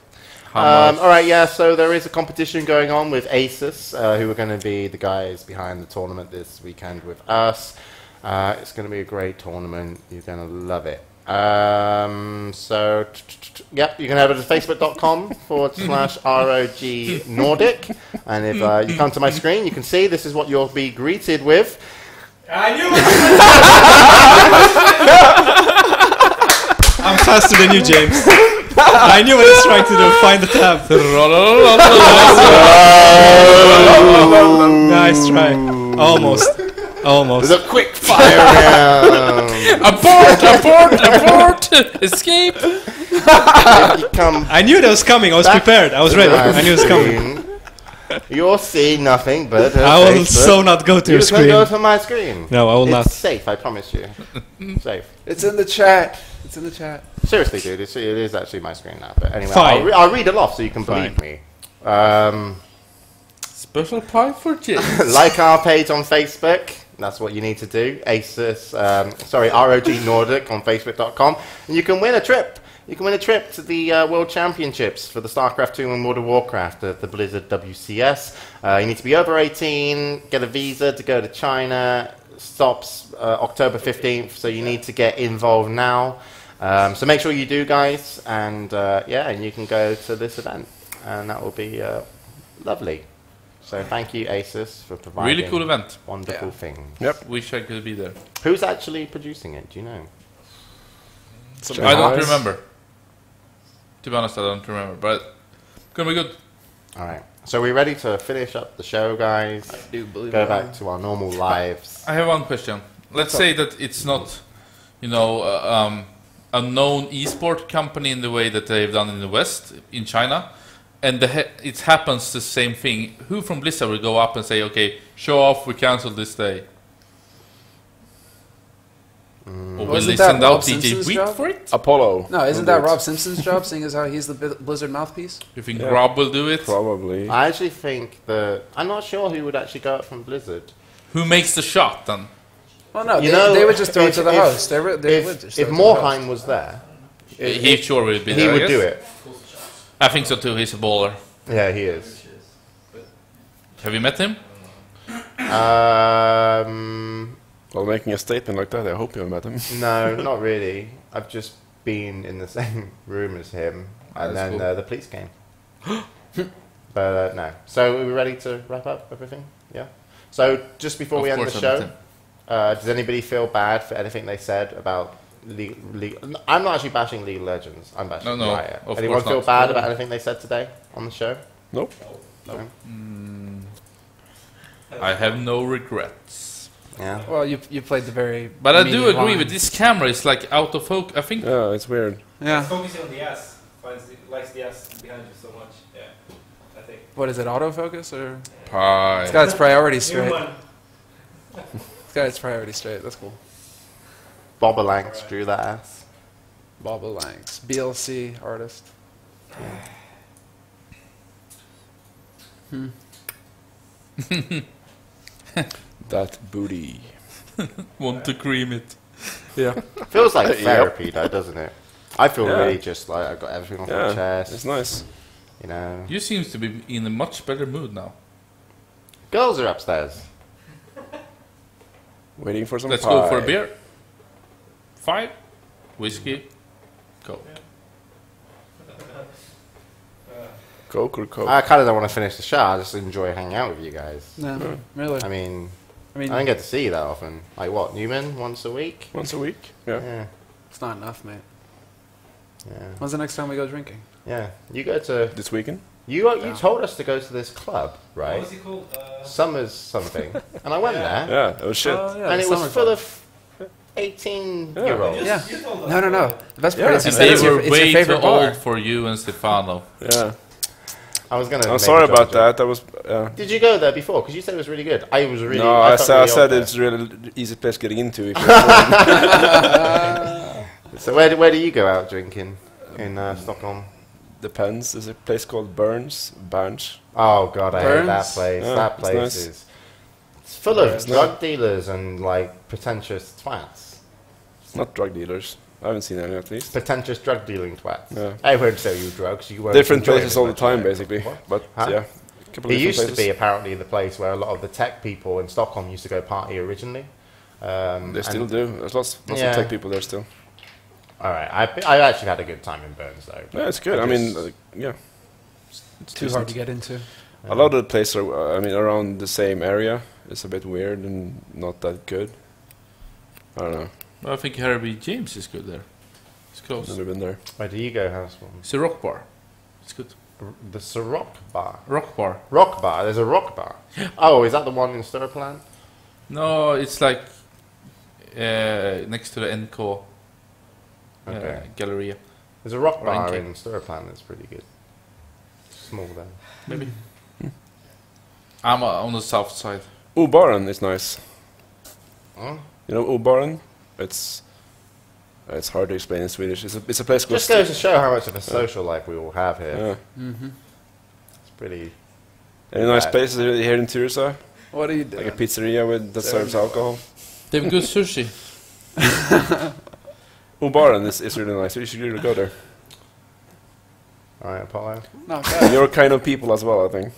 How much? All right, yeah, so there is a competition going on with Asus, who are going to be the guys behind the tournament this weekend with us. It's going to be a great tournament. You're going to love it. Yep, you can have it at facebook.com/ROG Nordic. And if you come to my screen, you can see this is what you'll be greeted with. I knew it! I'm faster than you, James. I knew what I was trying to do. Find the tab. Nice try. Almost. The quick fire round. Abort! Escape! If you come I knew that was coming. I was back prepared. I was ready. to my I knew it was coming. screen, You'll see nothing but her I will Facebook. so not go to You're your just gonna screen. go to my screen. No, I will It's not. safe, I promise you. Safe. It's in the chat. It's in the chat. Seriously, dude, it is actually my screen now. But anyway, Fine. I'll read it off so you can believe me. Special pie for Jim. Like our page on Facebook. That's what you need to do. Asus, ROG Nordic on Facebook.com. And you can win a trip. You can win a trip to the World Championships for the StarCraft 2 and World of Warcraft, the Blizzard WCS. You need to be over 18, get a visa to go to China. Stops October 15th, so you need to get involved now. So make sure you do, guys. And and you can go to this event. And that will be lovely. So thank you, Asus, for providing Really cool event. wonderful things. Yep. Wish I could be there. Who's actually producing it? Do you know? I don't remember. To be honest, I don't remember. But gonna be good. All right. So we're ready to finish up the show, guys. do believe Go back to our normal lives. I have one question. Let's say that it's not, a known esport company in the way that they've done in the West, in China, and it happens the same thing. Who from Blizzard will go up and say, okay, show off, we cancel this day? Or will Wasn't they that send out Rob DJ Simpson's Wheat job? for it? Apollo. No, isn't will that do it. Rob Simpson's job, seeing as how he's the Blizzard mouthpiece? You think Yeah. Rob will do it? Probably. I actually think that I'm not sure who would actually go up from Blizzard. Who makes the shot then? Well, no, You they, know, they would just throw it if- to the if- host. They would just If throw it to the host. Morheim was there, He sure will be he there. I would guess. do it. I think so too. He's a baller. Yeah, he is. Have you met him? While making a statement like that, I hope you met him. No, not really. I've just been in the same room as him, and That's then cool. the police came. But no. So are we ready to wrap up everything? Yeah. So just before Of we end the course I show, met him. does anybody feel bad for anything they said about I'm not actually bashing League of Legends. I'm bashing No, Riot. of Anyone course feel not. bad about anything they said today on the show? Nope. No. I have no regrets. Yeah. Well, you played the very. But I do medium agree line. with this camera. It's like out of focus. I think Yeah, it's weird. Yeah. Focusing on the ass. Likes the ass behind you so much. Yeah, I think. What is it? Autofocus or? pie. It's got its priorities straight. Newman. It's got its priorities straight. That's cool. Bobolanks drew that ass. Bob Lanks, BLC artist. That booty. Want to cream it? Yeah. Feels like Yep. therapy though, doesn't it? I feel Yeah. really just like I've got everything off my Yeah, chest. it's nice. You know. You seems to be in a much better mood now. Girls are upstairs. Waiting for some Let's pie. go for a beer. 5 whiskey, Coke. Coke or Coke? I kind of don't want to finish the show. I just enjoy hanging out with you guys. No, really. I mean, I mean, I don't get to see you that often. Like what, Newman? Once a week? Once a week? Yeah. Yeah. it's not enough, mate. Yeah. When's the next time we go drinking? Yeah. You go to This weekend? you told us to go to this club, What right? was it called? Summers something. And I went there Yeah. Oh shit. Oh, yeah, and the it was summer full club. of 18-year-olds. Yeah. You told us. No. The best part Yeah. is you And said they it's were your, it's your way too favorite bar. old for you and Stefano. Yeah. I was gonna. I'm make sorry a joke about of that. That was. Did you go there before? Because you said it was really good. I was really. No, I, felt I really said old it's really easy place getting into. If you're there. So where do you go out drinking in Stockholm? Depends. There's a place called Burns. Oh god, I hate that Burns? place. Yeah, that it's place nice. is it's full of Yeah, it's drug dealers and like pretentious twats. Not drug dealers. I haven't seen any at least. Pretentious drug dealing twats. Yeah. I won't sell you drugs. You won't Different enjoy it places as all the much as I time, do. basically. What? But Huh? yeah, a couple It of different used to places. be apparently the place where a lot of the tech people in Stockholm used to go party originally. They still and- do. There's lots Yeah. of tech people there still. All right, I actually had a good time in Burns though. Yeah, it's good. I mean, yeah. It's Too hard to decent. get into. A lot of the places are, I mean, around the same area. It's a bit weird and not that good. I don't know. I think Harry James is good there. It's close. Never been there. Where do you go, Hellspawn? It's a rock bar. It's good. The Ciroc Bar. Rock bar. Rock Bar. There's a rock bar. Oh, is that the one in Stureplan? No, it's like next to the NK Okay. Galleria. There's a rock bar Ranking. in Stureplan that's pretty good. Small though. Maybe. I'm on the south side. Obaren is nice. Huh? You know Obaren? It's hard to explain in Swedish. It's a place called. Just goes to show how much of a social life we all have here. Yeah. Mm-hmm. It's pretty. Any nice places here in Tyresö? What are you doing? Like a pizzeria that serves alcohol. They have good sushi. Obaren is really nice. You should really go there. All right, Apollo. Not bad. Your kind of people as well, I think.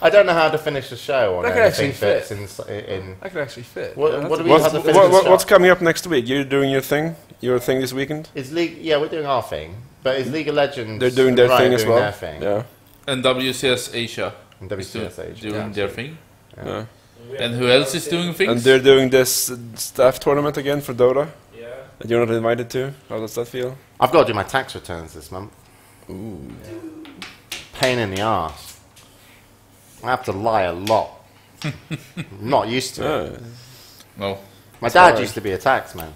I don't know how to finish the show on That could anything actually fit. fits in. That could actually fit. What- Yeah, that's what a do good- we have to finish the show? What's coming up next week? You're doing your thing this weekend? Is League? Yeah, we're doing our thing, but is League of Legends? They're doing their right, thing as doing well. Their thing. Yeah. And WCS Asia And is WCS Asia. doing their thing. Yeah. And who else is doing things? And they're doing this staff tournament again for Dota Yeah. that you're not invited to. How does that feel? I've got to do my tax returns this month. Ooh. Pain in the arse. I have to lie a lot. I'm not used to it. Yeah. No. My dad hard. used to be a taxman.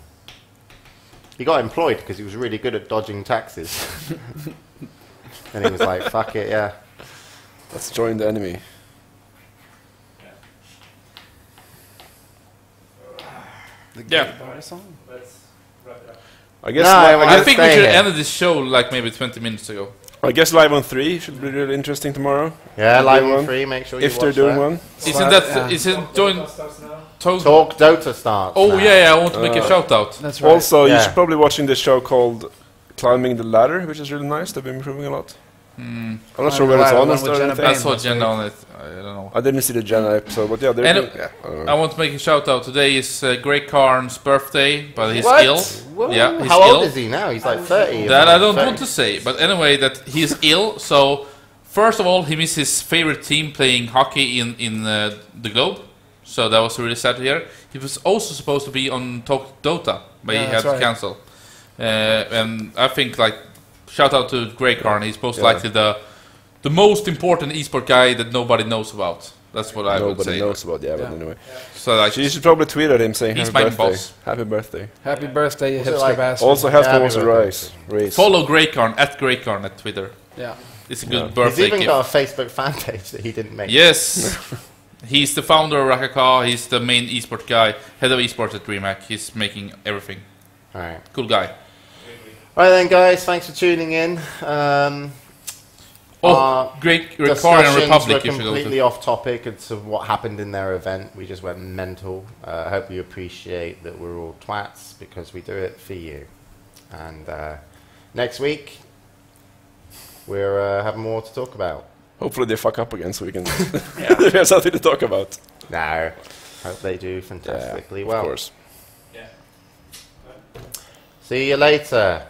He got employed because he was really good at dodging taxes. And he was like, fuck it, yeah. Let's join the enemy. Yeah. Let's wrap it up. I guess. No, I think we stay should here. end this show like maybe 20 minutes ago. I guess live on 3 should be really interesting tomorrow. Yeah, If live they're on one. 3, make sure you If they're watch doing that. one. Isn't that Yeah. isn't join Podcast starts now. Talk Dota starts. Oh now. yeah, I want to make a shout out. That's right. Also, you Yeah. should probably watching this show called Climbing the Ladder, which is really nice. They've been improving a lot. I'm not sure Climbing where the it's Ladder, on one or with Jenna anything. I Bain. saw Jenna on it. I don't know. I didn't see the Jenna episode, but yeah, they're And doing, yeah, I don't know. I want to make a shout out. Today is Greg Karn's birthday, but he's What? ill. Whoa. Yeah, he's How ill. old is he now? He's like 30. That or I don't 30. want to say, but anyway, that he's ill. So first of all, he missed his favorite team playing hockey in the Globe. So that was really sad to hear. He was also supposed to be on Talk Dota, but he Yeah, had that's to right. cancel. And I think like shout out to Greg Karn. He's most Yeah. likely the most important esport guy that nobody knows about. That's what I would Nobody say. knows about Yeah. but anyway. So like, So you should probably tweet at him saying He's happy my birthday. boss. Happy birthday. Happy birthday, you Was it hipster like- bastard. Also, Hellspawn happy was a birthday. race. follow Greg Karn at Greg Karn at Twitter. Yeah. It's a good He's birthday even gift. got a Facebook fan page that he didn't make. Yes. He's the founder of Rakaka. He's the main esport guy, head of esports at DreamHack. He's making everything. All right. Cool guy. All right then, guys. Thanks for tuning in. Great Car and Discussions Republic were you should go completely to. off topic as of what happened in their event. We just went mental. I hope you appreciate that we're all twats because we do it for you. And next week, we're having more to talk about. Hopefully they fuck up again so we can we have something to talk about. No. Hope they do fantastically well. Of course. Yeah. See you later.